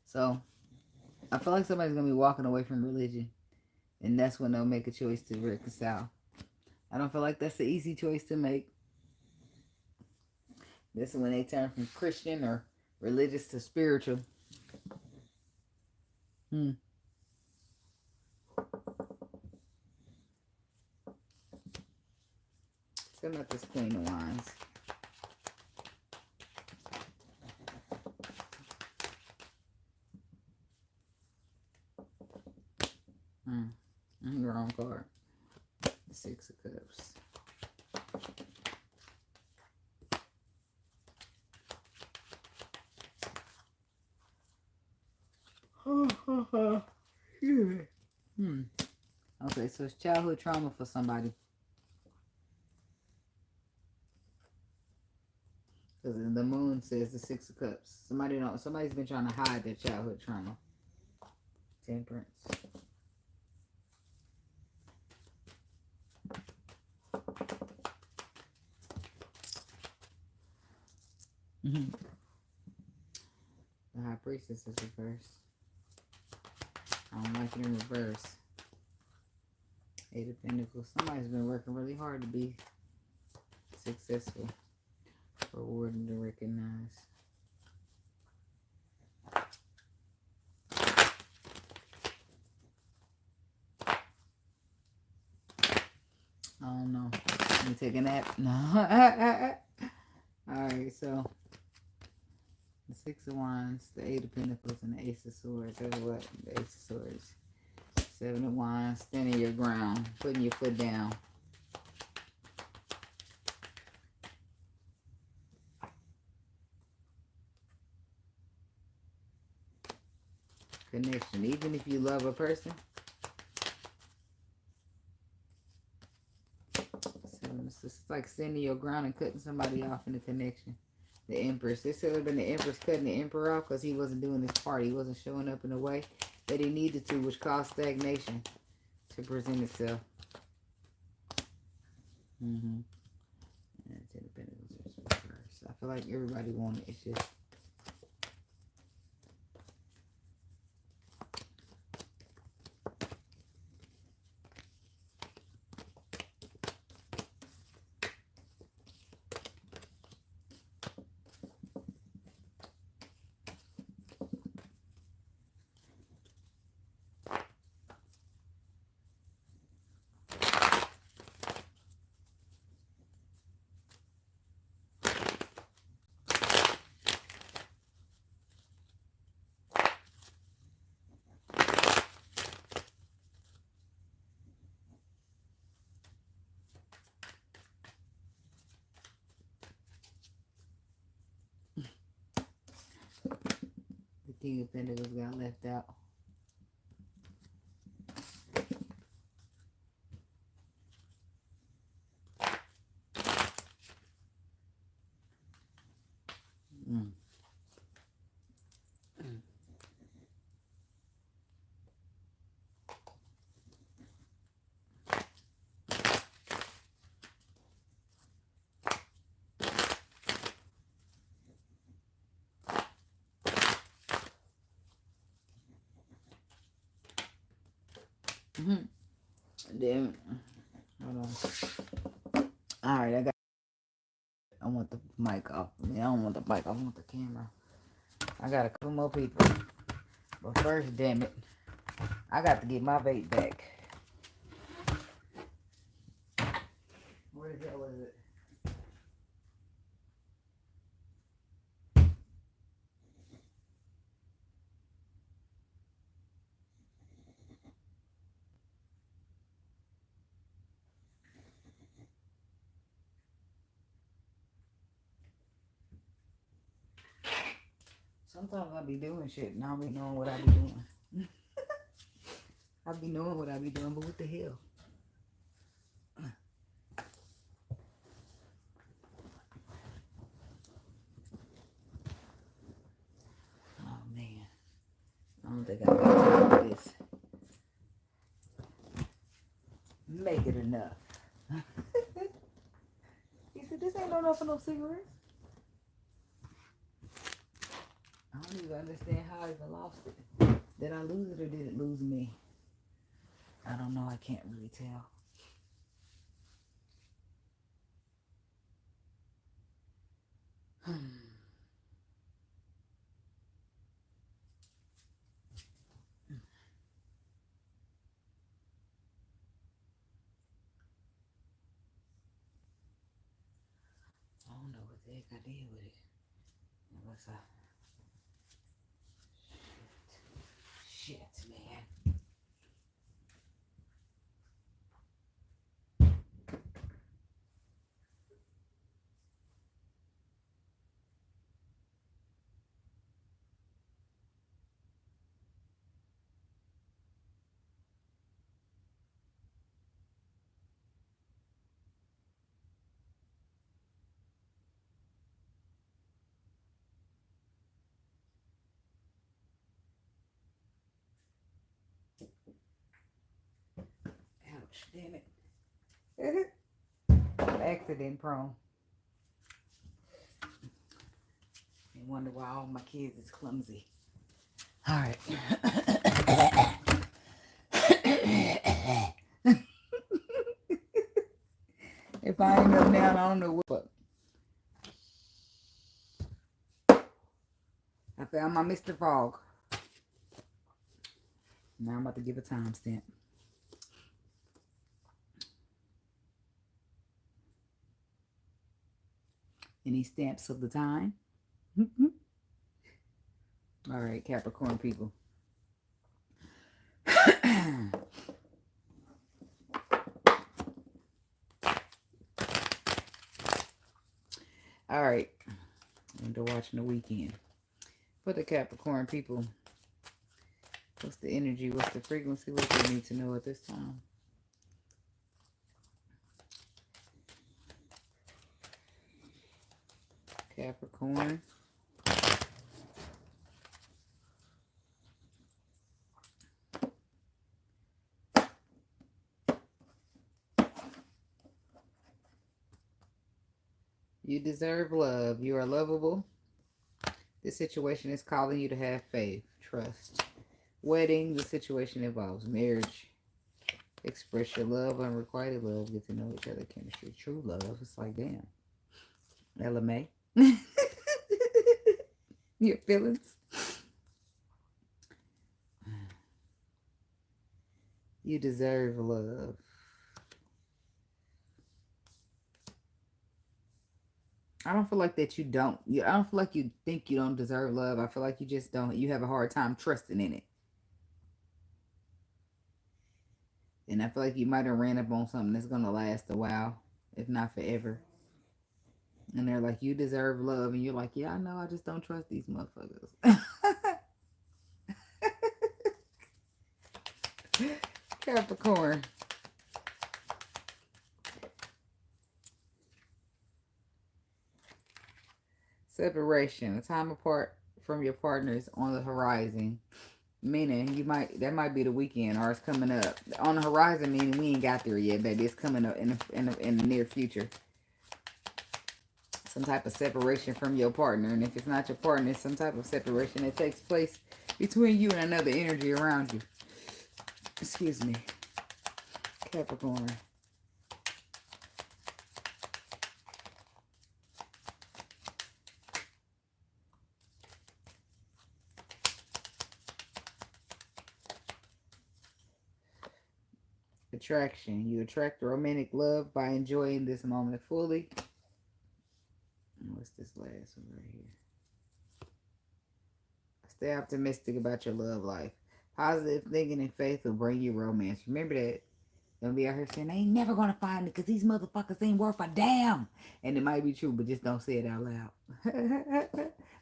So, I feel like somebody's going to be walking away from religion. And that's when they'll make a choice to reconcile. I don't feel like that's an easy choice to make. This is when they turn from Christian or religious to spiritual. Send up this Queen of Wands. Wrong card. The Six of Cups. Okay, so it's childhood trauma for somebody. Because the moon says the Six of Cups. Somebody's been trying to hide their childhood trauma. Temperance. The High Priestess is reversed. I don't like it in reverse. Eight of Pentacles. Somebody's been working really hard to be successful. Rewarded to recognize. I don't know. Let me take a nap. No. Alright, so the Six of Wands, the Eight of Pentacles, and the Ace of Swords. That's what? The Ace of Swords. Seven of Wands, standing your ground, putting your foot down. connection. Even if you love a person. It's like standing your ground and cutting somebody off in the connection. The Empress. This could have been the Empress cutting the Emperor off because he wasn't doing his part. He wasn't showing up in a way that he needed to, which caused stagnation to present itself. And Ten of Pentacles is reversed. I feel like everybody wanted it. It's just the King of Pentacles got left out. Then, hold on. Alright, I want the mic off. I mean, I don't want the mic. I want the camera. I got a couple more people. But first, damn it, I got to get my vape back. Where the hell is it? Sometimes I be doing shit and I be knowing what I be doing. I be knowing what I be doing, but what the hell? Oh man, I don't think I got time for this. Make it enough. He said, this ain't no enough for no cigarettes. I don't even understand how I even lost it. Did I lose it or did it lose me? I don't know. I can't really tell. I don't know what the heck I did with it. Unless I... Shit, man. Ouch, damn it. I'm accident prone. And wonder why all my kids is clumsy. Alright. If I end up down, I don't know what. I found my Mr. Frog. Now I'm about to give a timestamp. Any stamps of the time? All right, Capricorn people. All right. And to watching the weekend. For the Capricorn people, What's the energy? What's the frequency? What do you need to know at this time? Capricorn. You deserve love. You are lovable. This situation is calling you to have faith, trust. Wedding, the situation involves marriage. Express your love, unrequited love, get to know each other, chemistry, true love. It's like, damn. LMA. Your feelings. You deserve love. I don't feel like that you don't. I don't feel like you think you don't deserve love. I feel like you just don't. You have a hard time trusting in it. And I feel like you might have ran up on something that's going to last a while, if not forever. And they're like, you deserve love. And you're like, yeah, I know. I just don't trust these motherfuckers. Capricorn. Separation. A time apart from your partners on the horizon. Meaning that might be the weekend or it's coming up. On the horizon meaning we ain't got there yet, baby. It's coming up in the near future. Some type of separation from your partner. And if it's not your partner, it's some type of separation that takes place between you and another energy around you. Excuse me. Capricorn. Attraction. You attract romantic love by enjoying this moment fully. What's this last one right here? Stay optimistic about your love life. Positive thinking and faith will bring you romance. Remember that. Don't be out here saying, I ain't never going to find it because these motherfuckers ain't worth a damn. And it might be true, but just don't say it out loud.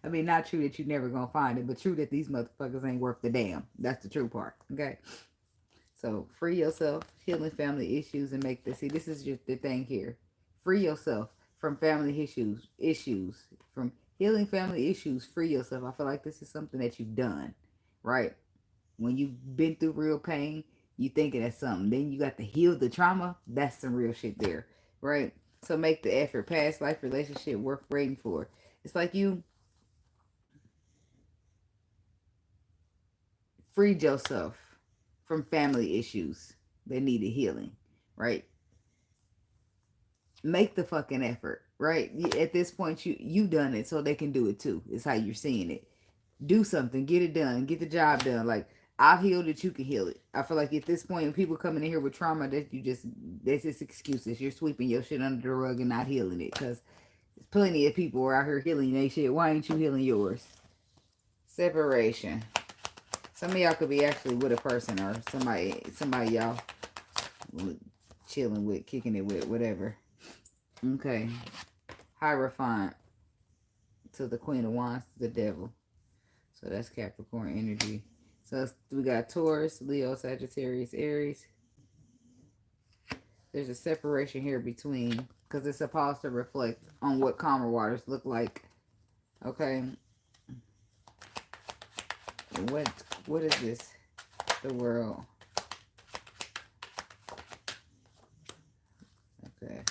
I mean, not true that you never going to find it, but true that these motherfuckers ain't worth the damn. That's the true part, okay? So, free yourself, healing family issues, and make this. See, this is just the thing here. Free yourself from family issues. From healing family issues, free yourself. I feel like this is something that you've done, right? When you've been through real pain, you thinking that's something. Then you got to heal the trauma. That's some real shit there, right? So make the effort. Past life relationship worth waiting for. It's like you freed yourself from family issues that needed healing, right? Make the fucking effort, right? At this point, you done it, so they can do it too. It's how you're seeing it. Do something, get it done, get the job done. Like, I've healed it, you can heal it. I feel like at this point, when people coming in here with trauma, that's just excuses. You're sweeping your shit under the rug and not healing it, because there's plenty of people out here healing their shit. Why ain't you healing yours? Separation. Some of y'all could be actually with a person or somebody y'all chilling with, kicking it with, whatever. Okay. Hierophant to the Queen of Wands to the Devil. So that's Capricorn energy. So we got Taurus, Leo, Sagittarius, Aries. There's a separation here between, because it's supposed to reflect on what calmer waters look like. Okay. What is this? The world. Okay.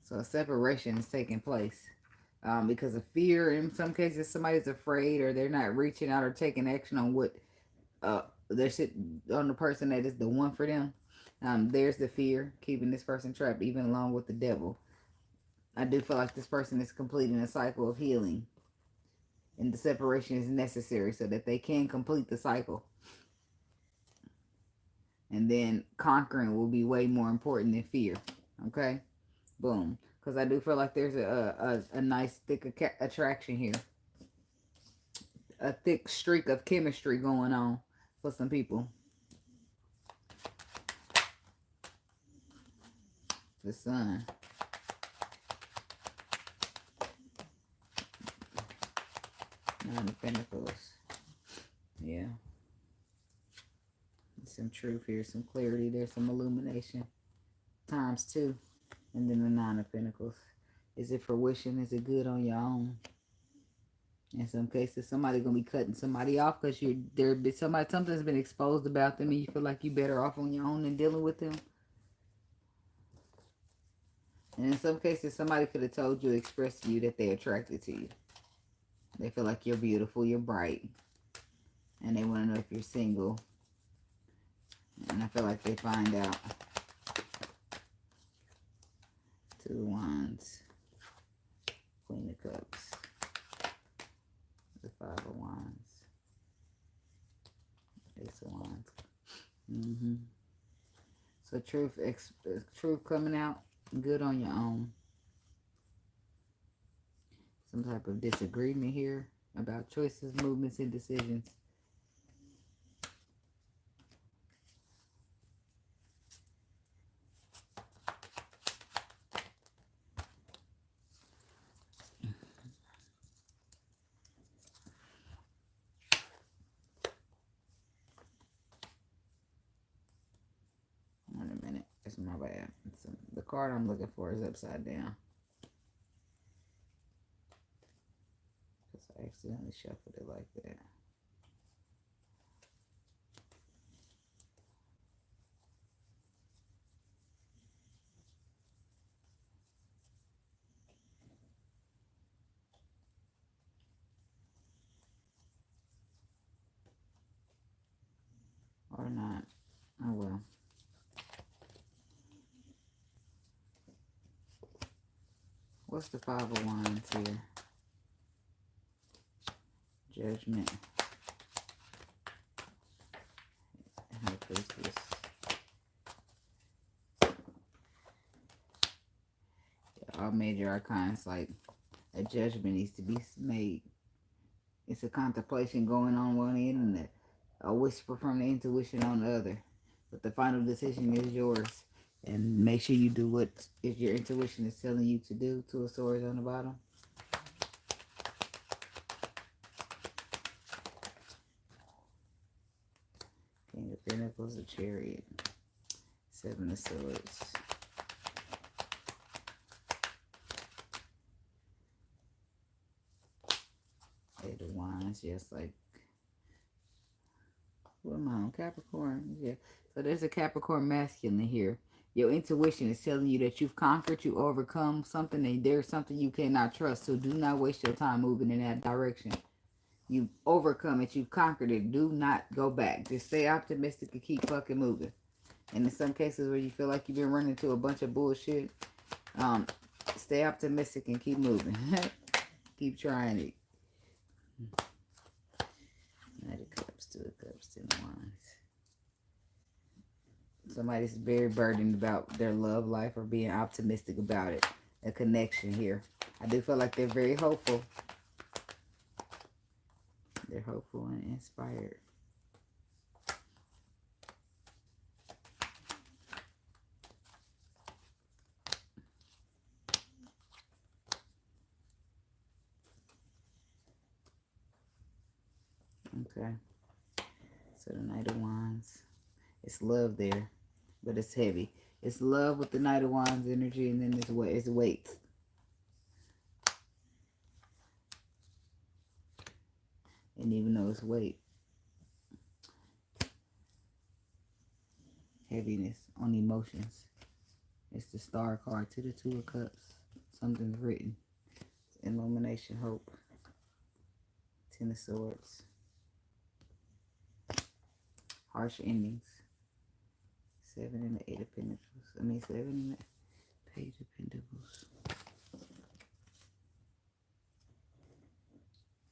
So a separation is taking place. Because of fear. In some cases, somebody's afraid or they're not reaching out or taking action on what their shit on the person that is the one for them. There's the fear keeping this person trapped, even along with the devil. I do feel like this person is completing a cycle of healing, and the separation is necessary so that they can complete the cycle. And then conquering will be way more important than fear. Okay, boom. Because I do feel like there's a nice thick attraction here. A thick streak of chemistry going on for some people. The Sun. Nine of Pentacles. Yeah. Some truth here, some clarity. There's some illumination. Times 2. And then the 9 of Pentacles. Is it for wishing? Is it good on your own? In some cases, somebody's gonna be cutting somebody off because something's been exposed about them, and you feel like you're better off on your own than dealing with them. And in some cases, somebody could have told you, expressed to you that they're attracted to you. They feel like you're beautiful, you're bright, and they want to know if you're single. And I feel like they find out. 2 of Wands, Queen of Cups, the 5 of Wands, Ace of Wands. So truth coming out good on your own. Some type of disagreement here about choices, movements, and decisions. Wait a minute. That's my bad. The card I'm looking for is upside down. Because I accidentally shuffled it like that. Or not. Oh well. What's the 5 of Wands here? Judgment. High Priestess. All major arcans, like a judgment needs to be made. It's a contemplation going on one end and a whisper from the intuition on the other. But the final decision is yours. And make sure you do what your intuition is telling you to do. 2 of Swords on the bottom. King of Pentacles, a Chariot. 7 of Swords. Eight of Wands, just like, what am I on? Capricorn. Yeah. So there's a Capricorn masculine here. Your intuition is telling you that you've conquered, you overcome something, and there's something you cannot trust. So do not waste your time moving in that direction. You've overcome it. You've conquered it. Do not go back. Just stay optimistic and keep fucking moving. And in some cases where you feel like you've been running into a bunch of bullshit, stay optimistic and keep moving. Keep trying it. Knight of Cups, 2 of Cups, 10 of Wands. Somebody's very burdened about their love life or being optimistic about it. A connection here. I do feel like they're very hopeful. They're hopeful and inspired. Okay. So the Knight of Wands. It's love there, but it's heavy. It's love with the Knight of Wands energy, and then it's weight. And even though it's weight, heaviness on emotions. It's the Star card to the 2 of Cups. Something's written. Illumination, hope. 10 of Swords. Harsh endings. 7 and the 8 of Pentacles. 7 and the Page of Pentacles.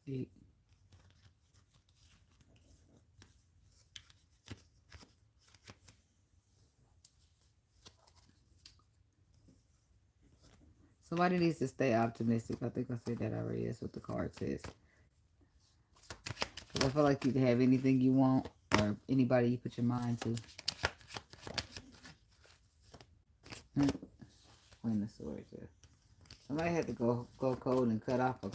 8. Somebody needs to stay optimistic. I think I said that already. That's what the card says. Because I feel like you can have anything you want or anybody you put your mind to. Queen of Swords. Yeah. Somebody had to go cold and cut off a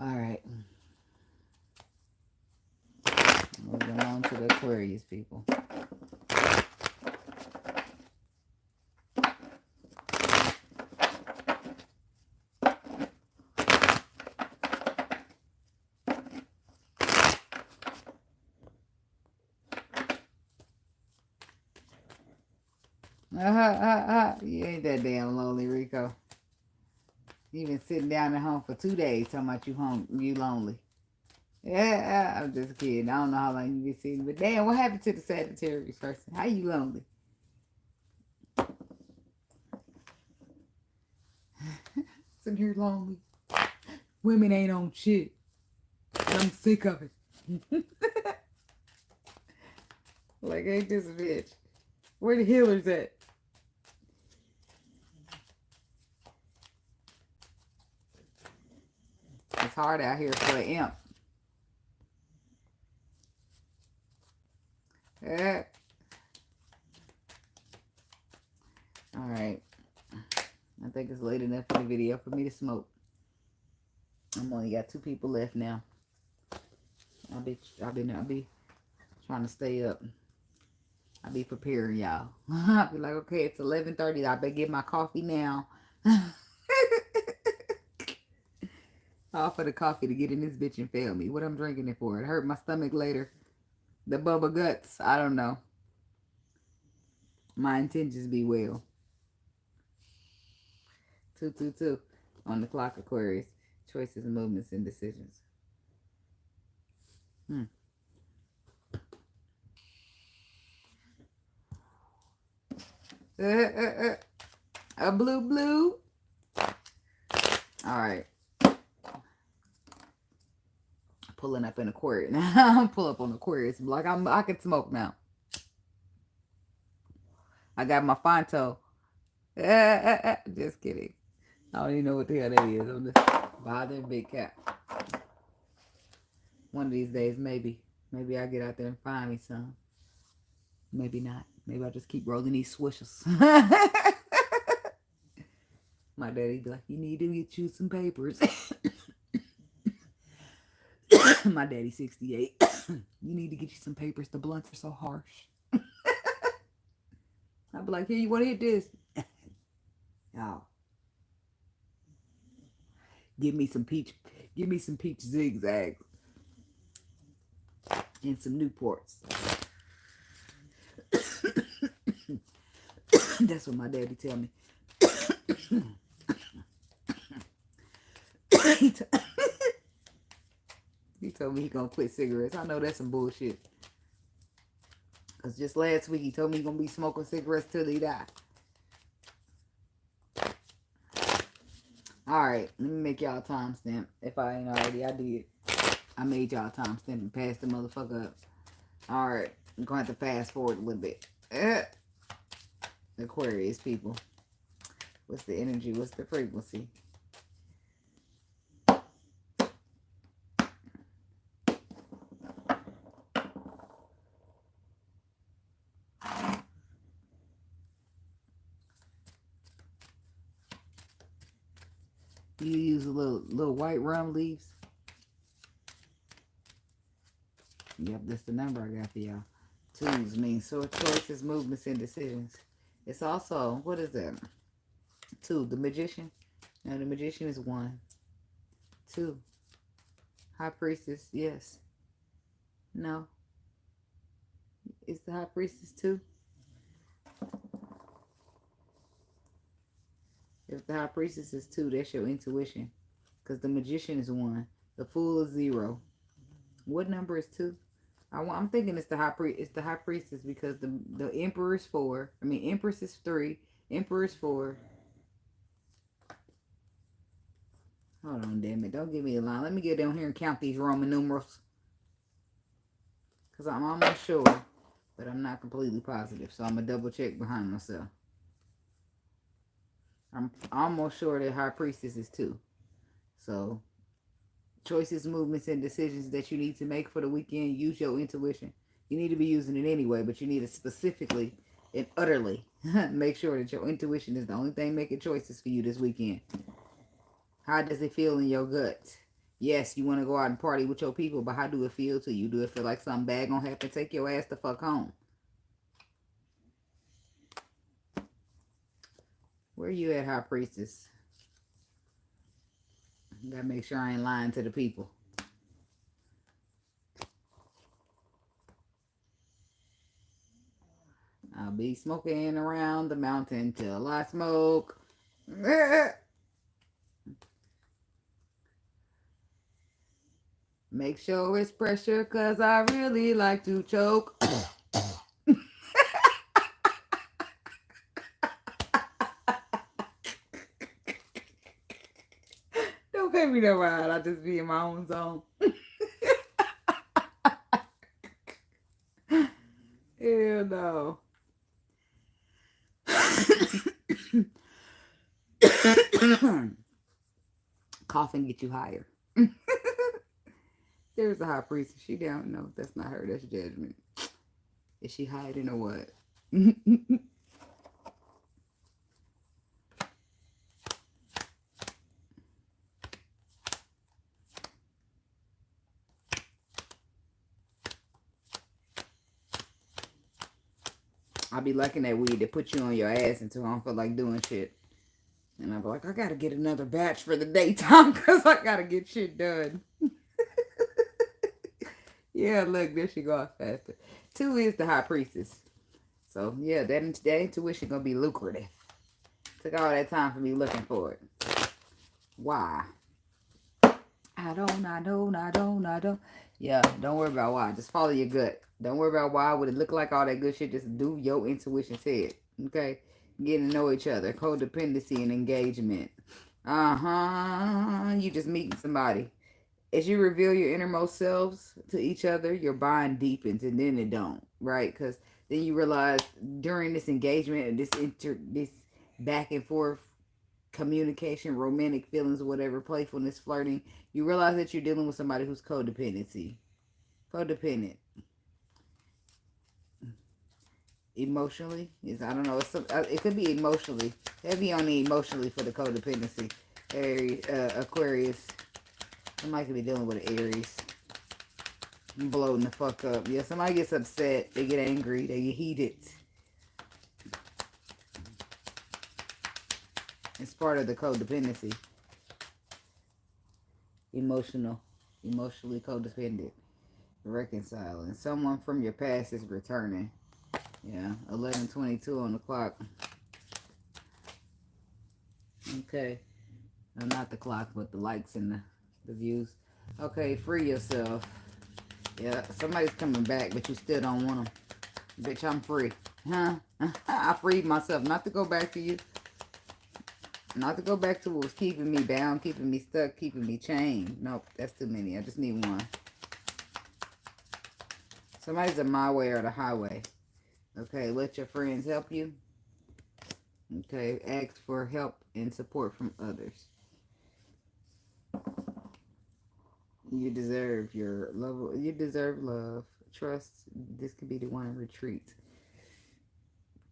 All right. Moving on to the Aquarius people. You ain't that damn lonely, Rico. You been sitting down at home for 2 days talking about you lonely. Yeah, I'm just kidding. I don't know how long you been sitting, but damn, what happened to the Sagittarius person? How you lonely? Sitting here lonely. Women ain't on shit. And I'm sick of it. Like, ain't this a bitch? Where the healers at? It's hard out here for an imp. Yeah. Alright. I think it's late enough for the video for me to smoke. I'm only got 2 people left now. I'll be trying to stay up. I'll be preparing y'all. I'll be like, okay, it's 11:30. I better get my coffee now. All for the coffee to get in this bitch and fail me. What I'm drinking it for? It hurt my stomach later. The bubba guts. I don't know. My intentions be well. 222 on the clock, Aquarius. Choices, movements, and decisions. A blue. All right. Pulling up in Aquarius. I'm pull up on Aquarius. Like I can smoke now. I got my Fonto. Just kidding. I don't even know what the hell that is. I'm just bothering Big Cat. One of these days, maybe I'll get out there and find me some. Maybe not. Maybe I'll just keep rolling these swishers. My daddy be like, you need to get you some papers. My daddy 68. You need to get you some papers. The blunts are so harsh. I'd be like, here, you want to hit this? Y'all. Give me some peach zigzags. And some Newports. That's what my daddy tell me. He told me he gonna quit cigarettes. I know that's some bullshit. Cause just last week he told me he gonna be smoking cigarettes till he die. Alright, let me make y'all timestamp. If I ain't already, I did. I made y'all timestamp and passed the motherfucker up. Alright, I'm gonna have to fast forward a little bit. Aquarius people. What's the energy? What's the frequency? You use a little white rum leaves. Yep, that's the number I got for y'all. 2s mean so choices, movements, and decisions. It's also, what is that? 2, the magician. Now the magician is 1. 2. High priestess, yes. No. Is the high priestess 2? If the high priestess is 2, that's your intuition. Because the magician is 1. The fool is 0. What number is 2? I'm thinking it's the high priestess because the emperor is 4. I mean, empress is 3. Emperor is 4. Hold on, damn it. Don't give me a line. Let me get down here and count these Roman numerals. Because I'm almost sure, but I'm not completely positive. So I'm going to double check behind myself. I'm almost sure that high priestess is 2. So, choices, movements, and decisions that you need to make for the weekend, use your intuition. You need to be using it anyway, but you need to specifically and utterly make sure that your intuition is the only thing making choices for you this weekend. How does it feel in your gut? Yes, you want to go out and party with your people, but how do it feel to you? Do it feel like something bad gonna happen? Take your ass the fuck home. Where you at, High Priestess? Gotta make sure I ain't lying to the people. I'll be smoking around the mountain till I smoke. Make sure it's pressure, cause I really like to choke. Don't pay me no ride. I just be in my own zone. Hell no. Coughing get you higher. There's a high priestess. She down. No, that's not her. That's judgment. Is she hiding or what? I'll be liking that weed that put you on your ass until I don't feel like doing shit. And I'll be like, I gotta get another batch for the daytime because I gotta get shit done. Yeah, look, there she goes faster. 2 is the high priestess. So, yeah, that intuition gonna be lucrative. Took all that time for me looking for it. Why? I don't. Yeah, don't worry about why. Just follow your gut. Don't worry about why. Would it look like all that good shit? Just do your intuition said. Okay? Getting to know each other. Codependency and engagement. You just meeting somebody. As you reveal your innermost selves to each other, your bond deepens, and then it don't, right? Because then you realize during this engagement and this back and forth communication, romantic feelings, whatever, playfulness, flirting, you realize that you're dealing with somebody who's codependent. Emotionally, is I don't know. It could be emotionally heavy on the emotionally for the codependency. Aries, Aquarius. Somebody could be dealing with an Aries. Bloating the fuck up. Yeah, somebody gets upset. They get angry. They get heated. It's part of the codependency. Emotionally codependent. Reconciling. Someone from your past is returning. Yeah, 11:22 on the clock. Okay. No, not the clock, but the likes and the views. Okay, free yourself. Yeah, somebody's coming back, but you still don't want them. Bitch, I'm free. Huh? I freed myself. Not to go back to you. Not to go back to what was keeping me bound, keeping me stuck, keeping me chained. Nope, that's too many. I just need one. Somebody's on my way or the highway. Okay, let your friends help you. Okay, ask for help and support from others. You deserve your love. You deserve love. Trust. This could be the one in retreat.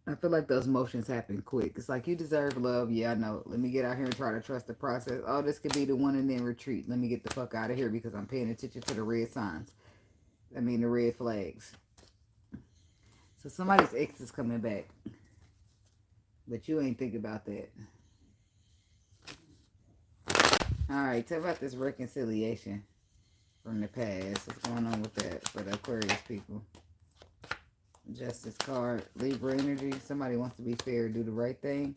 I feel like those motions happen quick. It's like you deserve love. Yeah, I know. Let me get out here and try to trust the process. Oh, this could be the one and then retreat. Let me get the fuck out of here because I'm paying attention to the red signs. I mean the red flags. So somebody's ex is coming back. But you ain't think about that. Alright, tell about this reconciliation from the past. What's going on with that for the Aquarius people? Justice card. Libra energy. Somebody wants to be fair, do the right thing.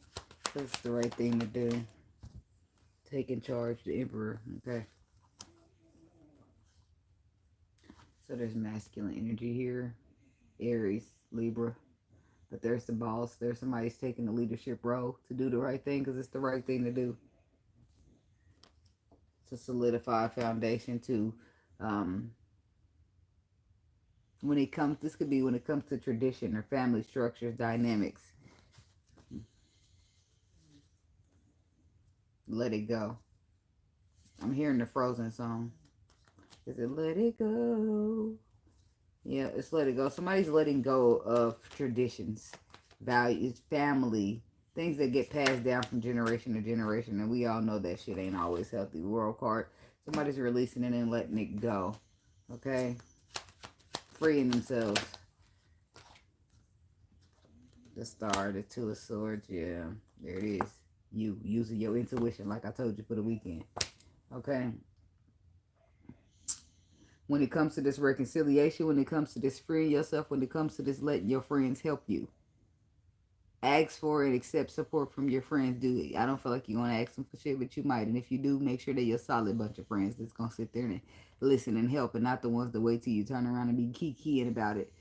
That's the right thing to do. Taking charge, the Emperor. Okay. So there's masculine energy here. Aries, Libra. But there's the boss. There's somebody's taking the leadership role to do the right thing because it's the right thing to do. To solidify a foundation to when it comes, this could be when it comes to tradition or family structures, dynamics. Let it go. I'm hearing the Frozen song. Is it Let It Go? Yeah, it's Let It Go. Somebody's letting go of traditions, values, family, things that get passed down from generation to generation. And we all know that shit ain't always healthy. World card. Somebody's releasing it and letting it go. Okay? Freeing themselves. The Star, the Two of Swords. Yeah, there it is. You using your intuition like I told you for the weekend. Okay? When it comes to this reconciliation, when it comes to this freeing yourself, when it comes to this letting your friends help you, ask for and accept support from your friends. Do I don't feel like you're going to ask them for shit, but you might. And if you do, make sure they're your solid bunch of friends that's going to sit there and listen and help, and not the ones that wait till you turn around and be kiki-keying about it.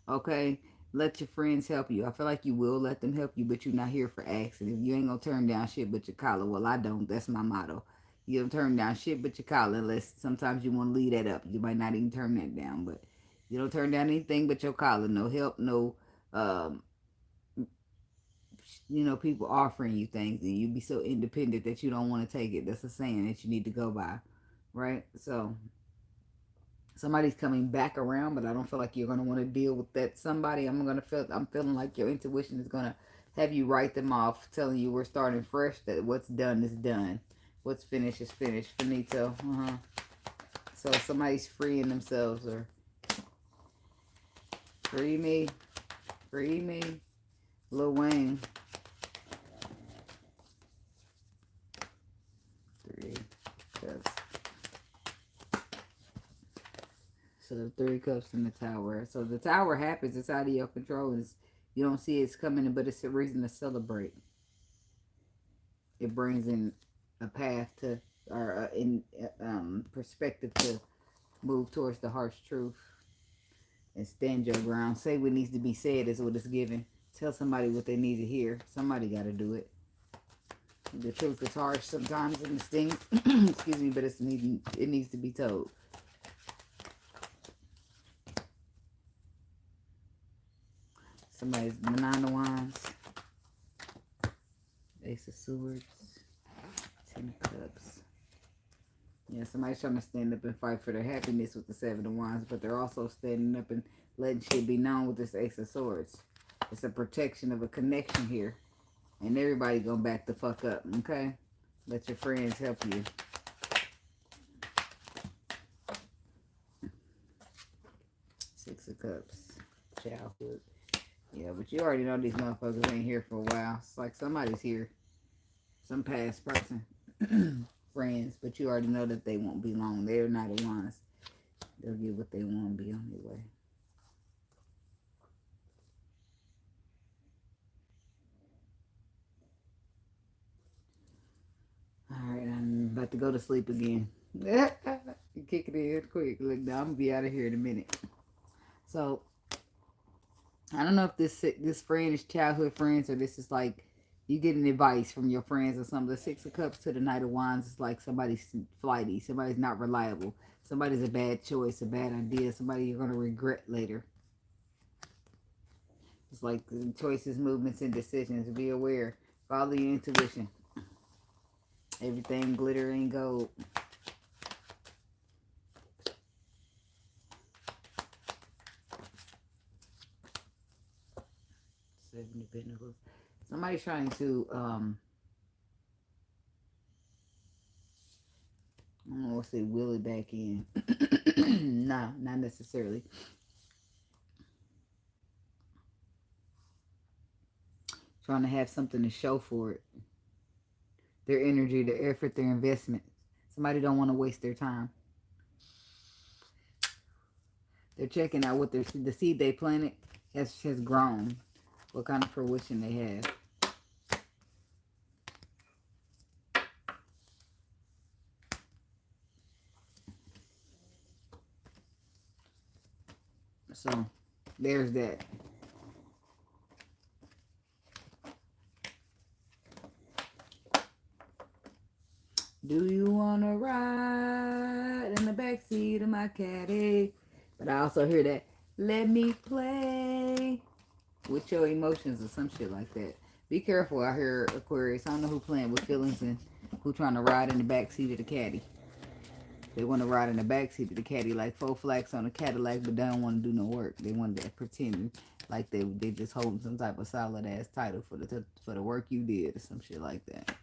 Okay? Let your friends help you. I feel like you will let them help you, but you're not here for asking. If you ain't going to turn down shit but your collar, well, I don't. That's my motto. You don't turn down shit but your collar, unless sometimes you want to leave that up. You might not even turn that down, but you don't turn down anything but your collar. No help, no people offering you things, and you be so independent that you don't want to take it. That's a saying that you need to go by, right? So somebody's coming back around, but I don't feel like you're gonna want to deal with that somebody. I'm feeling like your intuition is gonna have you write them off, telling you we're starting fresh. That what's done is done. What's finished is finished. Finito. So somebody's freeing themselves, or free me, Lil Wayne. 3 cups. So the 3 cups in the Tower. So the Tower happens. It's out of your control. You don't see it's coming, but it's a reason to celebrate. It brings in a path to, or in perspective to move towards the harsh truth and stand your ground. Say what needs to be said is what it's given. Tell somebody what they need to hear. Somebody got to do it. The truth is harsh sometimes and it stings. Excuse me, but it needs to be told. Somebody's the 9 of Wands, Ace of Swords, 10 of Cups. Yeah, somebody's trying to stand up and fight for their happiness with the 7 of Wands, but they're also standing up and letting shit be known with this Ace of Swords. It's a protection of a connection here. And everybody gonna back the fuck up, okay? Let your friends help you. Six of Cups, childhood. Yeah, but you already know these motherfuckers ain't here for a while. It's like somebody's here. Some past person. Friends, but you already know that they won't be long. They're not the ones. They'll get what they want to be on their way. Alright, I'm about to go to sleep again. Kick it in quick. Look, now I'm going to be out of here in a minute. So, I don't know if this friend is childhood friends, or this is like you getting advice from your friends or something. The 6 of Cups to the Knight of Wands is like somebody's flighty. Somebody's not reliable. Somebody's a bad choice, a bad idea. Somebody you're going to regret later. It's like choices, movements, and decisions. Be aware. Follow your intuition. Everything glitter ain't gold. 7 of Pentacles. Somebody's trying to, I don't know, say will it back in. No, not necessarily. Trying to have something to show for it. Their energy, their effort, their investment. Somebody don't want to waste their time. They're checking out what the seed they planted has grown. What kind of fruition they have. So, there's that. Do you want to ride in the backseat of my caddy? But I also hear that, let me play with your emotions or some shit like that. Be careful out here, Aquarius. I don't know who playing with feelings and who trying to ride in the backseat of the caddy. They want to ride in the backseat of the caddy like 4 flags on a Cadillac, but they don't want to do no work. They want to pretend like they just holding some type of solid ass title for the work you did or some shit like that.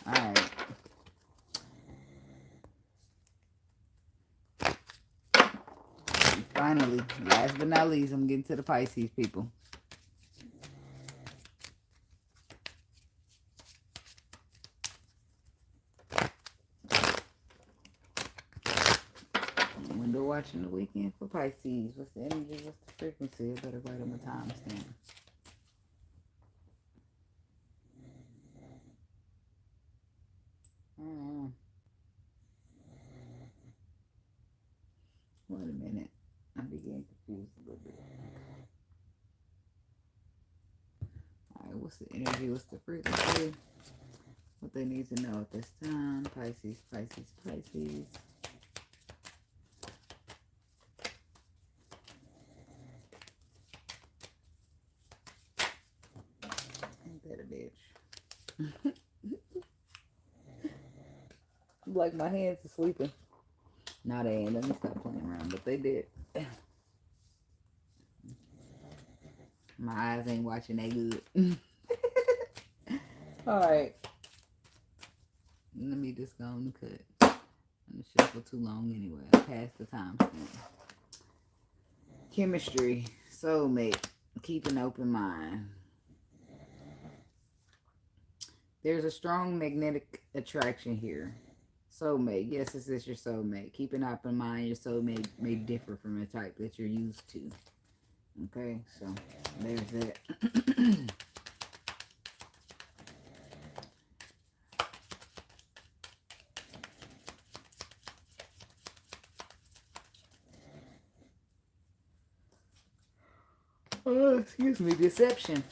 Alright. Finally, last but not least, I'm getting to the Pisces people. Window watching the weekend for Pisces. What's the energy? What's the frequency? I better write on my timestamp. Wait a minute. I'm getting confused a little bit. Alright, what's the energy? What's the frequency? What they need to know at this time. Pisces, Pisces, Pisces. Ain't that a bitch? Like my hands are sleeping. Now they ain't. Let me stop playing around. But they did. My eyes ain't watching that good. Alright. Let me just go on the cut. I'm gonna shuffle too long anyway. I passed the time stamp. Chemistry. Soulmate. Keep an open mind. There's a strong magnetic attraction here. Soulmate. Yes, this is your soulmate. Keep an open mind. Your soulmate may differ from the type that you're used to. Okay, so there's that. Oh, excuse me. Deception.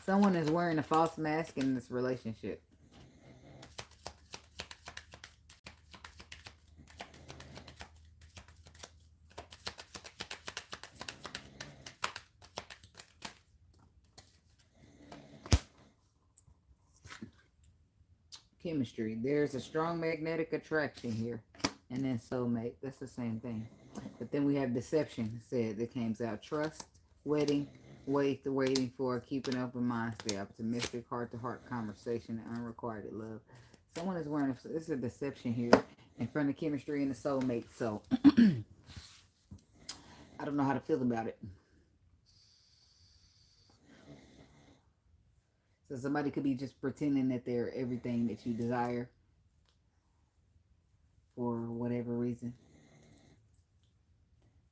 Someone is wearing a false mask in this relationship. Chemistry. There's a strong magnetic attraction here. And then soulmate. That's the same thing. But then we have deception. Said that comes out. Trust. Waiting for, keep an open mind, stay optimistic, heart-to-heart conversation, and unrequited love. Someone is wearing, this is a deception here in front of chemistry and the soulmate, so I don't know how to feel about it. So somebody could be just pretending that they're everything that you desire for whatever reason.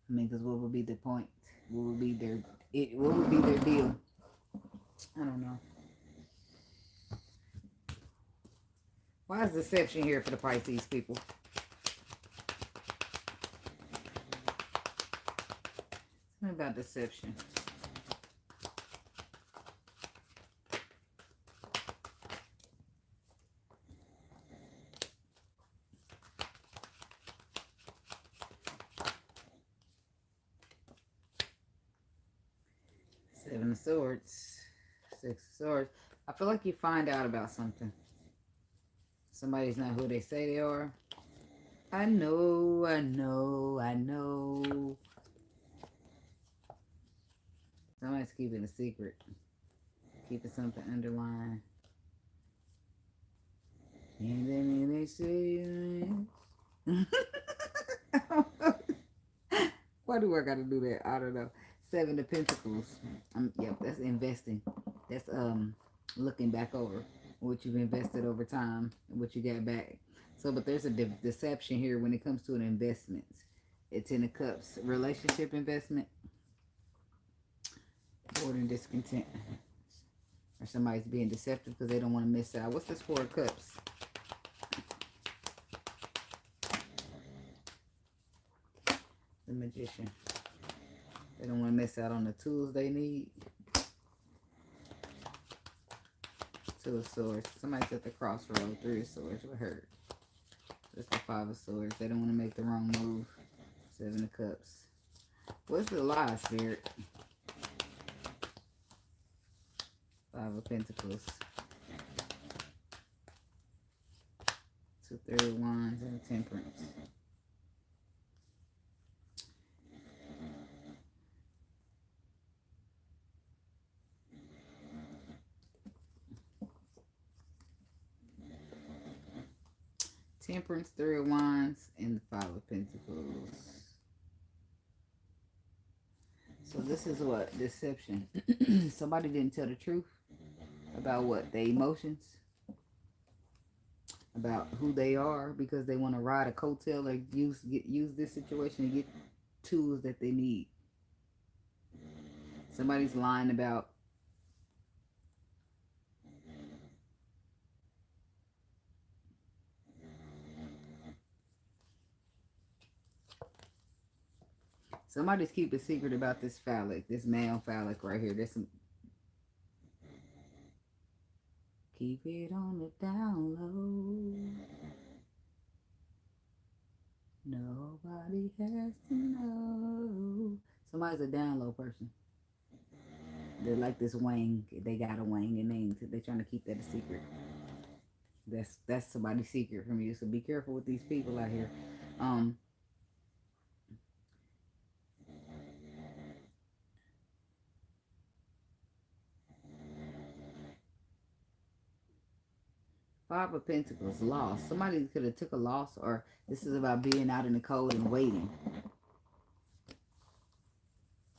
I mean, because what would be the point? What would be their deal? I don't know. Why is deception here for the Pisces people? Something about deception. Seven of Swords. Six of Swords. I feel like you find out about something. Somebody's not who they say they are. I know. Somebody's keeping a secret. Keeping something underlined. And then they say... Why do I gotta do that? I don't know. Seven of Pentacles. Yep, that's investing. That's looking back over what you've invested over time and what you got back. So, but there's a deception here when it comes to an investment. It's in the Cups. Relationship investment. Bored and discontent. Or somebody's being deceptive because they don't want to miss out. What's this Four of Cups? The Magician. They don't want to miss out on the tools they need. Two of Swords. Somebody's at the crossroad. Three of Swords. What hurt? That's the Five of Swords. They don't want to make the wrong move. Seven of Cups. What's the lie, Spirit? Five of Pentacles. Two Three of Wands and Temperance. Temperance, Three of Wands, and the Five of Pentacles. So this is what? Deception. Somebody didn't tell the truth about what? Their emotions. About who they are, because they want to ride a coattail or use this situation to get tools that they need. Somebody's lying about somebody's keeping a secret about this phallic, this male phallic right here. There's some. Keep it on the down low. Nobody has to know. Somebody's a down low person. They're like this wang. They got a wang and they're trying to keep that a secret. That's somebody's secret from you. So be careful with these people out here. Five of Pentacles, loss. Somebody could have took a loss, or this is about being out in the cold and waiting.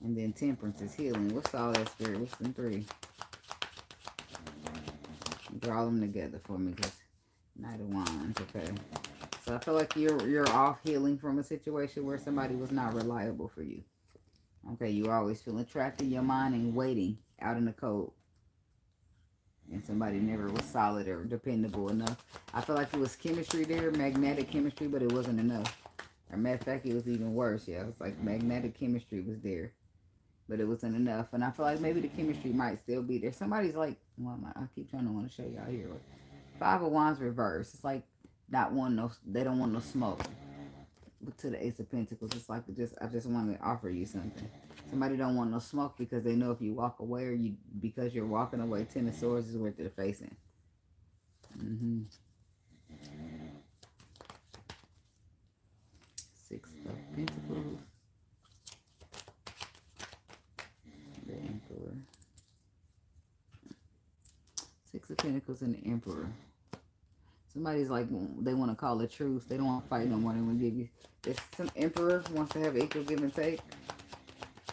And then Temperance is healing. What's all that, Spirit? What's them three? Draw them together for me, because Knight of Wands, okay. So I feel like you're off healing from a situation where somebody was not reliable for you. Okay, you always feeling trapped in your mind and waiting out in the cold. And somebody never was solid or dependable enough. I feel like it was chemistry there, magnetic chemistry, but it wasn't enough. As a matter of fact, it was even worse. Yeah, it was like magnetic chemistry was there, but it wasn't enough. And I feel like maybe the chemistry might still be there. Somebody's like, well, I keep trying to want to show y'all here. Five of Wands reverse. It's like not wanting no, they don't want no smoke. But to the Ace of Pentacles, it's like I just want to offer you something. Somebody don't want no smoke because they know if you walk away, or because you're walking away, Ten of Swords is what they're facing. Six of Pentacles. The Emperor. Six of Pentacles and the Emperor. Somebody's like, they want to call a truce. They don't want to fight no more. They want to give you. There's some Emperor wants to have equal give and take.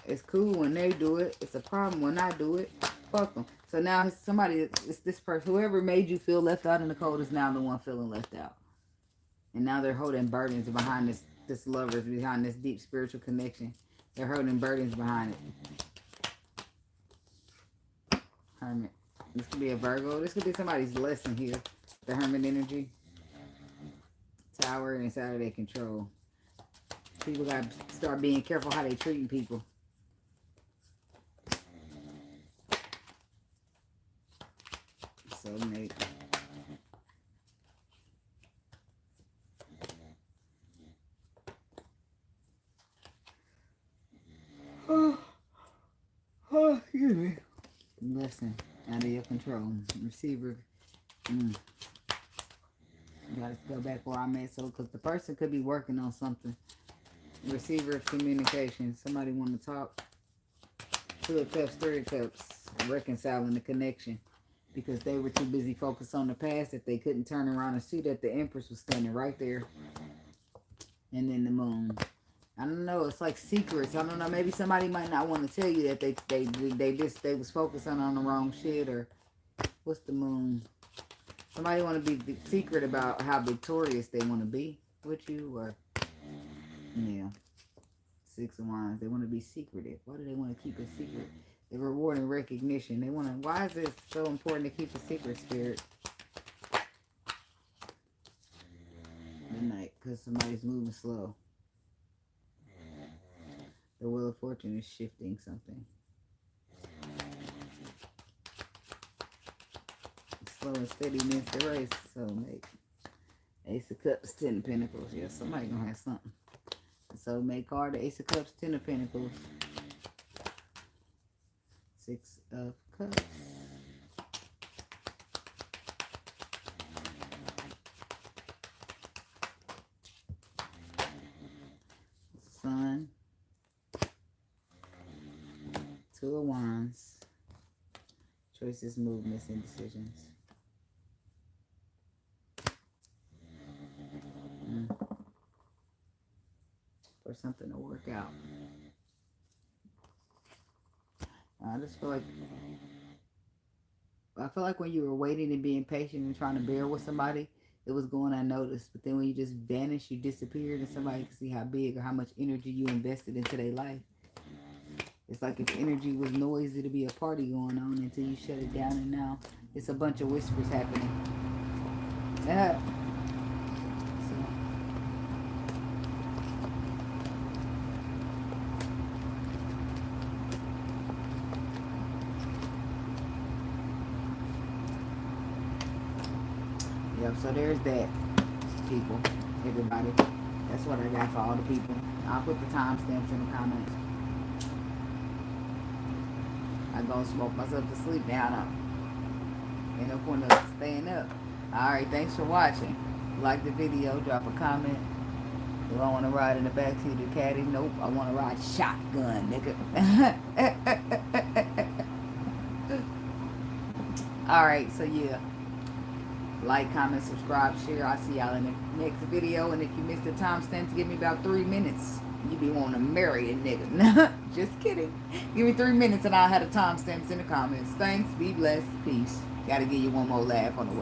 It's cool when they do it. It's a problem when I do it. Fuck them. So now somebody, it's this person, whoever made you feel left out in the cold is now the one feeling left out. And now they're holding burdens behind this lovers, behind this deep spiritual connection. They're holding burdens behind it. Hermit. This could be a Virgo. This could be somebody's lesson here. The Hermit energy. Tower and it's out of their control. People got to start being careful how they treating people. Soulmate. Excuse me. Lesson out of your control. Receiver. Gotta go back where I'm at. So, because the person could be working on something. Receiver of communication. Somebody want to talk. Two of Cups, Three of Cups. Reconciling the connection. Because they were too busy focused on the past that they couldn't turn around and see that the Empress was standing right there. And then the Moon. I don't know. It's like secrets. I don't know. Maybe somebody might not want to tell you that they was focusing on the wrong shit, or what's the Moon? Somebody want to be secret about how victorious they want to be with you, or yeah. Six of Wands. They want to be secretive. Why do they want to keep it secret? The reward and recognition. They want to. Why is it so important to keep a secret, Spirit? Midnight, because somebody's moving slow. The Wheel of Fortune is shifting something. Slow and steady means the race. So, mate. Ace of Cups, Ten of Pentacles. Yeah, somebody gonna have something. So, make card the Ace of Cups, Ten of Pentacles. Six of Cups. Sun. Two of Wands. Choices, movements, and decisions. something to work out. I just feel like when you were waiting and being patient and trying to bear with somebody, it was going unnoticed. But then when you just vanished, you disappeared, and somebody can see how big or how much energy you invested into their life. It's like if energy was noise, it'd be a party going on until you shut it down, and now it's a bunch of whispers happening. Yeah. Yep, so there's that, people, everybody. That's what I got for all the people. I'll put the timestamps in the comments. I'm going to smoke myself to sleep now. Ain't no point of staying up. Alright, thanks for watching. Like the video, drop a comment. Do I want to ride in the backseat of the caddy? Nope, I want to ride shotgun, nigga. Alright, so yeah. Like, comment, subscribe, share. I'll see y'all in the next video. And if you missed the timestamps, give me about 3 minutes. You be wanting to marry a nigga. Just kidding. Give me 3 minutes and I'll have the timestamps in the comments. Thanks. Be blessed. Peace. Gotta give you one more laugh on the way.